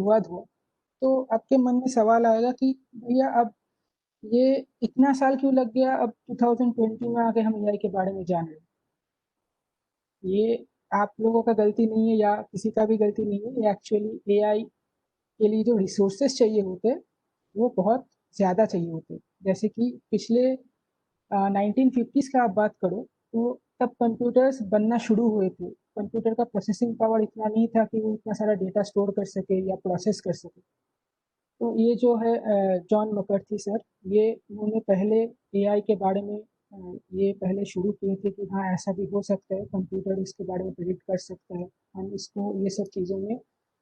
शुरुआत हुआ, तो आपके मन में सवाल आएगा कि भैया अब ये इतना साल क्यों लग गया, अब 2020 में आके हम एआई के बारे में जान रहे हैं। ये आप लोगों का गलती नहीं है या किसी का भी गलती नहीं है, ये एक्चुअली एआई के लिए जो रिसोर्सेज चाहिए होते हैं वो बहुत ज़्यादा चाहिए होते हैं। जैसे कि पिछले 1950s का आप बात करो तो तब कंप्यूटर्स बनना शुरू हुए थे। कंप्यूटर का प्रोसेसिंग पावर इतना नहीं था कि वो इतना सारा डेटा स्टोर कर सके या प्रोसेस कर सके। तो ये जो है जॉन मैकर्थी सर, ये उन्होंने पहले एआई के बारे में ये पहले शुरू किए थे कि हाँ ऐसा भी हो सकता है, कंप्यूटर इसके बारे में प्रिडिक्ट कर सकता है, हम इसको ये सब चीज़ों में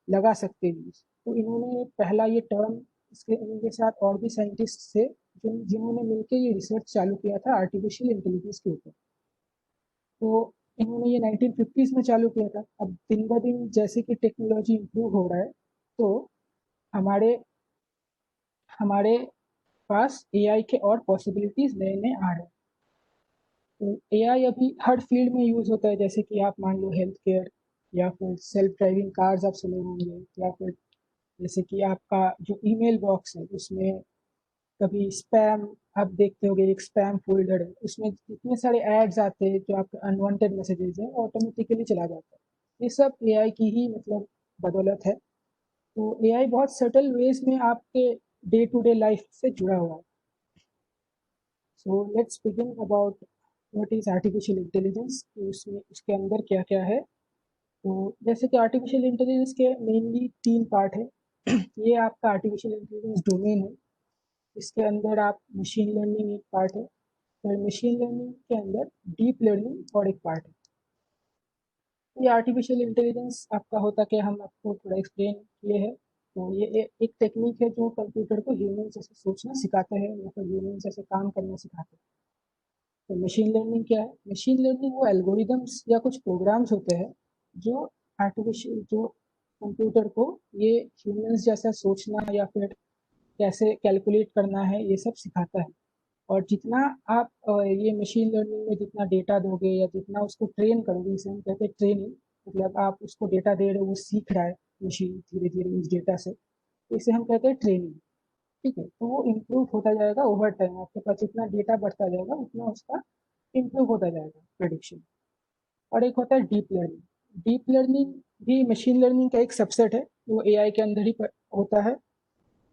लगा सकते हैं। तो इन्होंने पहला ये टर्म, इसके इनके साथ और भी साइंटिस्ट थे जिन्होंने मिलकर ये रिसर्च चालू किया था आर्टिफिशियल इंटेलिजेंस के ऊपर। तो इन्होंने ये 1950s में चालू किया था। अब दिन ब दिन जैसे कि टेक्नोलॉजी इम्प्रूव हो रहा है, तो हमारे हमारे पास एआई के और पॉसिबिलिटीज नए नए आ रहे हैं। तो एआई अभी हर फील्ड में यूज होता है, जैसे कि आप मान लो हेल्थ केयर, या फिर सेल्फ ड्राइविंग कार्स आप सुने होंगे, या फिर जैसे कि आपका जो ईमेल बॉक्स है उसमें कभी स्पैम, आप देखते होंगे एक स्पैम फोल्डर है, उसमें इतने सारे एड्स आते हैं जो आपके अनवांटेड मैसेजेस है ऑटोमेटिकली चला जाता है। ये सब एआई की ही मतलब बदौलत है। तो एआई बहुत सटल वेज में आपके डे टू डे लाइफ से जुड़ा हुआ है। So let's begin about what is artificial intelligence, उसमें उसके अंदर क्या क्या है। तो जैसे कि आर्टिफिशियल इंटेलिजेंस के मेनली 3 पार्ट है। ये आपका आर्टिफिशियल इंटेलिजेंस डोमेन है। इसके अंदर आप मशीन लर्निंग एक पार्ट है, और मशीन लर्निंग के अंदर डीप लर्निंग और एक पार्ट है। ये आर्टिफिशियल इंटेलिजेंस आपका होता क्या, हम आपको थोड़ा एक्सप्लेन किए हैं। तो ये एक टेक्निक है जो कंप्यूटर को ह्यूमन जैसे सोचना सिखाता है या फिर ह्यूमन जैसे काम करना सिखाता है। तो मशीन लर्निंग क्या है? मशीन लर्निंग वो एल्गोरिदम्स या कुछ प्रोग्राम्स होते हैं जो जो कंप्यूटर को ये ह्यूमंस जैसा सोचना या फिर कैसे कैलकुलेट करना है ये सब सिखाता है। और जितना आप ये मशीन लर्निंग में जितना डेटा दोगे या जितना उसको ट्रेन करोगे, इसे हम कहते हैं ट्रेनिंग, मतलब आप उसको डेटा दे रहे हो, वो सीख रहा है मशीन धीरे धीरे उस डेटा से, तो इसे हम कहते हैं ट्रेनिंग। ठीक है, तो वो इम्प्रूव होता जाएगा ओवर टाइम, आपके पास जितना डेटा बढ़ता जाएगा उतना उसका इम्प्रूव होता जाएगा प्रेडिक्शन। और एक होता है डीप लर्निंग। डीप लर्निंग भी मशीन लर्निंग का एक सबसेट है, वो एआई के अंदर ही होता है।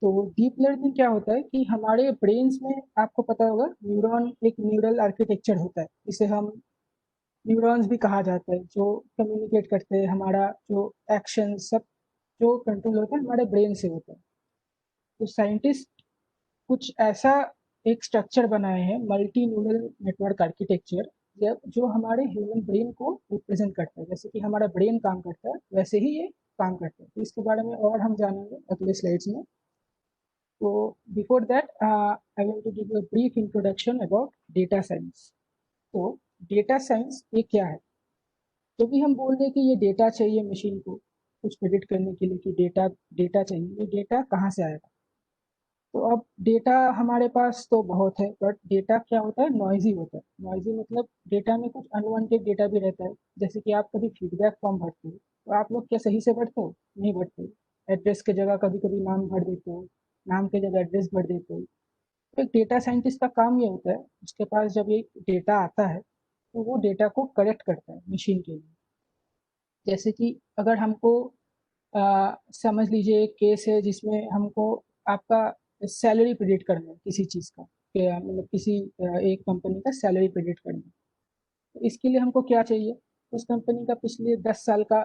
तो डीप लर्निंग क्या होता है कि हमारे ब्रेन्स में, आपको पता होगा न्यूरॉन एक न्यूरल आर्किटेक्चर होता है, इसे हम न्यूरॉन्स भी कहा जाता है, जो कम्युनिकेट करते हैं, हमारा जो एक्शन सब जो कंट्रोल होता है हमारे ब्रेन से होता है। तो साइंटिस्ट कुछ ऐसा एक स्ट्रक्चर बनाए हैं, मल्टी न्यूरल नेटवर्क आर्किटेक्चर, जो हमारे ह्यूमन ब्रेन को रिप्रेजेंट करता है। जैसे कि हमारा ब्रेन काम करता है वैसे ही ये काम करता है। तो इसके बारे में और हम जानेंगे अगले स्लाइड्स में। तो before that I want to give a brief introduction about data science. तो डेटा साइंस ये क्या है? तो भी हम बोल रहे हैं कि ये डेटा चाहिए मशीन को कुछ प्रेडिक्ट करने के लिए, कि डेटा डेटा चाहिए, ये डेटा कहाँ से आएगा? तो अब डेटा हमारे पास तो बहुत है, बट डेटा क्या होता है, नॉइजी होता है। नॉइजी मतलब डेटा में कुछ अनवांटेड डेटा भी रहता है। जैसे कि आप कभी फीडबैक फॉर्म भरते हो, तो आप लोग क्या सही से भरते हो? नहीं भरते। एड्रेस की जगह कभी कभी नाम भर देते हो, नाम की जगह एड्रेस भर देते हो। तो एक डेटा साइंटिस्ट का काम ये होता है, उसके पास जब ये डेटा आता है तो वो डेटा को करेक्ट करता है मशीन के लिए। जैसे कि अगर हमको समझ लीजिए एक केस है जिसमें हमको आपका सैलरी प्रेडिक्ट करना है किसी चीज़ का, मतलब किसी एक कंपनी का सैलरी प्रेडिक्ट करना है। तो इसके लिए हमको क्या चाहिए? उस कंपनी का पिछले 10 साल का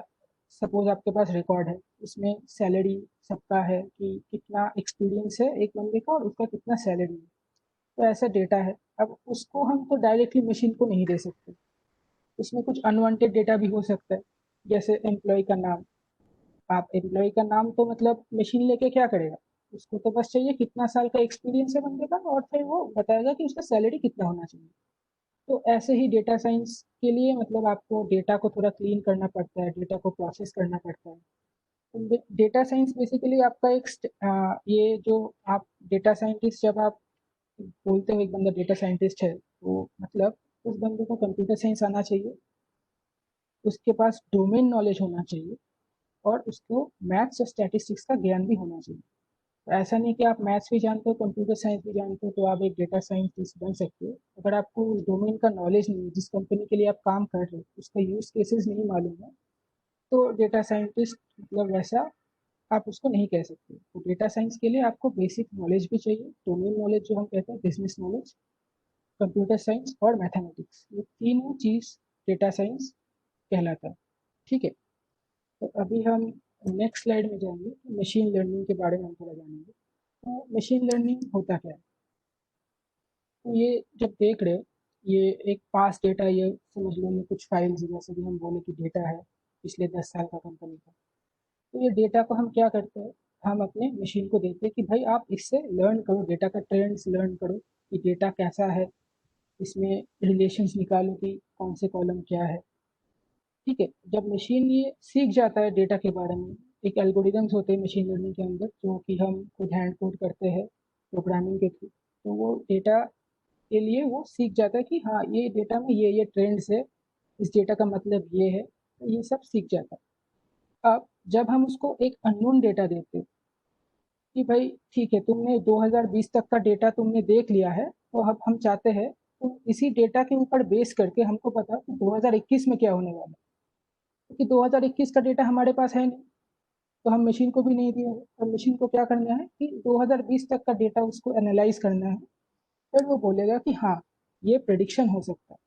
सपोज आपके पास रिकॉर्ड है, उसमें सैलरी सबका है कि कितना एक्सपीरियंस है एक बंदे का और उसका कितना सैलरी है। तो ऐसा डेटा है। अब उसको हम तो डायरेक्टली मशीन को नहीं दे सकते, उसमें कुछ अनवांटेड डेटा भी हो सकता है। जैसे एम्प्लॉय का नाम, आप एम्प्लॉय का नाम तो मतलब मशीन लेके क्या करेगा? उसको तो बस चाहिए कितना साल का एक्सपीरियंस है बंदे का, और फिर वो बताएगा कि उसका सैलरी कितना होना चाहिए। तो ऐसे ही डेटा साइंस के लिए मतलब आपको डेटा को थोड़ा क्लीन करना पड़ता है, डेटा को प्रोसेस करना पड़ता है। तो डेटा साइंस बेसिकली आपका एक ये जो आप डेटा साइंटिस्ट, जब आप बोलते हो एक बंदा डेटा साइंटिस्ट है, तो मतलब उस बंदे को कंप्यूटर साइंस आना चाहिए, उसके पास डोमेन नॉलेज होना चाहिए, और उसको मैथ्स और स्टैटिस्टिक्स का ज्ञान भी होना चाहिए। तो ऐसा नहीं कि आप मैथ्स भी जानते हो, कंप्यूटर साइंस भी जानते हो तो आप एक डेटा साइंटिस्ट बन सकते हो। अगर आपको उस डोमेन का नॉलेज नहीं है, जिस कंपनी के लिए आप काम कर रहे हो उसका यूज केसेस नहीं मालूम है, तो डेटा साइंटिस्ट मतलब वैसा आप उसको नहीं कह सकते। तो डेटा साइंस के लिए आपको बेसिक नॉलेज भी चाहिए, डोमेन नॉलेज जो हम कहते हैं, बिजनेस नॉलेज, कंप्यूटर साइंस और मैथमेटिक्स, ये तीनों चीज़ डेटा साइंस कहलाता है। ठीक है, तो अभी हम नेक्स्ट स्लाइड में जाएंगे, मशीन लर्निंग के बारे में हम थोड़ा जानेंगे। तो मशीन लर्निंग होता क्या है? तो ये जब देख रहे हो, ये एक पास डेटा, ये समझ लो ये कुछ फाइल्स जैसे कि हम बोले कि डेटा है पिछले 10 साल का कंपनी का। तो ये डेटा को हम क्या करते हैं, हम अपने मशीन को देते हैं कि भाई आप इससे लर्न करो, डेटा का ट्रेंड्स लर्न करो कि डेटा कैसा है, इसमें रिलेशंस निकालो कि कौन से कॉलम क्या है। ठीक है, जब मशीन ये सीख जाता है डेटा के बारे में, एक एल्गोरिदम्स होते हैं मशीन लर्निंग के अंदर जो कि हम खुद हैंड कोड करते हैं प्रोग्रामिंग के थ्रू, तो वो डेटा के लिए वो सीख जाता है कि हाँ ये डेटा में ये ट्रेंड्स है, इस डेटा का मतलब ये है, तो ये सब सीख जाता है। अब जब हम उसको एक अननोन डेटा देते हैं कि भाई ठीक है तुमने 2020 तक का डेटा तुमने देख लिया है, तो अब हम चाहते हैं तुम इसी डेटा के ऊपर बेस करके हमको पता कि 2021 में क्या होने वाला है, क्योंकि 2021 का डेटा हमारे पास है नहीं, तो हम मशीन को भी नहीं दिए हैं। अब मशीन को क्या करना है कि 2020 तक का डेटा उसको एनालाइज करना है, फिर वो बोलेगा कि हाँ ये प्रेडिक्शन हो सकता है।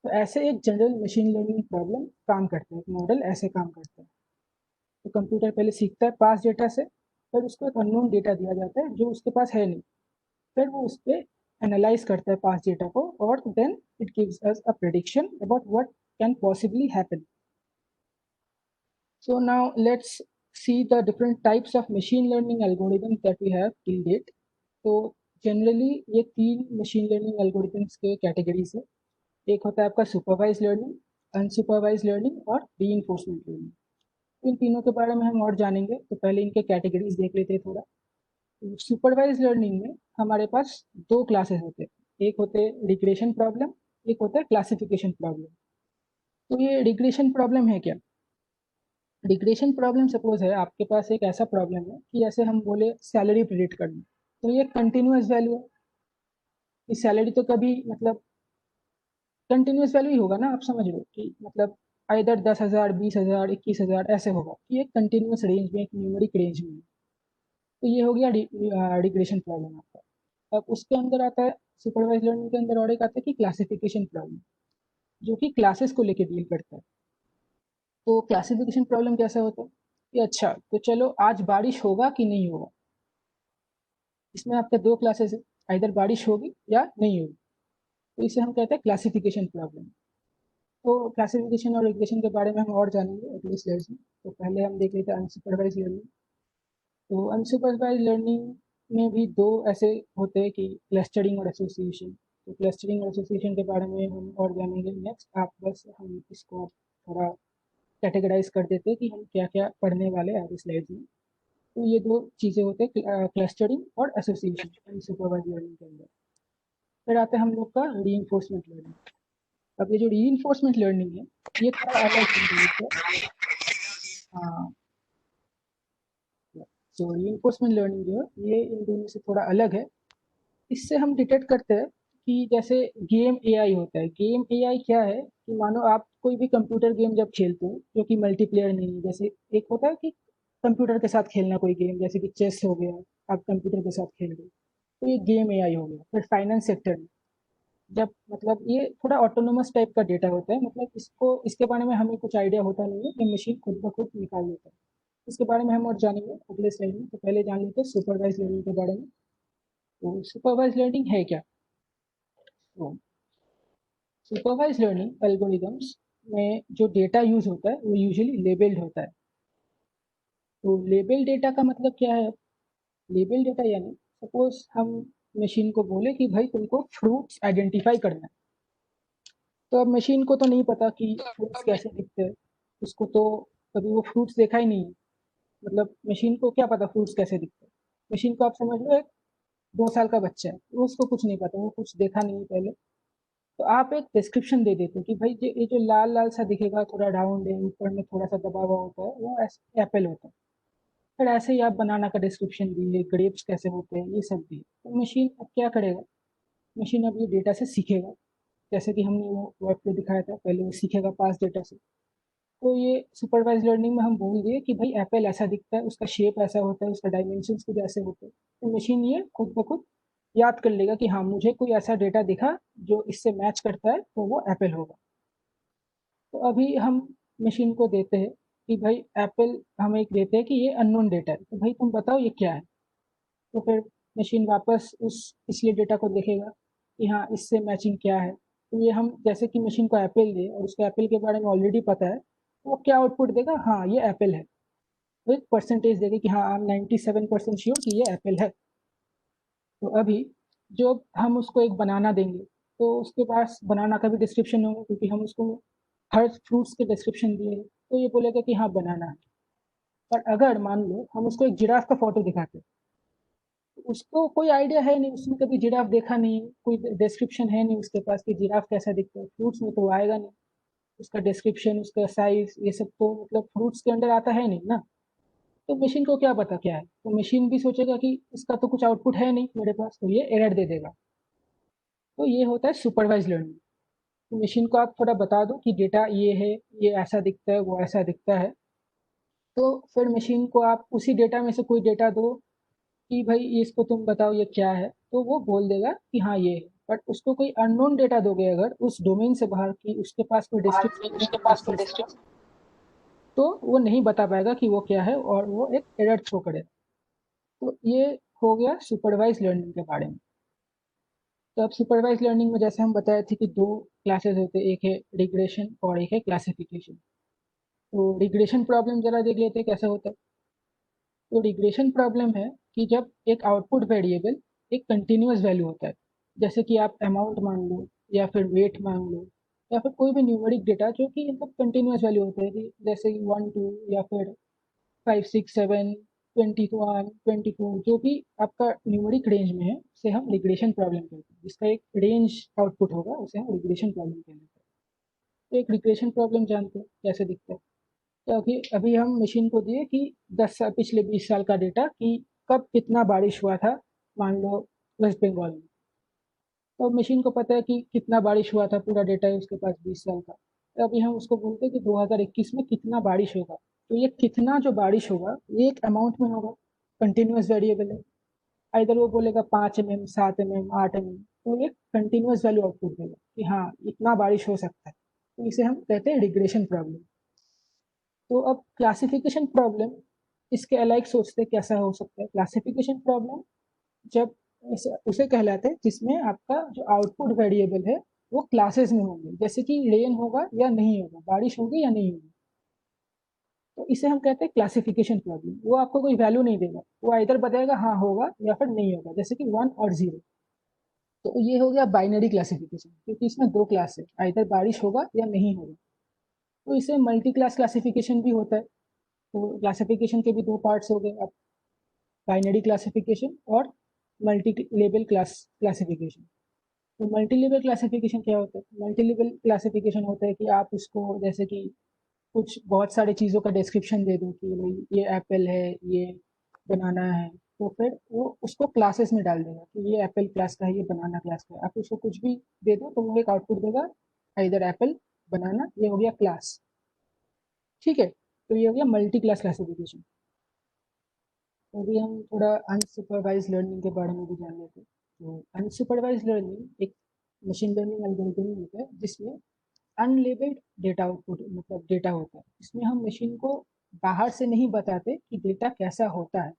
तो ऐसे एक जनरल मशीन लर्निंग प्रॉब्लम काम करता है, एक मॉडल ऐसे काम करता है। तो कंप्यूटर पहले सीखता है पास डेटा से, फिर उसको एक अननोन डेटा दिया जाता है जो उसके पास है नहीं, फिर वो उस पर एनालाइज करता है पास डेटा को, और then it gives us a prediction about what can possibly happen. So now let's see the different types of machine learning algorithms that we have till date. तो जनरली ये तीन मशीन लर्निंग एल्गोरिथम्स के categories है। एक होता है आपका supervise learning, unsupervised learning और रीइंफोर्समेंट लर्निंग। इन तीनों के बारे में हम और जानेंगे, तो पहले इनके कैटेगरीज देख लेते हैं थोड़ा। सुपरवाइज लर्निंग में हमारे पास दो क्लासेस होते हैं, एक होते हैं रिग्रेशन प्रॉब्लम, एक होता है क्लासिफिकेशन प्रॉब्लम। तो ये रिग्रेशन प्रॉब्लम है क्या? रिग्रेशन प्रॉब्लम सपोज है आपके पास एक ऐसा प्रॉब्लम है कि जैसे हम बोले सैलरी प्रिडिक्ट करना, तो ये कंटिन्यूस वैल्यू है कि सैलरी तो कभी मतलब कंटिन्यूस वैल्यू ही होगा ना, आप समझ लो कि मतलब इधर 10,000 20,000 21,000 ऐसे होगा कि एक कंटिन्यूस रेंज में, एक न्यूमेरिक रेंज में। तो ये हो गया रिग्रेशन प्रॉब्लम आपका। अब उसके अंदर आता है, सुपरवाइज लर्निंग के अंदर और एक आता है कि क्लासिफिकेशन प्रॉब्लम, जो कि क्लासेस को लेकर डील करता है। तो क्लासिफिकेशन प्रॉब्लम कैसा होता है कि अच्छा तो चलो आज बारिश होगा कि नहीं होगा, इसमें आपके दो क्लासेस है, इधर बारिश होगी या नहीं होगी, तो इसे हम कहते हैं क्लासिफिकेशन प्रॉब्लम। तो क्लासिफिकेशन और रिग्रेशन के बारे में हम और जानेंगे अगले स्लाइड्स में। तो पहले हम देख लेते हैं अनसुपरवाइज लर्निंग। तो अनसुपरवाइज लर्निंग में भी दो ऐसे होते हैं कि क्लस्टरिंग और एसोसिएशन। तो क्लस्टरिंग और एसोसिएशन के बारे में हम और जानेंगे नेक्स्ट। आप बस हम इसको थोड़ा कैटेगराइज कर देते हैं कि हम क्या क्या पढ़ने वाले हैं आगे स्लाइड्स में। तो ये दो चीज़ें होते हैं, क्लस्टरिंग और एसोसिएशन अनसुपरवाइज लर्निंग के अंदर। फिर आते हैं हम लोग का रीइंफोर्समेंट लर्निंग। अब ये जो रीइंफोर्समेंट लर्निंग है, ये थोड़ा अलग है। हाँ, तो रीइंफोर्समेंट लर्निंग जो है ये इन दोनों से थोड़ा अलग है। इससे हम डिटेक्ट करते हैं कि जैसे गेम एआई होता है, गेम एआई क्या है कि मानो आप कोई भी कंप्यूटर गेम जब खेलते हो जो कि मल्टीप्लेयर नहीं है, जैसे एक होता है कि कंप्यूटर के साथ खेलना कोई गेम, जैसे कि चेस हो गया, आप कंप्यूटर के साथ खेल रहे हो, तो ये गेम एआई हो गया। फिर फाइनेंस सेक्टर में जब मतलब ये थोड़ा ऑटोनोमस टाइप का डेटा होता है, मतलब इसको इसके बारे में हमें कुछ आइडिया होता नहीं है, ये मशीन खुद ब खुद निकाल लेता है। इसके बारे में हम और जानेंगे अगले स्लाइड में। तो पहले जान लेते हैं सुपरवाइज लर्निंग के बारे में। तो सुपरवाइज लर्निंग है क्या? तो सुपरवाइज लर्निंग एल्गोरिदम्स में जो डेटा यूज होता है वो यूजुअली लेबल्ड होता है। तो लेबल डेटा का मतलब क्या है? लेबल डेटा यानी सपोज हम मशीन को बोले कि भाई तुमको फ्रूट्स आइडेंटिफाई करना है, तो अब मशीन को तो नहीं पता कि फ्रूट्स कैसे दिखते हैं, उसको तो कभी वो फ्रूट्स देखा ही नहीं है। मतलब मशीन को क्या पता फ्रूट्स कैसे दिखते हैं? मशीन को आप समझ लो एक 2 साल का बच्चा है, वो उसको कुछ नहीं पता, वो कुछ देखा नहीं है पहले। तो आप एक डिस्क्रिप्शन दे देते हो कि भाई ये जो लाल लाल सा दिखेगा, थोड़ा राउंड है, ऊपर में थोड़ा सा दबा हुआ होता है, वो एप्पल होता है। फिर ऐसे ही आप बनाना का डिस्क्रिप्शन दिए, ग्रेप्स कैसे होते हैं, ये सब दिए, तो मशीन अब क्या करेगा, मशीन अब ये डेटा से सीखेगा। जैसे कि हमने वो वेब पे दिखाया था, पहले वो सीखेगा पास डेटा से। तो ये सुपरवाइज लर्निंग में हम बोल दिए कि भाई एप्पल ऐसा दिखता है, उसका शेप ऐसा होता है, उसका डायमेंशंस कुछ ऐसे होते हैं, तो मशीन ये खुद ब खुद याद कर लेगा कि हाँ मुझे कोई ऐसा डेटा दिखा जो इससे मैच करता है, तो वो एप्पल होगा। तो अभी हम मशीन को देते हैं कि भाई एप्पल, हम एक देते हैं कि ये अननोन डेटा है, तो भाई तुम बताओ ये क्या है। तो फिर मशीन वापस उस पिछले डेटा को देखेगा कि हाँ इससे मैचिंग क्या है। तो ये हम जैसे कि मशीन को एप्पल दे और उसको एप्पल के बारे में ऑलरेडी पता है, तो वो क्या आउटपुट देगा, हाँ ये एप्पल है। तो एक परसेंटेज देगा कि हाँ आई एम 97% श्योर कि ये एप्पल है। तो अभी जो हम उसको एक बनाना देंगे, तो उसके पास बनाना का भी डिस्क्रिप्शन होगा, क्योंकि हम उसको हर फ्रूट्स के डिस्क्रिप्शन दिए हैं, तो ये बोलेगा कि हाँ बनाना है। पर अगर मान लो हम उसको एक जिराफ का फोटो दिखाते हैं, तो उसको कोई आइडिया है नहीं, उसने कभी जिराफ देखा नहीं, कोई डिस्क्रिप्शन है नहीं उसके पास कि जिराफ कैसा दिखता है, फ्रूट्स में तो आएगा नहीं। उसका डिस्क्रिप्शन, उसका साइज, ये सब तो मतलब फ्रूट्स के अंदर आता है नहीं ना। तो मशीन को क्या पता क्या है, तो मशीन भी सोचेगा कि इसका तो कुछ आउटपुट है नहीं मेरे पास, तो ये एरर दे देगा। तो ये होता है सुपरवाइज लर्निंग। तो मशीन को आप थोड़ा बता दो कि डेटा ये है, ये ऐसा दिखता है, वो ऐसा दिखता है, तो फिर मशीन को आप उसी डेटा में से कोई डेटा दो कि भाई इसको तुम बताओ ये क्या है, तो वो बोल देगा कि हाँ ये है। बट उसको कोई अननोन डेटा दोगे अगर उस डोमेन से बाहर की, उसके पास कोई डिस्क्रिप्शन है उसके नहीं पास उस कोई चीज़ का, डिस्ट्रिक्ट। तो वो नहीं बता पाएगा कि वो क्या है और वो एक एरर थ्रो करेगा। तो ये हो गया सुपरवाइज लर्निंग के बारे में। तो अब सुपरवाइज लर्निंग में जैसे हम बताए थे कि दो क्लासेस होते हैं, एक है रिग्रेशन और एक है क्लासिफिकेशन। तो रिग्रेशन प्रॉब्लम जरा देख लेते हैं कैसा होता है। तो रिग्रेशन प्रॉब्लम है कि जब एक आउटपुट वेरिएबल एक कंटिन्यूअस वैल्यू होता है, जैसे कि आप अमाउंट मान लो या फिर वेट मान लो, या फिर कोई भी न्यूमेरिक डेटा जो कि मतलब कंटिन्यूअस वैल्यू होता है, कि जैसे कि 1 2 या फिर 5 6 7 21 24, जो भी आपका न्यूमेरिक रेंज में है, उसे हम रिग्रेशन प्रॉब्लम कहते हैं। जिसका एक रेंज आउटपुट होगा उसे हम रिग्रेशन प्रॉब्लम कहते हैं। तो एक रिग्रेशन प्रॉब्लम जानते हैं कैसे दिखता है। तो अभी अभी हम मशीन को दिए कि 10 साल, पिछले 20 साल का डेटा कि कब कितना बारिश हुआ था, मान लो वेस्ट बंगाल में। तो मशीन को पता है कि कितना बारिश हुआ था, पूरा डेटा है उसके पास 20 साल का। तो अभी हम उसको बोलते हैं कि 2021 में कितना बारिश होगा। तो ये कितना जो बारिश होगा ये एक अमाउंट में होगा, कंटिन्यूस वेरिएबल है। इधर वो बोलेगा 5 mm 7 mm 8 mm, तो ये कंटिन्यूस वैल्यू आउटपुट देगा कि हाँ इतना बारिश हो सकता है। तो इसे हम कहते हैं रिग्रेशन प्रॉब्लम। तो अब क्लासिफिकेशन प्रॉब्लम, इसके अलाइक सोचते कैसा हो सकता है क्लासिफिकेशन प्रॉब्लम। जब उसे कहलाते हैं जिसमें आपका जो आउटपुट वेरिएबल है वो क्लासेस में होंगे, जैसे कि रेन होगा या नहीं होगा, बारिश होगी या नहीं होगी। तो इसे हम कहते हैं क्लासिफिकेशन प्रॉब्लम। वो आपको कोई वैल्यू नहीं देगा, वो इधर बताएगा हाँ होगा या फिर नहीं होगा, जैसे कि 1 और 0। तो ये हो गया बाइनरी क्लासिफिकेशन, क्योंकि इसमें दो क्लास है, इधर बारिश होगा या नहीं होगा। तो इसे मल्टी क्लास क्लासिफिकेशन भी होता है। तो क्लासिफिकेशन के भी दो पार्ट्स हो गए, अब बाइनरी क्लासिफिकेशन और मल्टी लेवल क्लासिफिकेशन। तो मल्टी लेवल क्लासिफिकेशन क्या होता है, मल्टी लेवल क्लासिफिकेशन होता है कि आप उसको जैसे कि कुछ बहुत सारी चीज़ों का डिस्क्रिप्शन दे दो कि भाई ये एप्पल है, ये बनाना है, तो फिर वो उसको क्लासेस में डाल देगा कि ये एप्पल क्लास का है, ये बनाना क्लास का है। आप उसको कुछ भी दे दो तो वो एक आउटपुट देगा, इधर एप्पल, बनाना, ये हो गया क्लास। ठीक है, तो ये हो गया मल्टी क्लास क्लासिफिकेशन। तो अभी हम थोड़ा अनसुपरवाइज लर्निंग के बारे में भी जान लेते हैं। तो अनसुपरवाइज लर्निंग एक मशीन लर्निंग एल्गोरिथम होता है जिसमें अनलेबल्ड डेटा आउटपुट मतलब डेटा होता है। इसमें हम मशीन को बाहर से नहीं बताते कि डेटा कैसा होता है।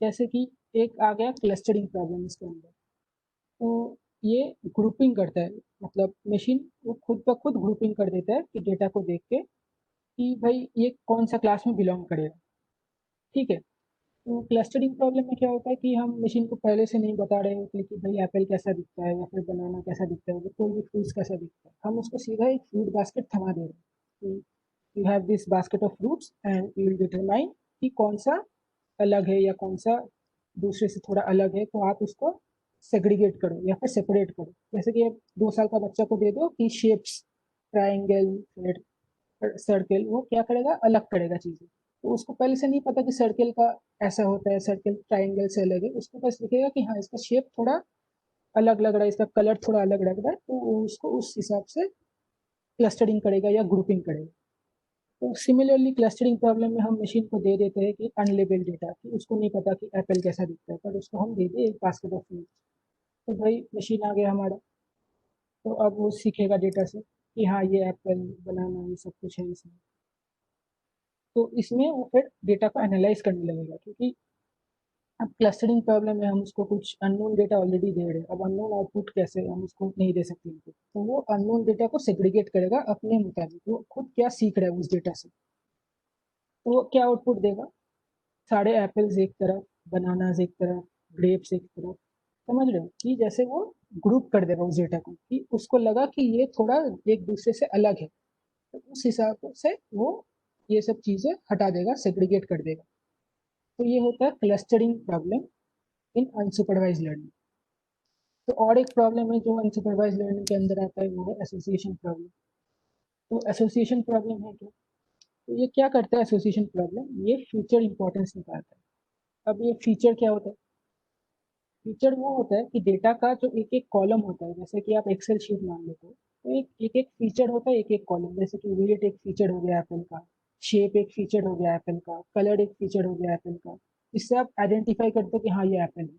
जैसे कि एक आ गया क्लस्टरिंग प्रॉब्लम इसके अंदर। तो ये ग्रुपिंग करता है, मतलब मशीन वो खुद ब खुद ग्रुपिंग कर देता है कि डेटा को देख के कि भाई ये कौन सा क्लास में बिलोंग करेगा। ठीक है। तो क्लस्टरिंग प्रॉब्लम में क्या होता है कि हम मशीन को पहले से नहीं बता रहे होते कि भाई एप्पल कैसा दिखता है या फिर बनाना कैसा दिखता है, कोई भी फ्रूट्स कैसा दिखता है। हम उसको सीधा एक फ्रूट बास्केट थमा दे रहे हैं कि you have this basket of fruits and you will determine कि कौन सा अलग है या कौन सा दूसरे से थोड़ा अलग है, तो आप उसको सेग्रीगेट करो या फिर सेपरेट करो। जैसे कि अब 2 साल का बच्चा को दे दो कि शेप्स, ट्राइंगल, सर्कल, वो क्या करेगा, अलग करेगा चीज़ें। तो उसको पहले से नहीं पता कि सर्कल का ऐसा होता है, सर्कल ट्राइंगल से अलग है। उसको बस दिखेगा कि हाँ, इसका शेप थोड़ा अलग लग रहा है, इसका कलर थोड़ा अलग लग रहा है, तो वो उसको उस हिसाब से क्लस्टरिंग करेगा या ग्रुपिंग करेगा। तो सिमिलरली क्लस्टरिंग प्रॉब्लम में हम मशीन को दे देते हैं कि अनलेबल्ड डेटा, कि उसको नहीं पता कि एप्पल कैसा दिखता है, पर उसको हम दे दें एक बास्केट ऑफ फ्रूट्स। तो भाई मशीन आ गया हमारा, तो अब वो सीखेगा डेटा से कि हाँ, ये एप्पल, बनाना, ये सब कुछ है इसमें। तो इसमें वो फिर डेटा को एनालाइज करने लगेगा, क्योंकि अब क्लस्टरिंग प्रॉब्लम में हम उसको कुछ अननोन डेटा ऑलरेडी दे रहे हैं। अब अननोन आउटपुट कैसे, हम उसको नहीं दे सकते इनपुट। तो वो अननोन डेटा को सेग्रीगेट करेगा अपने मुताबिक, वो खुद क्या सीख रहा है उस डेटा से। तो वो क्या आउटपुट देगा, सारे एप्पल्स एक तरफ, बनानाज एक तरफ, ग्रेप्स एक तरफ। समझ रहे हो कि जैसे वो ग्रुप कर देगा उस डेटा को, कि उसको लगा कि ये थोड़ा एक दूसरे से अलग है, तो उस हिसाब से वो ये सब चीज़ें हटा देगा, सेग्रीगेट कर देगा। तो ये होता है clustering problem in unsupervised learning. तो और एक प्रॉब्लम है जो अनसुपरवाइज लर्निंग के अंदर आता है, वो है एसोसिएशन प्रॉब्लम। तो एसोसिएशन प्रॉब्लम है क्या, तो ये क्या करता है एसोसिएशन प्रॉब्लम, ये फीचर इंपॉर्टेंस निकालता है। अब ये फीचर क्या होता है, फीचर वो होता है कि डेटा का जो एक एक कॉलम होता है, जैसे कि आप एक्सेल शीट मान लेते हो, तो एक एक फीचर होता है, एक एक कॉलम। जैसे कि वेट एक फीचर हो गया एप्पल का, शेप एक फीचर हो गया एप्पल का, कलर एक फीचर हो गया एप्पल का। इससे आप आइडेंटिफाई करते हो कि हाँ, ये एप्पल है।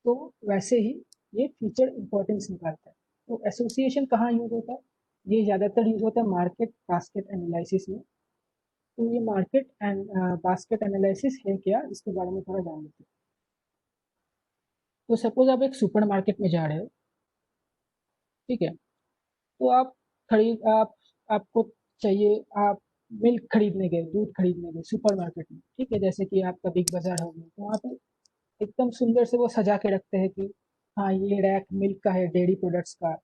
तो वैसे ही ये फीचर इंपॉर्टेंस निकालता है। तो एसोसिएशन कहाँ यूज होता है, ये ज़्यादातर यूज होता है मार्केट बास्केट एनालिसिस में। तो ये मार्केट एंड बास्केट एनालिसिस है क्या, इसके बारे में थोड़ा जान लेते हैं। तो सपोज आप एक सुपर मार्केट में जा रहे हो, ठीक है। तो आप आप आपको चाहिए, आप मिल्क खरीदने गए, दूध खरीदने गए सुपर मार्केट में, ठीक है। जैसे कि आपका बिग बाजार हो गया, तो वहाँ पे एकदम सुंदर से वो सजा के रखते हैं कि हाँ, ये रैक मिल्क का है, डेयरी प्रोडक्ट्स का।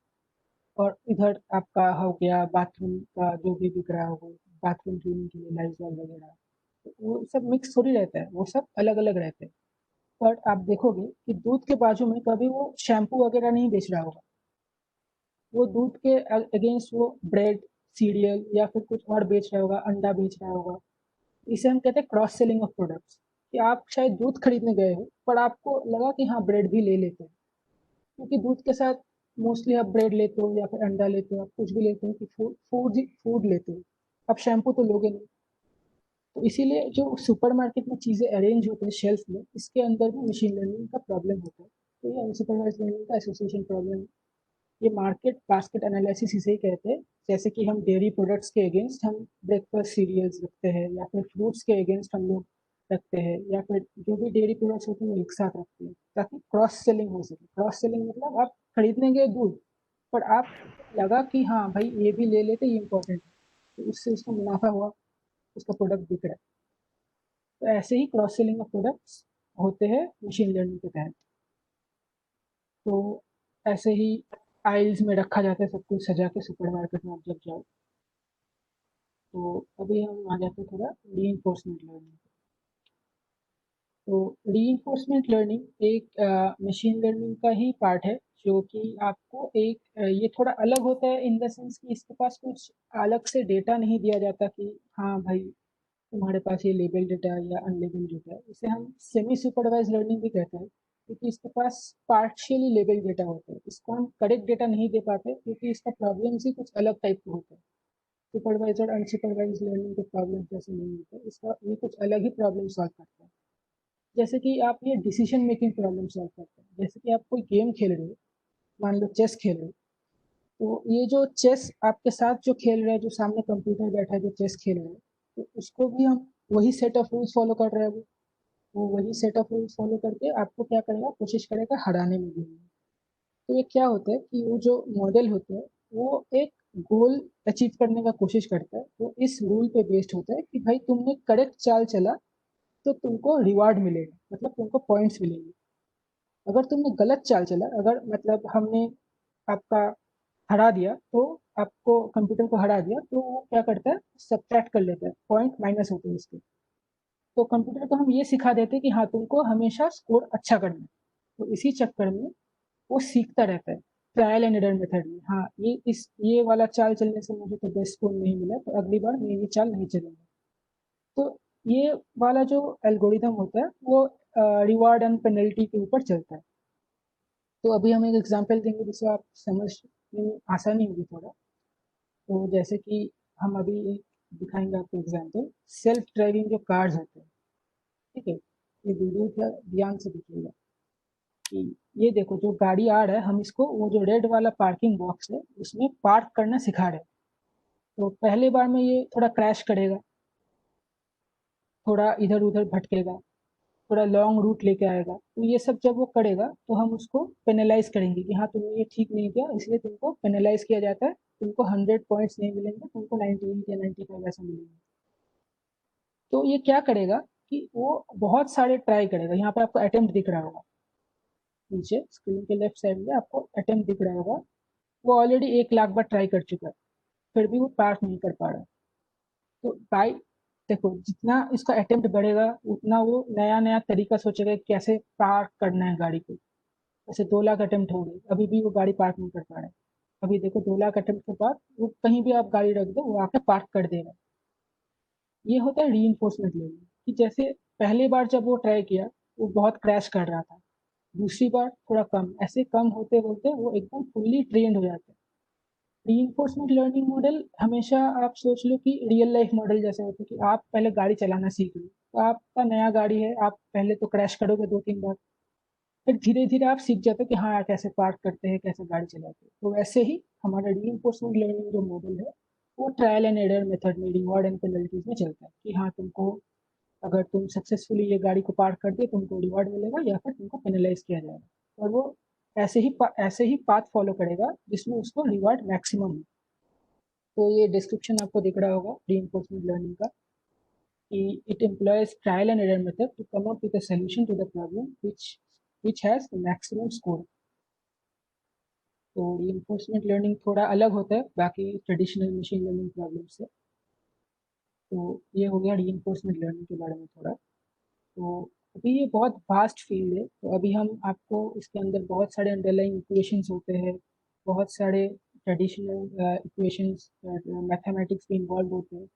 और इधर आपका हो गया बाथरूम का, जो भी बिक रहा हो, बाथरूम क्लीनिंग के लिए लाइजॉल वगैरह। तो वो सब मिक्स थोड़ी रहता है, वो सब अलग अलग रहते हैं। पर आप देखोगे कि दूध के बाजू में कभी वो शैम्पू वगैरह नहीं बेच रहा होगा। वो दूध के अगेंस्ट वो ब्रेड, सीरियल या फिर कुछ और बेच रहा होगा, अंडा बेच रहा होगा। इसे हम कहते हैं क्रॉस सेलिंग ऑफ प्रोडक्ट्स, कि आप शायद दूध खरीदने गए हो, पर आपको लगा कि हाँ, ब्रेड भी ले लेते हैं। क्योंकि दूध के साथ मोस्टली आप ब्रेड लेते हो या फिर अंडा लेते हो, आप कुछ भी लेते हो कि फूड लेते हो। आप शैम्पू तो लोगे नहीं। तो इसीलिए जो सुपरमार्केट में चीज़ें अरेंज होते हैं शेल्फ में, इसके अंदर भी मशीन लर्निंग का प्रॉब्लम होता है। तो ये अनसुपरवाइज लर्निंग का एसोसिएशन प्रॉब्लम है। ये मार्केट बास्केट एनालिसिस इसे ही कहते हैं। जैसे कि हम डेयरी प्रोडक्ट्स के अगेंस्ट हम ब्रेकफास्ट सीरियल्स रखते हैं, या फिर फ्रूट्स के अगेंस्ट हम लोग रखते हैं, या फिर जो भी डेयरी प्रोडक्ट्स होते हैं वो एक साथ रखते हैं, ताकि क्रॉस सेलिंग हो सके। क्रॉस सेलिंग मतलब आप खरीदने गए दूध, पर आप लगा कि हाँ भाई, ये भी ले लेते, ये इंपॉर्टेंट है, तो उससे उसको मुनाफा हुआ, उसका प्रोडक्ट बिक रहा है। तो ऐसे ही क्रॉस सेलिंग ऑफ प्रोडक्ट्स होते हैं मशीन लर्निंग के तहत। तो ऐसे ही आइल्स में रखा जाता है सब कुछ सजा के, सुपरमार्केट में आप जब जाओ। तो अभी हम आ जाते हैं थोड़ा रीइंफोर्समेंट लर्निंग। तो रीइंफोर्समेंट लर्निंग एक मशीन लर्निंग का ही पार्ट है, जो कि आपको एक ये थोड़ा अलग होता है इन द सेंस कि इसके पास कुछ अलग से डेटा नहीं दिया जाता कि हाँ भाई, तुम्हारे पास ये लेबल डेटा या अनलेबल डेटा है। इसे हम सेमी सुपरवाइज लर्निंग भी कहते हैं, क्योंकि इसके पास पार्शियली लेबल डेटा होता है। इसको हम करेक्ट डेटा नहीं दे पाते, क्योंकि इसका प्रॉब्लम्स ही कुछ अलग टाइप के होते हैं। सुपरवाइज और अनसुपरवाइज लर्निंग के प्रॉब्लम जैसे नहीं होते, इसका ये कुछ अलग ही प्रॉब्लम सॉल्व करता है। जैसे कि आप ये डिसीजन मेकिंग प्रॉब्लम सॉल्व करते हैं। जैसे कि आप कोई गेम खेल रहे हो, मान लो चेस खेल रहे हो, तो ये जो चेस आपके साथ जो खेल रहा है, जो सामने कंप्यूटर बैठा है जो चेस खेल रहा है, तो उसको भी हम वही सेट ऑफ रूल्स फॉलो कर रहे हैं। वो वही सेट ऑफ रूल्स फॉलो करके आपको क्या करेगा, कोशिश करेगा हराने में भी। तो ये क्या होता है कि वो जो मॉडल होता है, वो एक गोल अचीव करने का कोशिश करता है। तो इस रूल पे बेस्ड होता है कि भाई, तुमने करेक्ट चाल चला तो तुमको रिवार्ड मिलेगा, मतलब तुमको पॉइंट्स मिलेंगे। अगर तुमने गलत चाल चला, अगर मतलब हमने आपका हरा दिया, तो आपको कंप्यूटर को हरा दिया, तो वो क्या करता है, सब्ट्रैक्ट कर लेता है, पॉइंट माइनस होते हैं इसके। तो कंप्यूटर को हम ये सिखा देते हैं कि हाँ, तुमको हमेशा स्कोर अच्छा करना है। तो इसी चक्कर में वो सीखता रहता है ट्रायल एंड एरर मेथड में। हाँ, ये वाला चाल चलने से मुझे तो बेस्ट स्कोर नहीं मिला, तो अगली बार मैं ये चाल नहीं चलूंगा। तो ये वाला जो एल्गोरिदम होता है वो रिवार्ड एंड पेनल्टी के ऊपर चलता है। तो अभी हम एक एग्जांपल देंगे जिससे आप समझ में आसानी होगी थोड़ा। तो जैसे कि हम अभी एक दिखाएंगे आपको एग्जांपल, सेल्फ ड्राइविंग जो कार्स होते हैं, ठीक है। ये वीडियो का ध्यान से देखिएगा कि ये देखो जो गाड़ी आ रहा है, हम इसको वो जो रेड वाला पार्किंग बॉक्स है उसमें पार्क करना सिखा रहे हैं। तो पहले बार में ये थोड़ा क्रैश करेगा, थोड़ा इधर उधर भटकेगा, थोड़ा लॉन्ग रूट लेके आएगा। तो ये सब जब वो करेगा तो हम उसको पेनलाइज करेंगे कि हाँ तुमने ये ठीक नहीं किया, इसलिए तुमको पेनलाइज किया जाता है, तुमको 100 पॉइंट्स नहीं मिलेंगे, तुमको 98 या 95 ऐसा मिलेंगे। तो ये क्या करेगा कि वो बहुत सारे ट्राई करेगा। यहाँ पे आपको अटेम्प्ट दिख रहा होगा, नीचे स्क्रीन के लेफ्ट साइड में आपको अटेम्प्ट दिख रहा होगा। वो ऑलरेडी 1 लाख बार ट्राई कर चुका है, फिर भी वो पास नहीं कर पा रहा। तो बाई देखो जितना इसका अटेम्प्ट बढ़ेगा उतना वो नया नया तरीका सोचेगा कि कैसे पार्क करना है गाड़ी को। जैसे 2 लाख अटेम्प्ट हो गए, अभी भी वो गाड़ी पार्क नहीं कर पा रहा है। अभी देखो 2 लाख अटेम्प्ट के बाद वो कहीं भी आप गाड़ी रख दो वो आके पार्क कर देगा। ये होता है रीइंफोर्समेंट लर्निंग, कि जैसे पहली बार जब वो ट्राई किया वो बहुत क्रैश कर रहा था, दूसरी बार थोड़ा कम, ऐसे कम होते होते वो एकदम फुल्ली ट्रेंड हो जाता है। रीइंफोर्समेंट लर्निंग मॉडल हमेशा आप सोच लो कि रियल लाइफ मॉडल जैसा होता है, कि आप पहले गाड़ी चलाना सीख लो, तो आपका नया गाड़ी है, आप पहले तो क्रैश करोगे 2-3 बार, फिर धीरे धीरे आप सीख जाते हो कि हाँ कैसे पार्क करते हैं, कैसे गाड़ी चलाते हैं। तो वैसे ही हमारा रीइंफोर्समेंट लर्निंग जो मॉडल है वो ट्रायल एंड एरर मेथड में, रिवॉर्ड एंड पेनल्टीज में चलता है कि हाँ तुमको, अगर तुम सक्सेसफुली ये गाड़ी को पार्क कर दिए तुमको रिवॉर्ड मिलेगा या फिर तुमको पेनलाइज किया जाएगा। और वो ऐसे ही पाथ फॉलो करेगा जिसमें उसको रिवॉर्ड मैक्सिमम है। तो ये डिस्क्रिप्शन आपको दिख रहा होगा रीइंफोर्समेंट लर्निंग का, कि it employs trial and error method to come up with a solution to the problem which has the maximum score। तो रीइंफोर्समेंट लर्निंग थोड़ा अलग होता है बाकी ट्रेडिशनल मशीन लर्निंग प्रॉब्लम से। तो ये हो गया रीइंफोर्समेंट लर्निंग के बारे में थोड़ा। तो अभी ये बहुत वास्ट फील्ड है, तो अभी हम आपको इसके अंदर बहुत सारे अंडरलाइंग इक्वेशंस होते हैं, बहुत सारे ट्रेडिशनल इक्वेशंस, मैथमेटिक्स भी इन्वॉल्व होते हैं।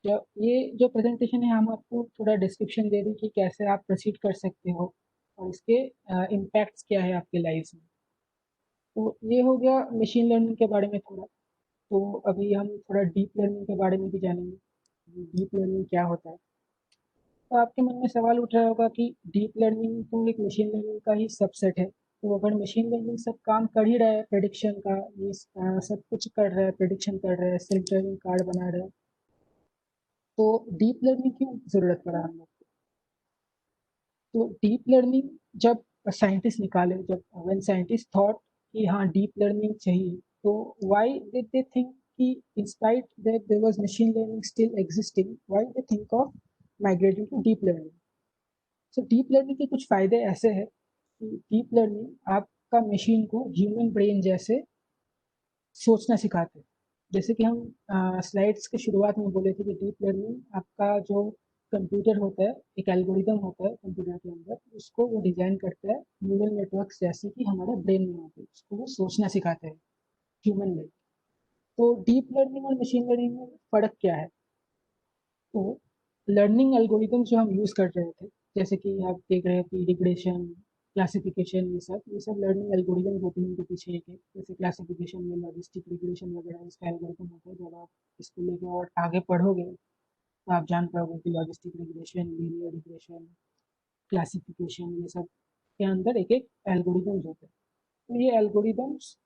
जब ये जो प्रेजेंटेशन है हम आपको थोड़ा डिस्क्रिप्शन दे दें कि कैसे आप प्रोसीड कर सकते हो और इसके इम्पैक्ट्स क्या है आपके लाइफ में। तो ये हो गया मशीन लर्निंग के बारे में थोड़ा। तो अभी हम थोड़ा डीप लर्निंग के बारे में भी जानेंगे, डीप लर्निंग क्या होता है। तो आपके मन में सवाल उठ रहा होगा कि डीप लर्निंग तो एक मशीन लर्निंग का ही सबसेट है, तो अगर मशीन लर्निंग सब काम कर ही रहा है, प्रेडिक्शन का ये सब कुछ कर रहा है, प्रेडिक्शन कर रहा है, सेल्फ ड्राइविंग कार बना रहा है, तो डीप लर्निंग क्यों जरूरत पड़ा हम लोग को। तो डीप लर्निंग जब साइंटिस्ट निकाले, जब व्हेन साइंटिस्ट थॉट कि हाँ डीप लर्निंग चाहिए, तो व्हाई डिड दे थिंक कि in spite that there was machine learning still existing, why they think of migrating to deep learning। So deep learning के कुछ फ़ायदे ऐसे हैं कि डीप लर्निंग आपका मशीन को ह्यूमन ब्रेन जैसे सोचना सिखाते हैं। जैसे कि हम स्लाइड्स के शुरुआत में बोले थे कि डीप लर्निंग आपका जो कंप्यूटर होता है, एक एल्गोरिदम होता है कंप्यूटर के अंदर, उसको वो डिज़ाइन करता है न्यूरल नेटवर्क्स जैसे कि हमारे ब्रेन में होते हैं, उसको वो सोचना सिखाते हैं ह्यूमन में। तो डीप लर्निंग और मशीन लर्निंग में फ़र्क क्या है? तो लर्निंग एल्गोरिदम जो हम यूज़ कर रहे थे, जैसे कि आप देख रहे हैं कि रिग्रेशन, क्लासिफिकेशन, ये सब लर्निंग एल्गोरिदम होते हैं इनके पीछे एक एक। जैसे क्लासिफिकेशन में लॉजिस्टिक रिग्रेशन वगैरह इसका एल्गोरिदम होता है। जब आप इसको लेके और आगे पढ़ोगे तो आप जान पाओगे कि logistic regression, linear regression, classification, ये सब के अंदर एक एक एल्गोरिदम्स होते हैं। तो ये एल्गोरिदम्स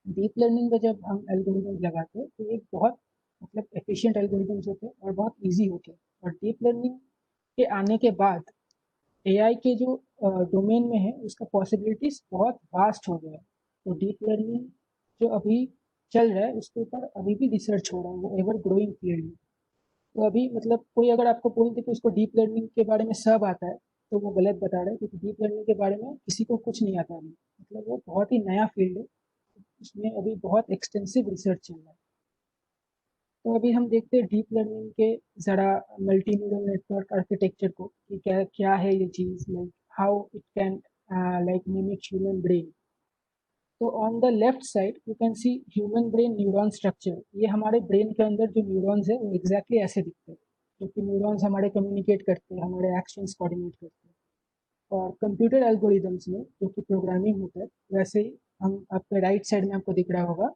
डीप लर्निंग में जब हम एल्गोरिदम लगाते हैं तो ये बहुत मतलब एफिशिएंट एल्गोरिदम्स होते हैं और बहुत इजी होते हैं। और डीप लर्निंग के आने के बाद एआई के जो डोमेन में है उसका पॉसिबिलिटीज बहुत वास्ट हो गया है। तो डीप लर्निंग जो अभी चल रहा है उसके ऊपर अभी भी रिसर्च हो रहा है, वो एवर ग्रोइंग फील्ड है। तो अभी मतलब कोई अगर आपको बोल दे कि उसको डीप लर्निंग के बारे में सब आता है, तो वो गलत बता रहा है, क्योंकि डीप लर्निंग के बारे में किसी को कुछ नहीं आता अभी। मतलब वो बहुत ही नया फील्ड है, उसमें अभी बहुत एक्सटेंसिव रिसर्च चल रहा है। तो अभी हम देखते हैं डीप लर्निंग के ज़रा मल्टी न्यूरल नेटवर्क आर्किटेक्चर को, कि क्या क्या है ये चीज़, like how it can like mimic human brain. तो on the left side you can see human brain neuron structure. ये हमारे ब्रेन के अंदर जो न्यूरॉन्स है वो एग्जैक्टली ऐसे दिखते हैं, क्योंकि न्यूरॉन्स हमारे कम्युनिकेट करते हैं, हमारे एक्शंस कोऑर्डिनेट करते हैं. और कंप्यूटर एल्गोरिदम्स में जो कि प्रोग्रामिंग होता है, वैसे ही हम आपके राइट साइड में आपको दिख रहा होगा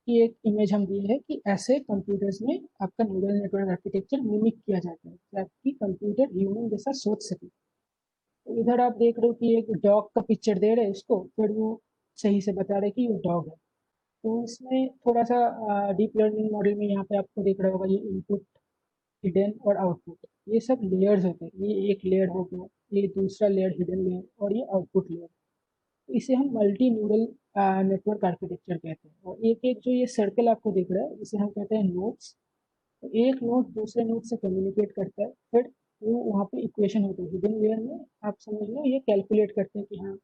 कि एक इमेज हम दिए है कि ऐसे कंप्यूटर्स में आपका न्यूरल नेटवर्क आर्किटेक्चर मिमिक किया जाता है ताकि कंप्यूटर ह्यूमन जैसा सोच सके. तो इधर आप देख रहे हो कि एक डॉग का पिक्चर दे रहे हैं उसको, फिर वो सही से बता रहे कि ये डॉग है. तो इसमें थोड़ा सा डीप लर्निंग मॉडल में यहाँ पे आपको दिख रहा होगा ये इनपुट, हिडन और आउटपुट, ये सब लेयर्स होते हैं. ये एक लेयर हो गया, ये दूसरा लेयर हिडन लेयर, और ये आउटपुट लेयर. तो इसे हम मल्टी न्यूरल नेटवर्क आर्किटेक्चर कहते हैं. और एक एक जो ये सर्कल आपको दिख रहा है इसे हम कहते हैं नोड्स. तो एक नोड दूसरे नोड से कम्युनिकेट करता है, फिर वो वहाँ पे इक्वेशन होती है हिडन लेयर में. आप समझ लो ये कैलकुलेट करते हैं कि हाँ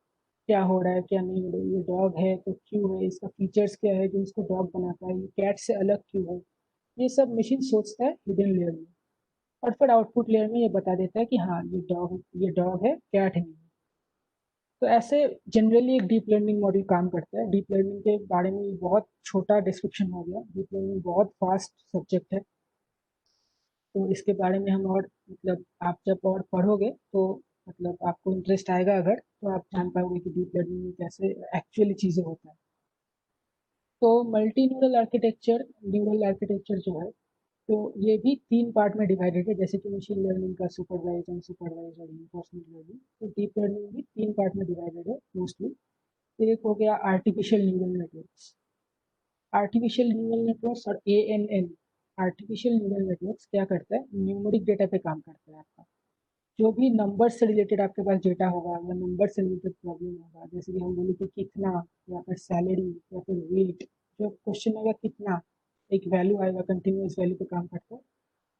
क्या हो रहा है क्या नहीं हो रहा है. ये डॉग है तो क्यों है, इसका फीचर्स क्या है जो इसको डॉग बनाता है, ये कैट से अलग क्यों है. ये सब मशीन सोचता है हिडन लेयर में, और फिर आउटपुट लेयर में ये बता देता है कि हाँ ये डॉग है, कैट नहीं है. तो ऐसे जनरली एक डीप लर्निंग मॉडल काम करता है. डीप लर्निंग के बारे में बहुत छोटा डिस्क्रिप्शन हो गया. डीप लर्निंग बहुत फास्ट सब्जेक्ट है, तो इसके बारे में हम और मतलब आप जब और पढ़ोगे तो मतलब आपको इंटरेस्ट आएगा अगर, तो आप जान पाओगे कि डीप लर्निंग में कैसे एक्चुअली चीज़ें होता है. तो मल्टी न्यूरल आर्किटेक्चर जो है, तो ये भी 3 पार्ट में डिवाइडेड है. जैसे कि मशीन लर्निंग का सुपरवाइज्ड, अनसुपरवाइज्ड और रिइंफोर्समेंट लर्निंग, तो डीप लर्निंग भी 3 पार्ट में डिवाइडेड है मोस्टली. एक हो गया artificial neural networks. Artificial neural networks और ANN, आर्टिफिशियल न्यूरल नेटवर्क्स क्या करता है, न्यूमेरिक डेटा पे काम करता है. आपका जो भी नंबर से रिलेटेड आपके पास डेटा होगा या नंबर से रिलेटेड प्रॉब्लम होगा, जैसे कि हम बोले कि कितना, या फिर सैलरी, या फिर वेट, जो क्वेश्चन होगा कितना, एक वैल्यू आएगा, कंटिन्यूस वैल्यू पे काम करता है,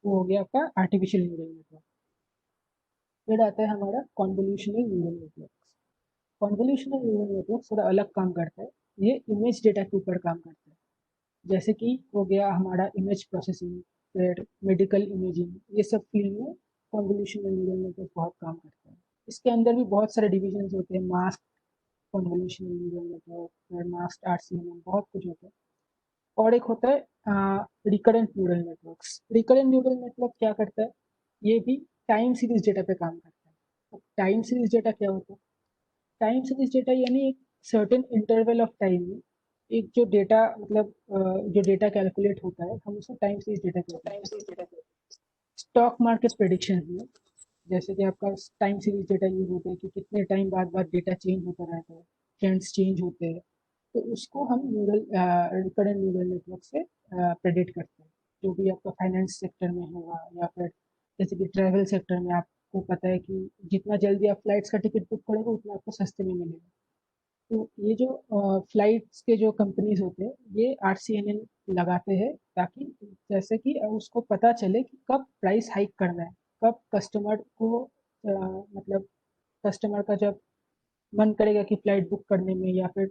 वो हो गया आपका आर्टिफिशियल न्यूरल नेटवर्क. फिर आता है हमारा convolutional neural network. Convolutional neural network थोड़ा अलग काम करता है. ये इमेज डेटा के ऊपर काम करता है. जैसे कि हो गया हमारा इमेज प्रोसेसिंग, फिर मेडिकल इमेजिंग, ये सब फील्ड में कॉन्वोल्यूशनल न्यूरल नेटवर्क बहुत काम करता है. इसके अंदर भी बहुत सारे डिविजन होते हैं, मास्क कॉन्वोल्यूशनल न्यूरल नेटवर्क, फिर मास्क RCNN, बहुत कुछ होता है. और एक होता है recurrent neural networks. Recurrent neural network क्या करता है, ये भी टाइम सीरीज डेटा पे काम करता है. अब टाइम सीरीज डेटा क्या होता है, टाइम सीरीज डेटा यानी एक सर्टेन इंटरवल ऑफ टाइम में एक जो डेटा मतलब जो डेटा कैलकुलेट होता है, हम उसको टाइम सीरीज डेटा कहते हैं. स्टॉक मार्केट प्रेडिक्शन में जैसे कि आपका टाइम सीरीज डेटा यूज होता है कि कितने टाइम बाद बाद डेटा चेंज होता रहता है, ट्रेंड्स चेंज होते हैं, तो उसको हम रिकरेंट न्यूरल नेटवर्क से प्रेडिक्ट करते हैं. जो भी आपका फाइनेंस सेक्टर में होगा, या फिर जैसे कि ट्रैवल सेक्टर में आपको पता है कि जितना जल्दी आप फ्लाइट्स का टिकट बुक करोगे उतना आपको सस्ते में मिलेगा. तो ये जो फ्लाइट्स के जो कंपनीज होते हैं, ये RCNN लगाते हैं ताकि जैसे कि उसको पता चले कि कब प्राइस हाइक करना है, कब कस्टमर को मतलब कस्टमर का जब मन करेगा कि फ़्लाइट बुक करने में, या फिर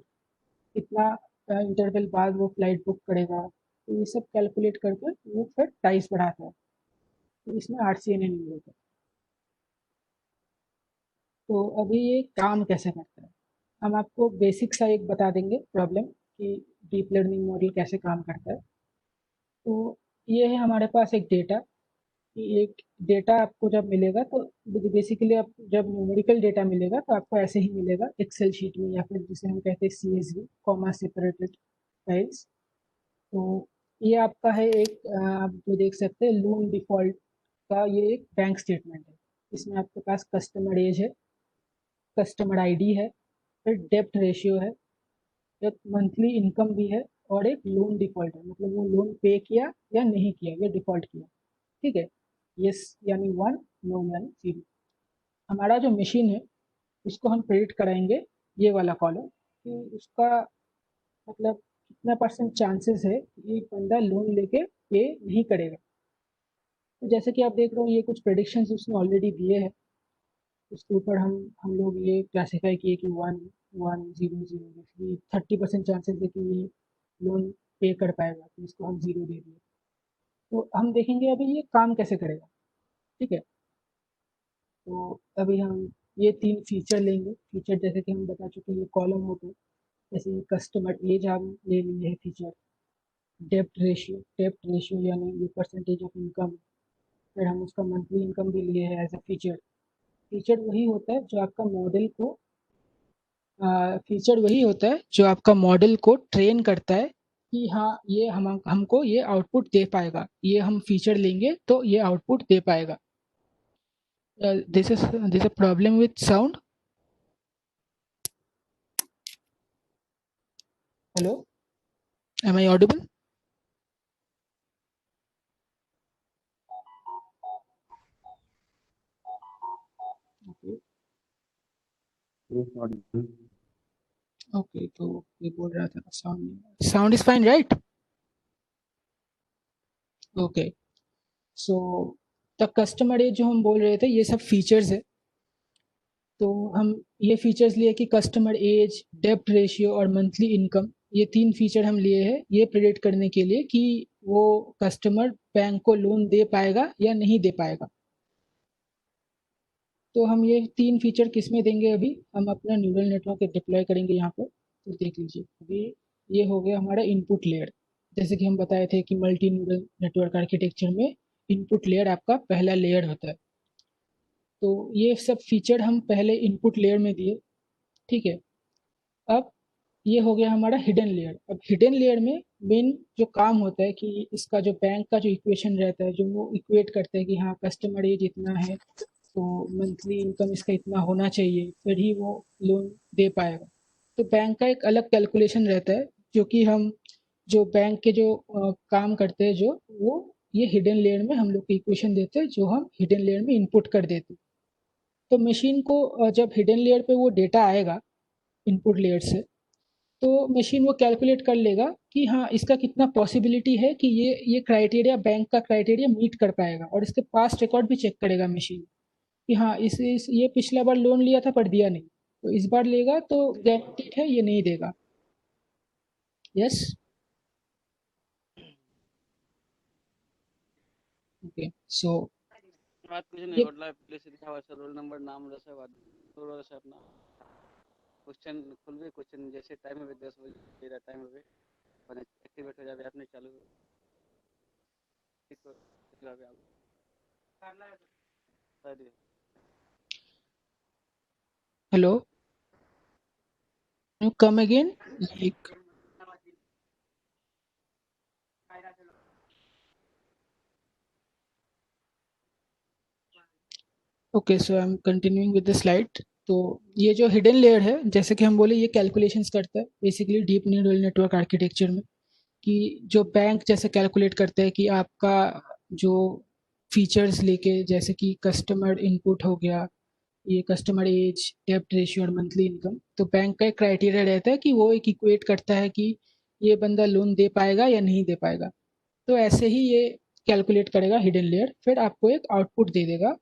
कितना इंटरवल बाद वो फ़्लाइट बुक करेगा, तो ये सब कैलकुलेट करके वो फिर प्राइस बढ़ाता है. तो इसमें RCNN यूज़ होता है. तो अभी ये काम कैसे करता है, हम आपको बेसिक सा एक बता देंगे प्रॉब्लम कि डीप लर्निंग मॉडल कैसे काम करता है. तो ये है हमारे पास एक डेटा, कि एक डेटा आपको जब मिलेगा तो बेसिकली आप जब न्यूमेरिकल डेटा मिलेगा तो आपको ऐसे ही मिलेगा एक्सेल शीट में, या फिर जिसे हम कहते हैं CSV, कॉमा सेपरेटेड फाइल्स. तो ये आपका है एक आप जो देख सकते हैं लोन डिफॉल्ट का ये एक बैंक स्टेटमेंट है. इसमें आपके पास कस्टमर एज है, कस्टमर ID है, फिर डेप्ट रेशियो है, एक मंथली इनकम भी है, और एक लोन डिफॉल्ट है, मतलब वो लोन पे किया या नहीं किया, या डिफॉल्ट किया. ठीक है, यस यानी 1, नो यानी 0. हमारा जो मशीन है उसको हम प्रेडिक्ट कराएंगे ये वाला कॉलम, कि उसका मतलब कितना परसेंट चांसेस है कि एक बंदा लोन लेके पे नहीं करेगा. तो जैसे कि आप देख रहे हो ये कुछ प्रेडिक्शंस उसने ऑलरेडी दिए हैं. उसके ऊपर हम लोग ये क्लासीफाई किए कि 1, 1, 0, 0, 30% चांसेस है कि ये लोन पे कर पाएगा, तो इसको हम 0 दे दिए. तो हम देखेंगे अभी ये काम कैसे करेगा. ठीक है, तो अभी हम ये 3 फीचर लेंगे। फीचर जैसे कि हम बता चुके हैं, ये कॉलम होते हैं। जैसे कस्टमर एज हम ले लिए है फीचर, डेब्ट रेशियो यानी ये परसेंटेज ऑफ इनकम, फिर हम उसका मंथली इनकम भी लिए है एज अ फीचर। फीचर वही होता है जो आपका मॉडल को फीचर वही होता है जो आपका मॉडल को ट्रेन करता है कि हाँ ये हमको ये आउटपुट दे पाएगा, ये हम फीचर लेंगे तो ये आउटपुट दे पाएगा। This a problem with sound. Hello, am I audible? Okay okay, तो ये बोल रहा था sound is fine right? Okay, so the customer age जो हम बोल रहे थे ये सब फीचर्स है। तो हम ये फीचर्स लिए कि कस्टमर एज, डेब्ट रेशियो और मंथली इनकम, ये 3 फीचर हम लिए हैं ये प्रेडिक्ट करने के लिए कि वो कस्टमर बैंक को लोन दे पाएगा या नहीं दे पाएगा। तो हम ये 3 फीचर किस में देंगे, अभी हम अपना न्यूरल नेटवर्क डिप्लॉय करेंगे यहाँ पर। तो देख लीजिए, अभी ये हो गया हमारा इनपुट लेयर। जैसे कि हम बताए थे कि मल्टी न्यूरल नेटवर्क आर्किटेक्चर में इनपुट लेयर आपका पहला लेयर होता है। तो ये सब फीचर हम पहले इनपुट लेयर में दिए, ठीक है। अब ये हो गया हमारा हिडन लेयर। अब हिडन लेयर में मेन जो काम होता है कि इसका जो बैंक का जो इक्वेशन रहता है, जो वो इक्वेट करता है कि हाँ कस्टमर एज इतना है तो मंथली इनकम इसका इतना होना चाहिए, फिर ही वो लोन दे पाएगा। तो बैंक का एक अलग कैलकुलेशन रहता है जो कि हम जो बैंक के जो काम करते हैं जो वो ये हिडन लेयर में हम लोग को इक्वेशन देते हैं जो हम हिडन लेयर में इनपुट कर देते हैं। तो मशीन को जब हिडन लेयर पे वो डेटा आएगा इनपुट लेयर से, तो मशीन वो कैलकुलेट कर लेगा कि हाँ इसका कितना पॉसिबिलिटी है कि ये क्राइटेरिया बैंक का क्राइटेरिया मीट कर पाएगा, और इसके पास्ट रिकॉर्ड भी चेक करेगा मशीन कि हाँ इस ये पिछला बार लोन लिया था पर दिया नहीं, तो इस बार लेगा तो गारंटीड है ये नहीं देगा। यस, ओके, सो बात कुछ नहीं ये घडला प्लीज लिखा हुआ रोल नंबर नाम रसे बात रोल रसे अपना क्वेश्चन खुलबे क्वेश्चन जैसे टाइम में 10 बजे तेरा टाइम में मैंने एक्टिवेट हो जाए आपने चालू ठीक हो जाए आप hello, you come again like. Okay, so I am continuing with the slide. तो ये जो हिडन लेयर है, जैसे कि हम बोले ये कैलकुलेशंस करता है basically deep neural network architecture में, कि जो बैंक जैसे कैलकुलेट करते हैं कि आपका जो फीचर्स लेके, जैसे कि कस्टमर इनपुट हो गया, ये कस्टमर एज, डेब्ट रेशियो और मंथली इनकम, तो बैंक का एक क्राइटेरिया रहता है कि वो एक इक्वेट करता है कि ये बंदा लोन दे पाएगा या नहीं दे पाएगा। तो ऐसे ही ये कैलकुलेट करेगा हिडन लेयर, फिर आपको एक आउटपुट दे देगा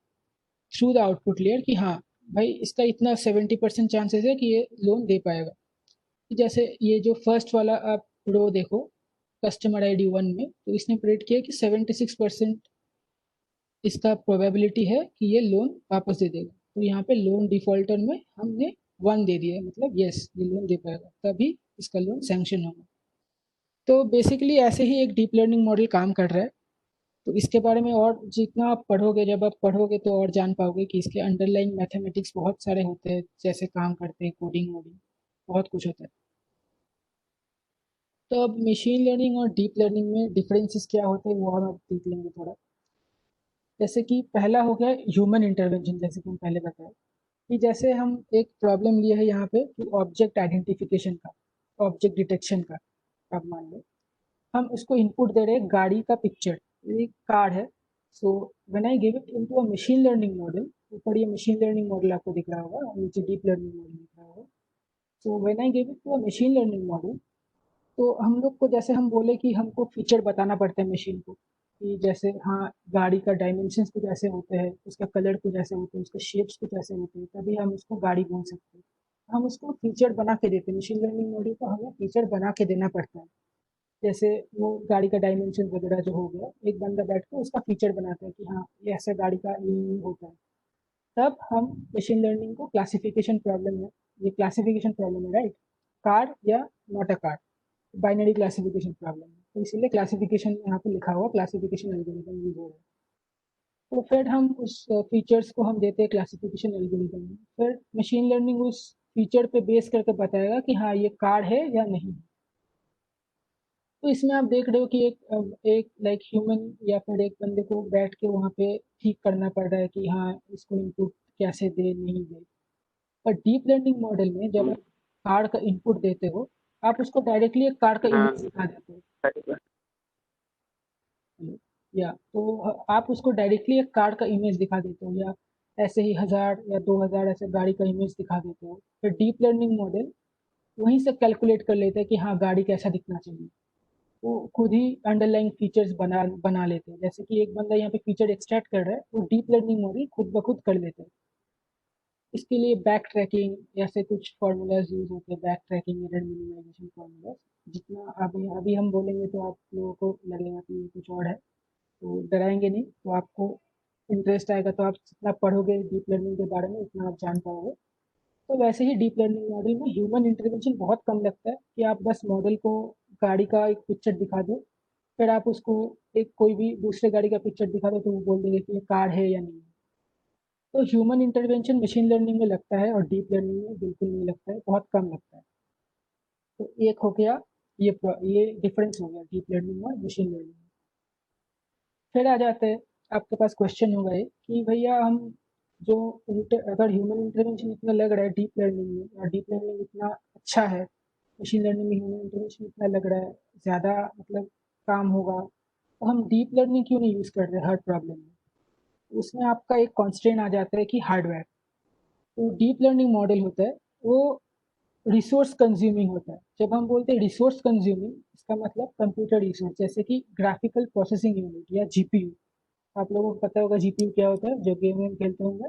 थ्रू द आउटपुट लेयर कि हाँ भाई इसका इतना 70% चांसेस है कि ये लोन दे पाएगा। जैसे ये जो फर्स्ट वाला आप रो देखो, कस्टमर आईडी 1 में, तो इसने प्रेडिक्ट किया कि 76% इसका प्रोबेबिलिटी है कि ये लोन वापस दे देगा। तो यहाँ पे लोन डिफॉल्टर में हमने 1 दे दिया है, मतलब यस ये लोन दे पाएगा, तभी इसका लोन सैंक्शन होगा। तो बेसिकली ऐसे ही एक डीप लर्निंग मॉडल काम कर रहा है। तो इसके बारे में और जितना आप पढ़ोगे, जब आप पढ़ोगे तो और जान पाओगे कि इसके अंडरलाइंग मैथमेटिक्स बहुत सारे होते हैं, जैसे काम करते हैं कोडिंग वोडिंग, बहुत कुछ होता है। तो अब मशीन लर्निंग और डीप लर्निंग में डिफरेंसेस क्या होते हैं वो हम अब देख लेंगे थोड़ा। जैसे कि पहला हो गया ह्यूमन इंटरवेंशन, जैसे कि हम पहले बताए कि जैसे हम एक प्रॉब्लम लिए है यहाँ पे कि ऑब्जेक्ट आइडेंटिफिकेशन का, ऑब्जेक्ट डिटेक्शन का। आप मान लो हम उसको इनपुट दे रहे हैं गाड़ी का पिक्चर, एक कार है। सो when I give it into a machine learning model, ऊपर ये मशीन लर्निंग मॉडल आपको दिख रहा होगा और नीचे डीप लर्निंग मॉडल दिख रहा होगा। So when I give it to a machine learning model, तो हम लोग को जैसे हम बोले कि हमको फीचर बताना पड़ता है मशीन को कि जैसे हाँ गाड़ी का डायमेंशंस कुछ ऐसे होते हैं, उसका कलर कुछ ऐसे होते हैं, उसके शेप्स कुछ ऐसे होते हैं, तभी हम उसको गाड़ी बोल सकते हैं। हम उसको फीचर बना के देते हैं, मशीन लर्निंग मॉडल को हमें फीचर बना के देना पड़ता है। जैसे वो गाड़ी का डायमेंशन वगैरह जो हो गया, एक बंदा बैठ के उसका फीचर बनाता है कि हाँ ये ऐसा गाड़ी का ये होता है। तब हम मशीन लर्निंग को क्लासिफिकेशन प्रॉब्लम है, ये क्लासिफिकेशन प्रॉब्लम है, राइट, कार या not a car, binary classification problem है, तो इसीलिए क्लासिफिकेशन यहाँ पे लिखा हुआ क्लासिफिकेशन एल्गोरिथम यूज हो रहा है। तो फिर हम उस फीचर्स को हम देते हैं क्लासिफिकेशन एल्गोरिथम में, फिर मशीन लर्निंग उस फीचर पे बेस करके बताएगा कि हाँ ये कार है या नहीं। तो इसमें आप देख रहे हो कि एक लाइक ह्यूमन या फिर एक बंदे को बैठ के वहाँ पे ठीक करना पड़ रहा है कि हाँ इसको इनपुट कैसे दे नहीं दे। पर डीप लर्निंग मॉडल में जब आप कार का इनपुट देते हो, आप उसको डायरेक्टली एक कार का इमेज दिखा देते हो, या तो आप उसको डायरेक्टली एक कार का इमेज दिखा देते हो, या ऐसे ही 1000 या 2000 ऐसे गाड़ी का इमेज दिखा देते हो, फिर डीप लर्निंग मॉडल वहीं से कैलकुलेट कर लेते हैं कि हाँ गाड़ी कैसा दिखना चाहिए। वो खुद ही अंडरलाइंग फीचर्स बना बना लेते हैं, जैसे कि एक बंदा यहाँ पे फीचर एक्सट्रैक्ट कर रहा है, वो डीप लर्निंग मॉडल खुद ब खुद कर लेते हैं। इसके लिए बैक ट्रैकिंग ऐसे कुछ फार्मूलाज यूज होते हैं, back tracking, error minimisation formulas. जितना अभी अभी हम बोलेंगे तो आप लोगों को लगेगा कि ये कुछ और है, तो डराएंगे नहीं, तो आपको इंटरेस्ट आएगा तो आप जितना पढ़ोगे डीप लर्निंग के बारे में उतना आप जान पाओगे। तो वैसे ही डीप लर्निंग मॉडल में ह्यूमन इंटरवेंशन बहुत कम लगता है, कि आप बस मॉडल को गाड़ी का एक पिक्चर दिखा दो, फिर आप उसको एक कोई भी दूसरे गाड़ी का पिक्चर दिखा दो तो वो बोल देंगे कि ये कार है या नहीं। तो ह्यूमन इंटरवेंशन मशीन लर्निंग में लगता है और डीप लर्निंग में बिल्कुल नहीं लगता है, बहुत कम लगता है। तो एक हो गया, ये डिफरेंस हो गया डीप लर्निंग और मशीन लर्निंग। फिर आ जाते हैं, आपके पास क्वेश्चन होगा ये कि भैया हम जो अगर ह्यूमन इंटरवेंशन इतना लग रहा है डीप लर्निंग में और डीप लर्निंग इतना अच्छा है, मशीन लर्निंग में ह्यूमन इंटरवेंशन इतना लग रहा है ज़्यादा मतलब काम होगा, तो हम डीप लर्निंग क्यों नहीं यूज़ कर रहे हर प्रॉब्लम में। उसमें आपका एक कॉन्स्ट्रेंट आ जाता है कि हार्डवेयर। तो डीप लर्निंग मॉडल होता है वो रिसोर्स कंज्यूमिंग होता है। जब हम बोलते हैं रिसोर्स कंज्यूमिंग, इसका मतलब कंप्यूटर रिसोर्स, जैसे कि ग्राफिकल प्रोसेसिंग यूनिट या जीपीयू। आप लोगों को पता होगा जीपीयू क्या होता है, जो गेम वेम खेलते होंगे।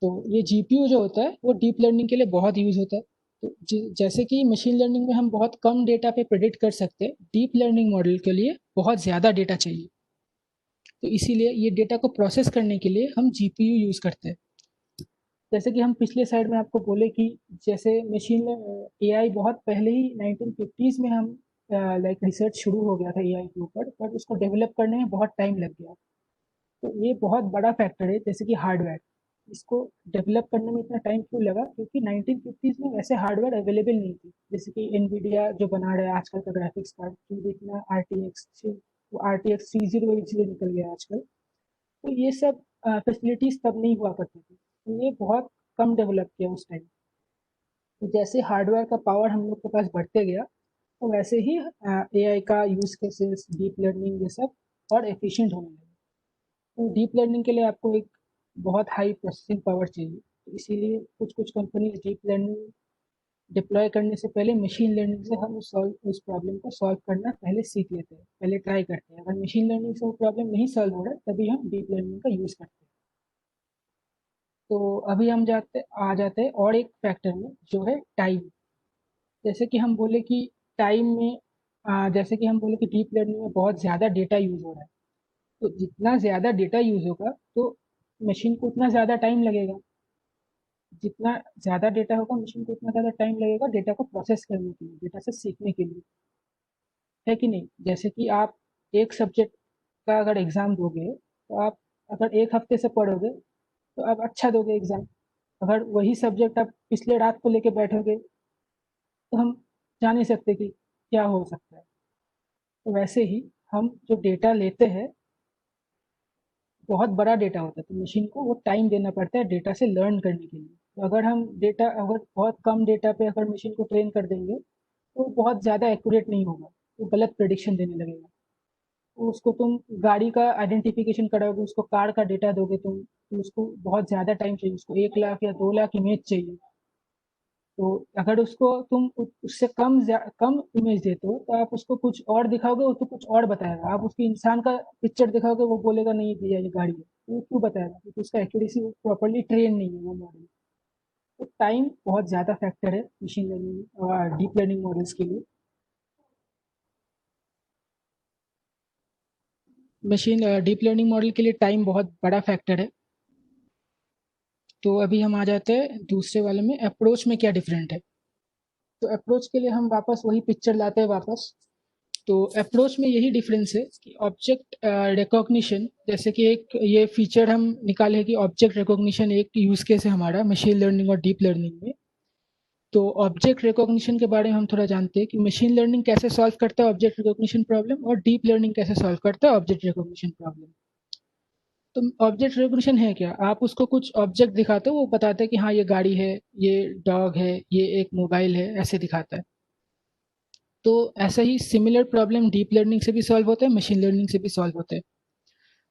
तो ये जीपीयू जो होता है वो डीप लर्निंग के लिए बहुत यूज होता है। तो जैसे कि मशीन लर्निंग में हम बहुत कम डेटा पे प्रेडिक्ट कर सकते हैं, डीप लर्निंग मॉडल के लिए बहुत ज़्यादा डेटा चाहिए। तो इसीलिए ये डेटा को प्रोसेस करने के लिए हम जीपीयू यूज़ करते हैं। जैसे कि हम पिछले साइड में आपको बोले कि जैसे मशीन एआई बहुत पहले ही 1950s में हम लाइक रिसर्च शुरू हो गया था एआई के ऊपर, पर उसको डेवलप करने में बहुत टाइम लग गया। तो ये बहुत बड़ा फैक्टर है, जैसे कि हार्डवेयर, इसको डेवलप करने में इतना टाइम क्यों लगा, क्योंकि 1950s में वैसे हार्डवेयर अवेलेबल नहीं थी। जैसे कि एनवीडिया जो बना रहा है आजकल का ग्राफिक्स कार्ड, जो देखना आर टी एक्स 3080 निकल गया आजकल। तो ये सब फैसिलिटीज तब नहीं हुआ करती थी, तो ये बहुत कम डेवलप किया उस टाइम। तो जैसे हार्डवेयर का पावर हम लोग के पास बढ़ते गया, तो वैसे ही एआई का यूज केसेस, डीप लर्निंग, ये सब और एफिशिएंट होने लगे। तो डीप लर्निंग के लिए आपको एक बहुत हाई प्रोसेसिंग पावर चाहिए, तो इसीलिए कुछ कुछ कंपनी डीप लर्निंग डिप्लॉय करने से पहले मशीन लर्निंग से हम उस प्रॉब्लम को सॉल्व करना पहले सीख लेते हैं, पहले ट्राई करते हैं। अगर मशीन लर्निंग से वो प्रॉब्लम नहीं सॉल्व हो रहा है तभी हम डीप लर्निंग का यूज़ करते हैं। तो अभी हम आ जाते हैं और एक फैक्टर में, जो है टाइम। जैसे कि हम बोले कि टाइम में जैसे कि हम बोले कि डीप लर्निंग में बहुत ज़्यादा डेटा यूज़ हो रहा है, तो जितना ज़्यादा डेटा यूज़ होगा तो मशीन को उतना ज़्यादा टाइम लगेगा। जितना ज़्यादा डेटा होगा मशीन को उतना ज़्यादा टाइम लगेगा डेटा को प्रोसेस करने के लिए, डेटा से सीखने के लिए, है कि नहीं। जैसे कि आप एक सब्जेक्ट का अगर एग्ज़ाम दोगे, तो आप अगर एक हफ्ते से पढ़ोगे तो आप अच्छा दोगे एग्ज़ाम। अगर वही सब्जेक्ट आप पिछले रात को लेके बैठोगे तो हम जान नहीं सकते कि क्या हो सकता है। तो वैसे ही हम जो डेटा लेते हैं बहुत बड़ा डेटा होता है, तो मशीन को वो टाइम देना पड़ता है डेटा से लर्न करने के लिए। तो अगर बहुत कम डेटा पे अगर मशीन को ट्रेन कर देंगे तो बहुत ज़्यादा एक्यूरेट नहीं होगा, वो गलत प्रेडिक्शन देने लगेगा। तो उसको तुम गाड़ी का आइडेंटिफिकेशन कराओगे, उसको कार का डेटा दोगे तुम, तो उसको बहुत ज़्यादा टाइम चाहिए, उसको 1 लाख या 2 लाख इमेज चाहिए। तो अगर उसको तुम उससे कम इमेज देते हो तो आप उसको कुछ और दिखाओगे, वो तो कुछ और बताएगा। आप उसकी इंसान का पिक्चर दिखाओगे, वो बोलेगा नहीं भैया ये गाड़ी है, तो वो क्यों बताएगा, क्योंकि उसका एक्यूरेसी प्रॉपरली ट्रेन नहीं है वो मॉडल। तो टाइम बहुत ज़्यादा फैक्टर है मशीन लर्निंग और डीप लर्निंग मॉडल्स के लिए। डीप लर्निंग मॉडल के लिए टाइम बहुत बड़ा फैक्टर है। तो अभी हम आ जाते हैं दूसरे वाले में, अप्रोच में क्या डिफरेंट है। तो अप्रोच के लिए हम वापस वही पिक्चर लाते हैं वापस। तो अप्रोच में यही डिफरेंस है कि ऑब्जेक्ट रिकॉग्निशन, जैसे कि एक ये फीचर हम निकाले हैं कि ऑब्जेक्ट रिकॉग्निशन एक यूज केस है हमारा मशीन लर्निंग और डीप लर्निंग में। तो ऑब्जेक्ट रिकॉग्निशन के बारे में हम थोड़ा जानते हैं कि मशीन लर्निंग कैसे सॉल्व करता है ऑब्जेक्ट रिकॉग्निशन प्रॉब्लम, और डीप लर्निंग कैसे सॉल्व करता है ऑब्जेक्ट रिकॉग्निशन प्रॉब्लम। तो ऑब्जेक्ट रिकॉग्निशन है क्या, आप उसको कुछ ऑब्जेक्ट दिखाते हो, वो बताते हैं कि हाँ ये गाड़ी है, ये डॉग है, ये एक मोबाइल है, ऐसे दिखाता है। तो ऐसा ही सिमिलर प्रॉब्लम डीप लर्निंग से भी सॉल्व होता है, मशीन लर्निंग से भी सॉल्व होता है।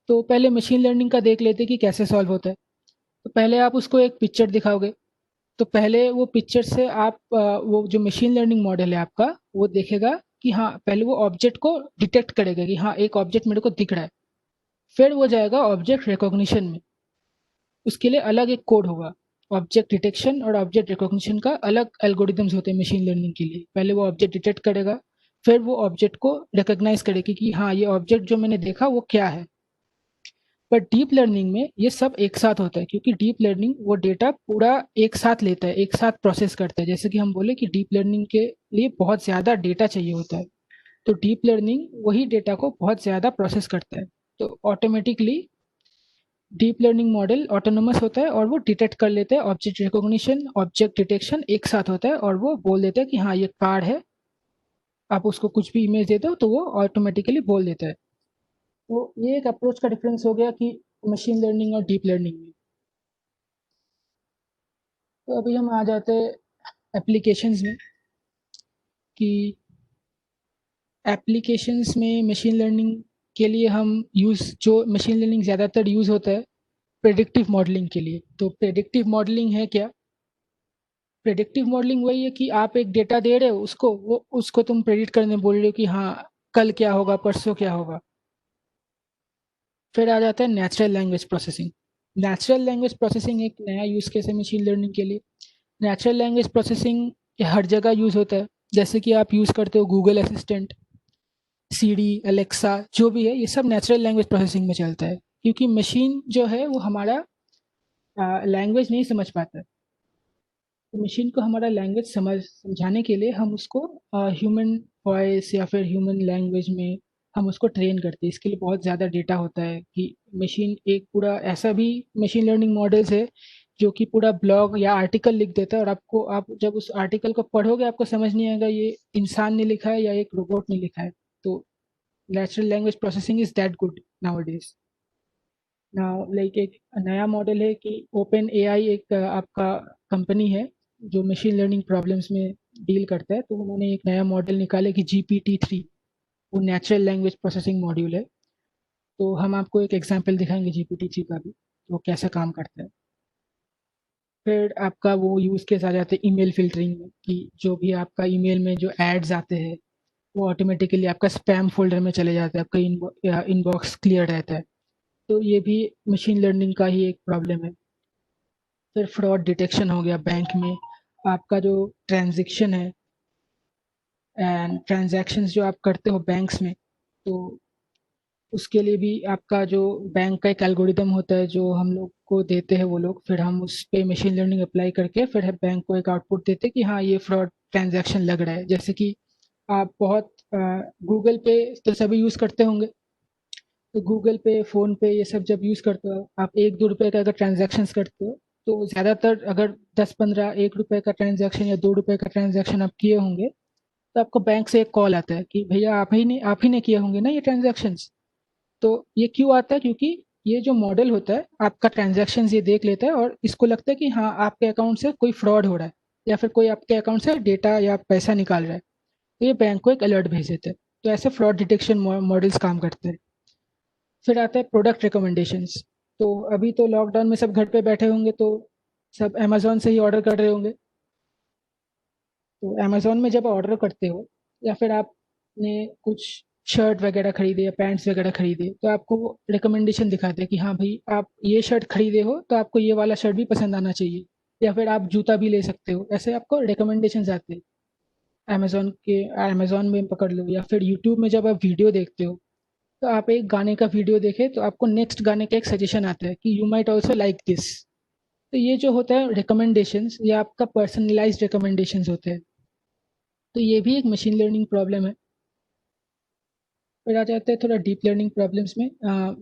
तो पहले मशीन लर्निंग का देख लेते हैं कि कैसे सॉल्व होता है। तो पहले आप उसको एक पिक्चर दिखाओगे। तो पहले वो पिक्चर से आप वो जो मशीन लर्निंग मॉडल है आपका, वो देखेगा कि हाँ, पहले वो ऑब्जेक्ट को डिटेक्ट करेगा कि हाँ एक ऑब्जेक्ट मेरे को दिख रहा है। फिर वो जाएगा ऑब्जेक्ट रिकॉग्निशन में, उसके लिए अलग एक कोड होगा। ऑब्जेक्ट डिटेक्शन और ऑब्जेक्ट रिकॉग्निशन का अलग एल्गोरिदम्स होते हैं मशीन लर्निंग के लिए। पहले वो ऑब्जेक्ट डिटेक्ट करेगा, फिर वो ऑब्जेक्ट को रिकॉग्नाइज करेगी कि हाँ ये ऑब्जेक्ट जो मैंने देखा वो क्या है। पर डीप लर्निंग में ये सब एक साथ होता है, क्योंकि डीप लर्निंग वो डेटा पूरा एक साथ लेता है, एक साथ प्रोसेस करता है। जैसे कि हम बोले कि डीप लर्निंग के लिए बहुत ज़्यादा डेटा चाहिए होता है, तो डीप लर्निंग वही डेटा को बहुत ज़्यादा प्रोसेस करता है। तो automatically deep learning model autonomous होता है और वो डिटेक्ट कर लेते हैं। ऑब्जेक्ट रिकॉग्निशन ऑब्जेक्ट डिटेक्शन एक साथ होता है और वो बोल देता है कि हाँ ये कार है। आप उसको कुछ भी इमेज दे दो तो वो ऑटोमेटिकली बोल देता है। तो ये एक अप्रोच का डिफरेंस हो गया कि मशीन लर्निंग और डीप लर्निंग में। तो अभी हम आ जाते हैं एप्लीकेशंस में, कि एप्लीकेशंस में मशीन लर्निंग के लिए हम जो मशीन लर्निंग ज़्यादातर यूज़ होता है प्रेडिक्टिव मॉडलिंग के लिए। तो प्रेडिक्टिव मॉडलिंग है क्या, प्रेडिक्टिव मॉडलिंग वही है कि आप एक डेटा दे रहे हो उसको, वो उसको तुम प्रेडिक्ट करने बोल रहे हो कि हाँ कल क्या होगा, परसों क्या होगा। फिर आ जाता है natural language processing. Natural language processing एक नया यूज़ केस है मशीन लर्निंग के लिए। नेचुरल लैंग्वेज प्रोसेसिंग हर जगह यूज़ होता है। जैसे कि आप यूज़ करते हो गूगल असिस्टेंट, सीडी, एलेक्सा, जो भी है ये सब नेचुरल लैंग्वेज प्रोसेसिंग में चलता है। क्योंकि मशीन जो है वो हमारा लैंग्वेज नहीं समझ पाता है। तो मशीन को हमारा लैंग्वेज समझाने के लिए हम उसको ह्यूमन वॉइस या फिर ह्यूमन लैंग्वेज में हम उसको ट्रेन करते हैं। इसके लिए बहुत ज़्यादा डेटा होता है कि मशीन एक पूरा ऐसा भी मशीन लर्निंग मॉडल्स है जो कि पूरा ब्लॉग या आर्टिकल लिख देता है, और आपको आप जब उस आर्टिकल को पढ़ोगे आपको समझ नहीं आएगा ये इंसान ने लिखा है या एक रोबोट ने लिखा है। तो natural language processing is that good nowadays. Now like एक नया मॉडल है कि ओपन एआई एक आपका कंपनी है जो मशीन लर्निंग प्रॉब्लम्स में डील करता है। तो उन्होंने एक नया मॉडल निकाला कि GPT-3, वो नेचुरल लैंग्वेज प्रोसेसिंग मॉड्यूल है। तो हम आपको एक एग्जांपल दिखाएंगे GPT-3 का भी, वो कैसे काम करता है। फिर आपका वो यूज़ केस आ जाते हैं ईमेल फिल्टरिंग में, कि जो भी आपका ईमेल में जो एड्स आते हैं वो ऑटोमेटिकली आपका स्पैम फोल्डर में चले जाते हैं, आपका इनबॉक्स क्लियर रहता है। तो ये भी मशीन लर्निंग का ही एक प्रॉब्लम है। फिर फ्रॉड डिटेक्शन हो गया बैंक में, आपका जो ट्रांजैक्शन है एंड ट्रांजैक्शंस जो आप करते हो बैंक्स में, तो उसके लिए भी आपका जो बैंक का एक एल्गोरिदम होता है जो हम लोग को देते हैं वो लोग, फिर हम उस पे मशीन लर्निंग अप्लाई करके फिर बैंक को एक आउटपुट देते हैं कि हाँ ये फ्रॉड ट्रांजैक्शन लग रहा है। जैसे कि आप बहुत गूगल पे तो सभी यूज़ करते होंगे। तो गूगल पे, फ़ोन पे ये सब जब यूज़ करते हो आप, 1-2 रुपए का अगर ट्रांज़ैक्शंस करते हो, तो ज़्यादातर अगर 10-15 ₹1 का ट्रांज़ैक्शन या ₹2 का ट्रांज़ैक्शन आप किए होंगे, तो आपको बैंक से एक कॉल आता है कि भैया आप ही ने किए होंगे ना ये ट्रांज़ैक्शंस। तो ये क्यों आता है, क्योंकि ये जो मॉडल होता है आपका ट्रांज़ैक्शंस ये देख लेता है और इसको लगता है कि हाँ, आपके अकाउंट से कोई फ्रॉड हो रहा है या फिर कोई आपके अकाउंट से डेटा या पैसा निकाल रहा है। तो ये बैंक को एक अलर्ट भेज देता है। तो ऐसे फ्रॉड डिटेक्शन मॉडल्स काम करते हैं। फिर आता है प्रोडक्ट रिकमेंडेशंस। तो अभी तो लॉकडाउन में सब घर पे बैठे होंगे, तो सब अमेज़न से ही ऑर्डर कर रहे होंगे। तो अमेज़न में जब ऑर्डर करते हो या फिर आपने कुछ शर्ट वगैरह खरीदे या पैंट्स वगैरह खरीदे, तो आपको वो रिकमेंडेशन दिखाते हैं कि हाँ भाई आप ये शर्ट खरीदे हो तो आपको ये वाला शर्ट भी पसंद आना चाहिए, या फिर आप जूता भी ले सकते हो। ऐसे आपको रिकमेंडेशंस आते हैं अमेज़न में पकड़ लो, या फिर यूट्यूब में जब आप वीडियो देखते हो, तो आप एक गाने का वीडियो देखें तो आपको नेक्स्ट गाने का एक सजेशन आता है कि you might also like this. तो ये जो होता है रिकमेंडेशंस, ये आपका पर्सनलाइज्ड रिकमेंडेशंस होते हैं। तो ये भी एक मशीन लर्निंग प्रॉब्लम है। फिर आ जाते हैं थोड़ा डीप लर्निंग प्रॉब्लम्स में।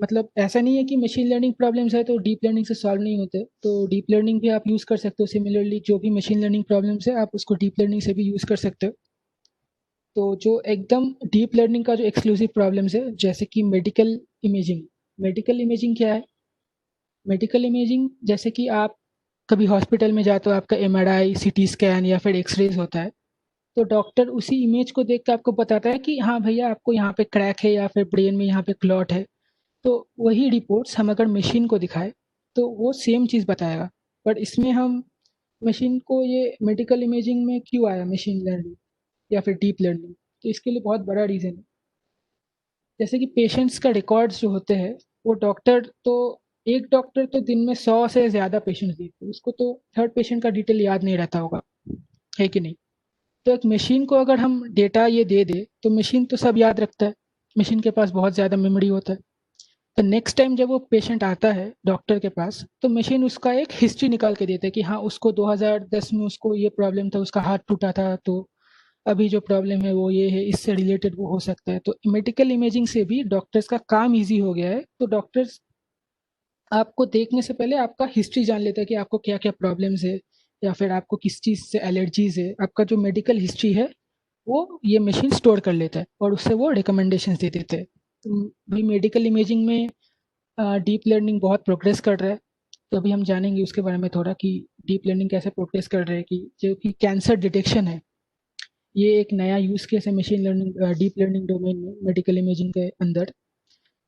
मतलब ऐसा नहीं है कि मशीन लर्निंग प्रॉब्लम्स है तो डीप लर्निंग से सॉल्व नहीं होते, तो डीप लर्निंग भी आप यूज़ कर सकते हो। सिमिलरली जो भी मशीन लर्निंग प्रॉब्लम्स है आप उसको डीप लर्निंग से भी यूज़ कर सकते हो। तो जो एकदम डीप लर्निंग का जो एक्सक्लूसिव प्रॉब्लम्स है, जैसे कि मेडिकल इमेजिंग। मेडिकल इमेजिंग क्या है? मेडिकल इमेजिंग जैसे कि आप कभी हॉस्पिटल में जाते हो, आपका एमआरआई, सीटी स्कैन या फिर एक्सरेज होता है, तो डॉक्टर उसी इमेज को देख के आपको बताता है कि हाँ भैया आपको यहाँ पे क्रैक है या फिर ब्रेन में यहाँ पे क्लॉट है। तो वही रिपोर्ट्स हम अगर मशीन को दिखाएं तो वो सेम चीज़ बताएगा। बट इसमें हम मशीन को, ये मेडिकल इमेजिंग में क्यों आया मशीन लर्निंग या फिर डीप लर्निंग? तो इसके लिए बहुत बड़ा रीज़न है। जैसे कि पेशेंट्स का रिकॉर्ड्स जो होते हैं, वो एक डॉक्टर तो दिन में 100 से ज़्यादा पेशेंट्स देखते हैं, उसको तो थर्ड पेशेंट का डिटेल याद नहीं रहता होगा, है कि नहीं? तो एक मशीन को अगर हम डेटा ये दे दे तो मशीन तो सब याद रखता है, मशीन के पास बहुत ज़्यादा मेमोरी होता है। तो नेक्स्ट टाइम जब वो पेशेंट आता है डॉक्टर के पास, तो मशीन उसका एक हिस्ट्री निकाल के देता है कि हाँ उसको 2010 में उसको ये प्रॉब्लम था, उसका हाथ टूटा था, तो अभी जो प्रॉब्लम है वो ये है, इससे रिलेटेड वो हो सकता है। तो मेडिकल इमेजिंग से भी डॉक्टर्स का काम ईजी हो गया है। तो डॉक्टर्स आपको देखने से पहले आपका हिस्ट्री जान लेता है कि आपको क्या क्या प्रॉब्लम्स है या फिर आपको किस चीज़ से एलर्जीज है। आपका जो मेडिकल हिस्ट्री है वो ये मशीन स्टोर कर लेता है और उससे वो रिकमेंडेशंस दे देते हैं। तो भी मेडिकल इमेजिंग में डीप लर्निंग बहुत प्रोग्रेस कर रहा है। तो अभी हम जानेंगे उसके बारे में थोड़ा कि डीप लर्निंग कैसे प्रोग्रेस कर रहा है। कि जो कि कैंसर डिटेक्शन है, ये एक नया यूज़ केस है machine learning deep learning domain में, मेडिकल इमेजिंग के अंदर।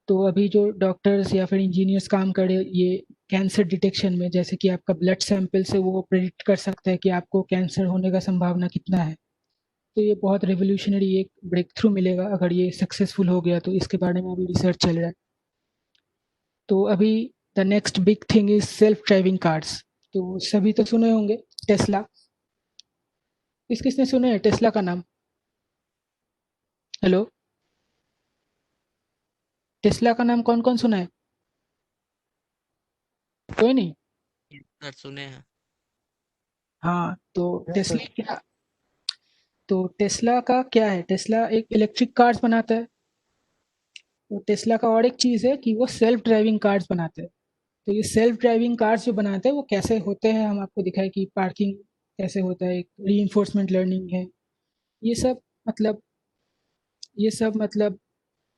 तो अभी जो डॉक्टर्स या फिर इंजीनियर्स काम कर रहे हैं ये कैंसर डिटेक्शन में, जैसे कि आपका ब्लड सैंपल से वो प्रेडिक्ट कर सकता है कि आपको कैंसर होने का संभावना कितना है। तो ये बहुत रेवोल्यूशनरी एक ब्रेक थ्रू मिलेगा अगर ये सक्सेसफुल हो गया, तो इसके बारे में अभी रिसर्च चल रहा है। तो अभी the next big thing is self driving cars. तो सभी तो सुने होंगे टेस्ला। किसने सुने हैं टेस्ला का नाम? हेलो, टेस्ला का नाम कौन कौन सुना है? कोई नहीं? सर सुने हैं। हाँ, तो टेस्ला क्या, तो टेस्ला का क्या है? टेस्ला एक इलेक्ट्रिक कार्स बनाता है। तो टेस्ला का और एक चीज़ है कि वो सेल्फ ड्राइविंग कार्स बनाते हैं। तो ये सेल्फ ड्राइविंग कार्स जो बनाते हैं वो कैसे होते हैं, हम आपको दिखाए कि पार्किंग कैसे होता है, एक रीइंफोर्समेंट लर्निंग है, ये सब। मतलब ये सब मतलब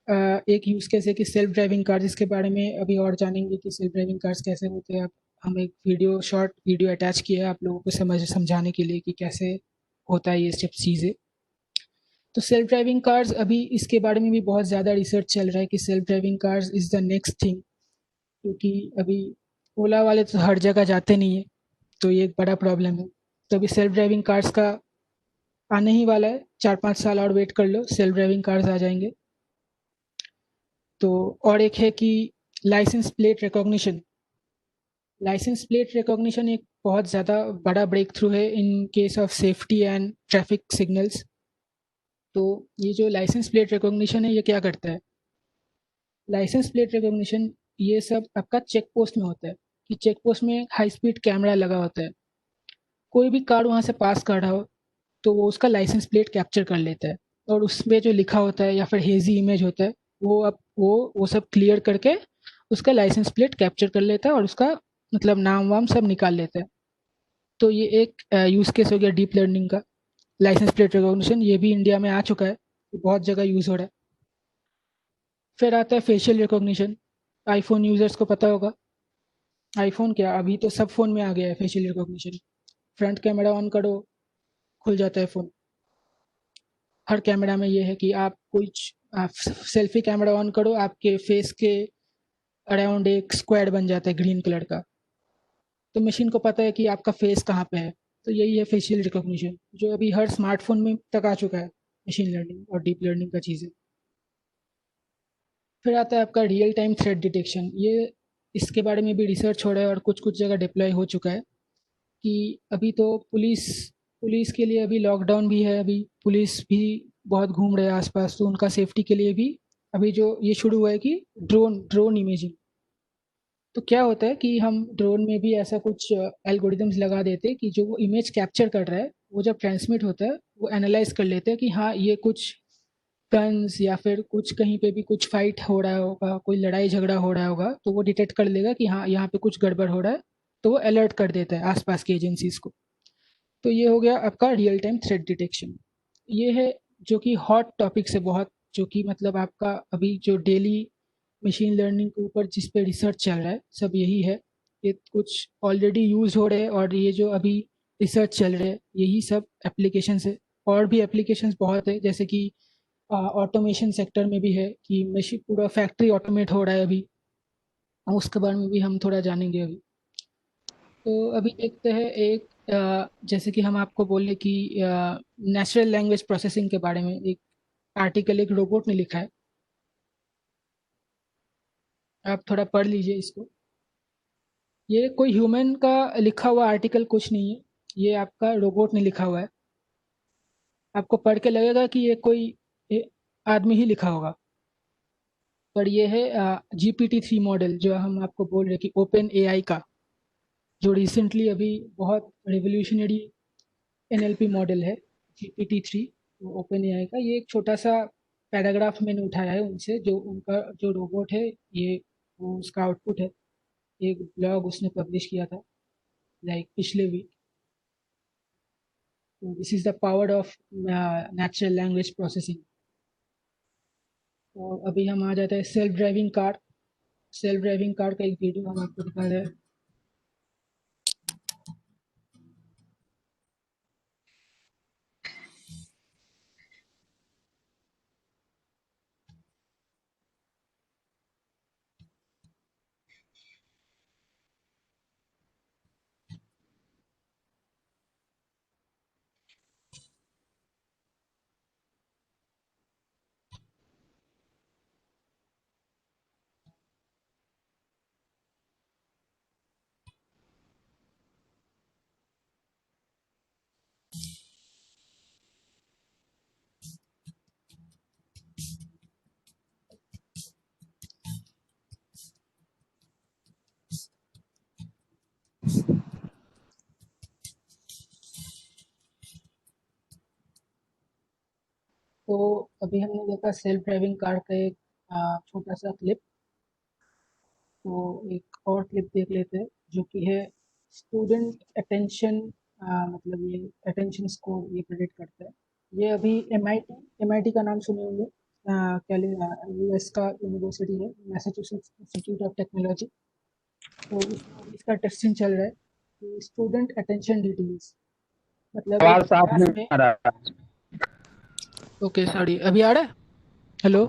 एक यूज़ केस है कि सेल्फ ड्राइविंग कार, जिसके बारे में अभी और जानेंगे कि सेल्फ ड्राइविंग कार्स कैसे होते हैं। आप हम एक शॉर्ट वीडियो अटैच किया है आप लोगों को समझाने के लिए कि कैसे होता है ये सब चीज़ें। तो सेल्फ ड्राइविंग कार्स, अभी इसके बारे में भी बहुत ज़्यादा रिसर्च चल रहा है कि self driving cars is the next thing. क्योंकि अभी ओला वाले तो हर जगह जाते नहीं है, तो ये एक बड़ा प्रॉब्लम है। तो अभी सेल्फ ड्राइविंग कार्स का आने ही वाला है, 4-5 साल और वेट कर लो, सेल्फ ड्राइविंग कार्स आ जाएंगे। तो और एक है कि licence plate recognition. Licence plate recognition एक बहुत ज़्यादा बड़ा ब्रेक थ्रू है in case of safety and traffic signals. तो ये जो लाइसेंस प्लेट रिकॉग्निशन है ये क्या करता है? लाइसेंस प्लेट रिकॉग्निशन ये सब आपका चेक पोस्ट में होता है। कि चेक पोस्ट में हाई स्पीड कैमरा लगा होता है, कोई भी कार वहाँ से पास कर रहा हो तो वो उसका लाइसेंस प्लेट कैप्चर कर लेता है। और उसमें जो लिखा होता है या फिर हेजी इमेज होता है वो अब वो सब क्लियर करके उसका लाइसेंस प्लेट कैप्चर कर लेता है और उसका मतलब नाम वाम सब निकाल लेता है। तो ये एक यूज़ केस हो गया डीप लर्निंग का, लाइसेंस प्लेट रिकॉग्निशन। ये भी इंडिया में आ चुका है, बहुत जगह यूज़ हो रहा है। फिर आता है फेशियल रिकॉग्निशन। आईफोन यूज़र्स को पता होगा। आईफोन क्या, अभी तो सब फ़ोन में आ गया है facial recognition. Front camera on करो, खुल जाता है फ़ोन। हर कैमरा में ये है कि आप सेल्फी कैमरा ऑन करो, आपके फेस के अराउंड एक स्क्वाड बन जाता है ग्रीन कलर का। तो मशीन को पता है कि आपका फेस कहाँ पे है। तो यही है फेशियल रिकॉग्निशन, जो अभी हर स्मार्टफोन में तक आ चुका है, मशीन लर्निंग और डीप लर्निंग का चीज़ें। फिर आता है आपका रियल टाइम थ्रेट डिटेक्शन। ये इसके बारे में भी रिसर्च हो रहा है और कुछ कुछ जगह डिप्लॉय हो चुका है। कि अभी तो पुलिस पुलिस के लिए अभी लॉकडाउन भी है, अभी पुलिस भी बहुत घूम रहे हैं आसपास, तो उनका सेफ्टी के लिए भी अभी जो ये शुरू हुआ है कि ड्रोन ड्रोन इमेजिंग। तो क्या होता है कि हम ड्रोन में भी ऐसा कुछ एल्गोरिदम्स लगा देते हैं कि जो वो इमेज कैप्चर कर रहा है, वो जब ट्रांसमिट होता है, वो एनालाइज कर लेते हैं कि हाँ, ये कुछ गन्स या फिर कुछ कहीं पे भी कुछ फाइट हो रहा होगा, कोई लड़ाई झगड़ा हो रहा होगा, तो वो डिटेक्ट कर लेगा कि हाँ, यहाँ पे कुछ गड़बड़ हो रहा है, तो वो अलर्ट कर देता है आसपास की एजेंसीज को। तो ये हो गया आपका रियल टाइम थ्रेट डिटेक्शन। ये है जो कि हॉट टॉपिक से बहुत, जो कि मतलब आपका अभी जो डेली मशीन लर्निंग के ऊपर जिस पे रिसर्च चल रहा है, सब यही है। ये कुछ ऑलरेडी यूज़ हो रहे हैं और ये जो अभी रिसर्च चल रहे हैं, यही सब एप्लीकेशंस है। और भी एप्लीकेशंस बहुत है, जैसे कि ऑटोमेशन सेक्टर में भी है कि मशीन पूरा फैक्ट्री ऑटोमेट हो रहा है अभी, उसके बारे में भी हम थोड़ा जानेंगे अभी। तो अभी देखते हैं एक जैसे कि हम आपको बोले कि नेचुरल लैंग्वेज प्रोसेसिंग के बारे में एक आर्टिकल एक रोबोट ने लिखा है, आप थोड़ा पढ़ लीजिए इसको। ये कोई ह्यूमन का लिखा हुआ आर्टिकल कुछ नहीं है, ये आपका रोबोट ने लिखा हुआ है। आपको पढ़ के लगेगा कि ये कोई आदमी ही लिखा होगा, पर ये है GPT-3 मॉडल, जो हम आपको बोल रहे हैं कि ओपन एआई का, जो रिसेंटली अभी बहुत रिवोल्यूशनरी NLP मॉडल है GPT-3, ओपन एआई का। ये एक छोटा सा पैराग्राफ मैंने उठाया है उनसे, जो उनका जो रोबोट है, ये वो उसका आउटपुट है। एक ब्लॉग उसने पब्लिश किया था लाइक पिछले वीक। तो this is the power of natural language processing. तो अभी हम आ जाते हैं self driving car. Self driving car का एक वीडियो हम आपको दिखा रहे हैं। तो अभी हमने देखा सेल्फ ड्राइविंग कार का एक छोटा सा क्लिप। तो एक और क्लिप देख लेते हैं, जो कि है स्टूडेंट अटेंशन, मतलब ये अटेंशन स्कोर ये प्रेडिक्ट करता है। ये अभी MIT का नाम सुने होंगे, US का यूनिवर्सिटी है, मैसाचुसेट्स इंस्टीट्यूट ऑफ टेक्नोलॉजी। तो इसमें अभी इसका टेस्टिंग चल रहा है कि स्टूडेंट अटेंशन डिटेल्स, मतलब एक आवाज साफ क्लास नहीं में। आ रहा। ओके सॉरी, अभी आ रहा है? हेलो।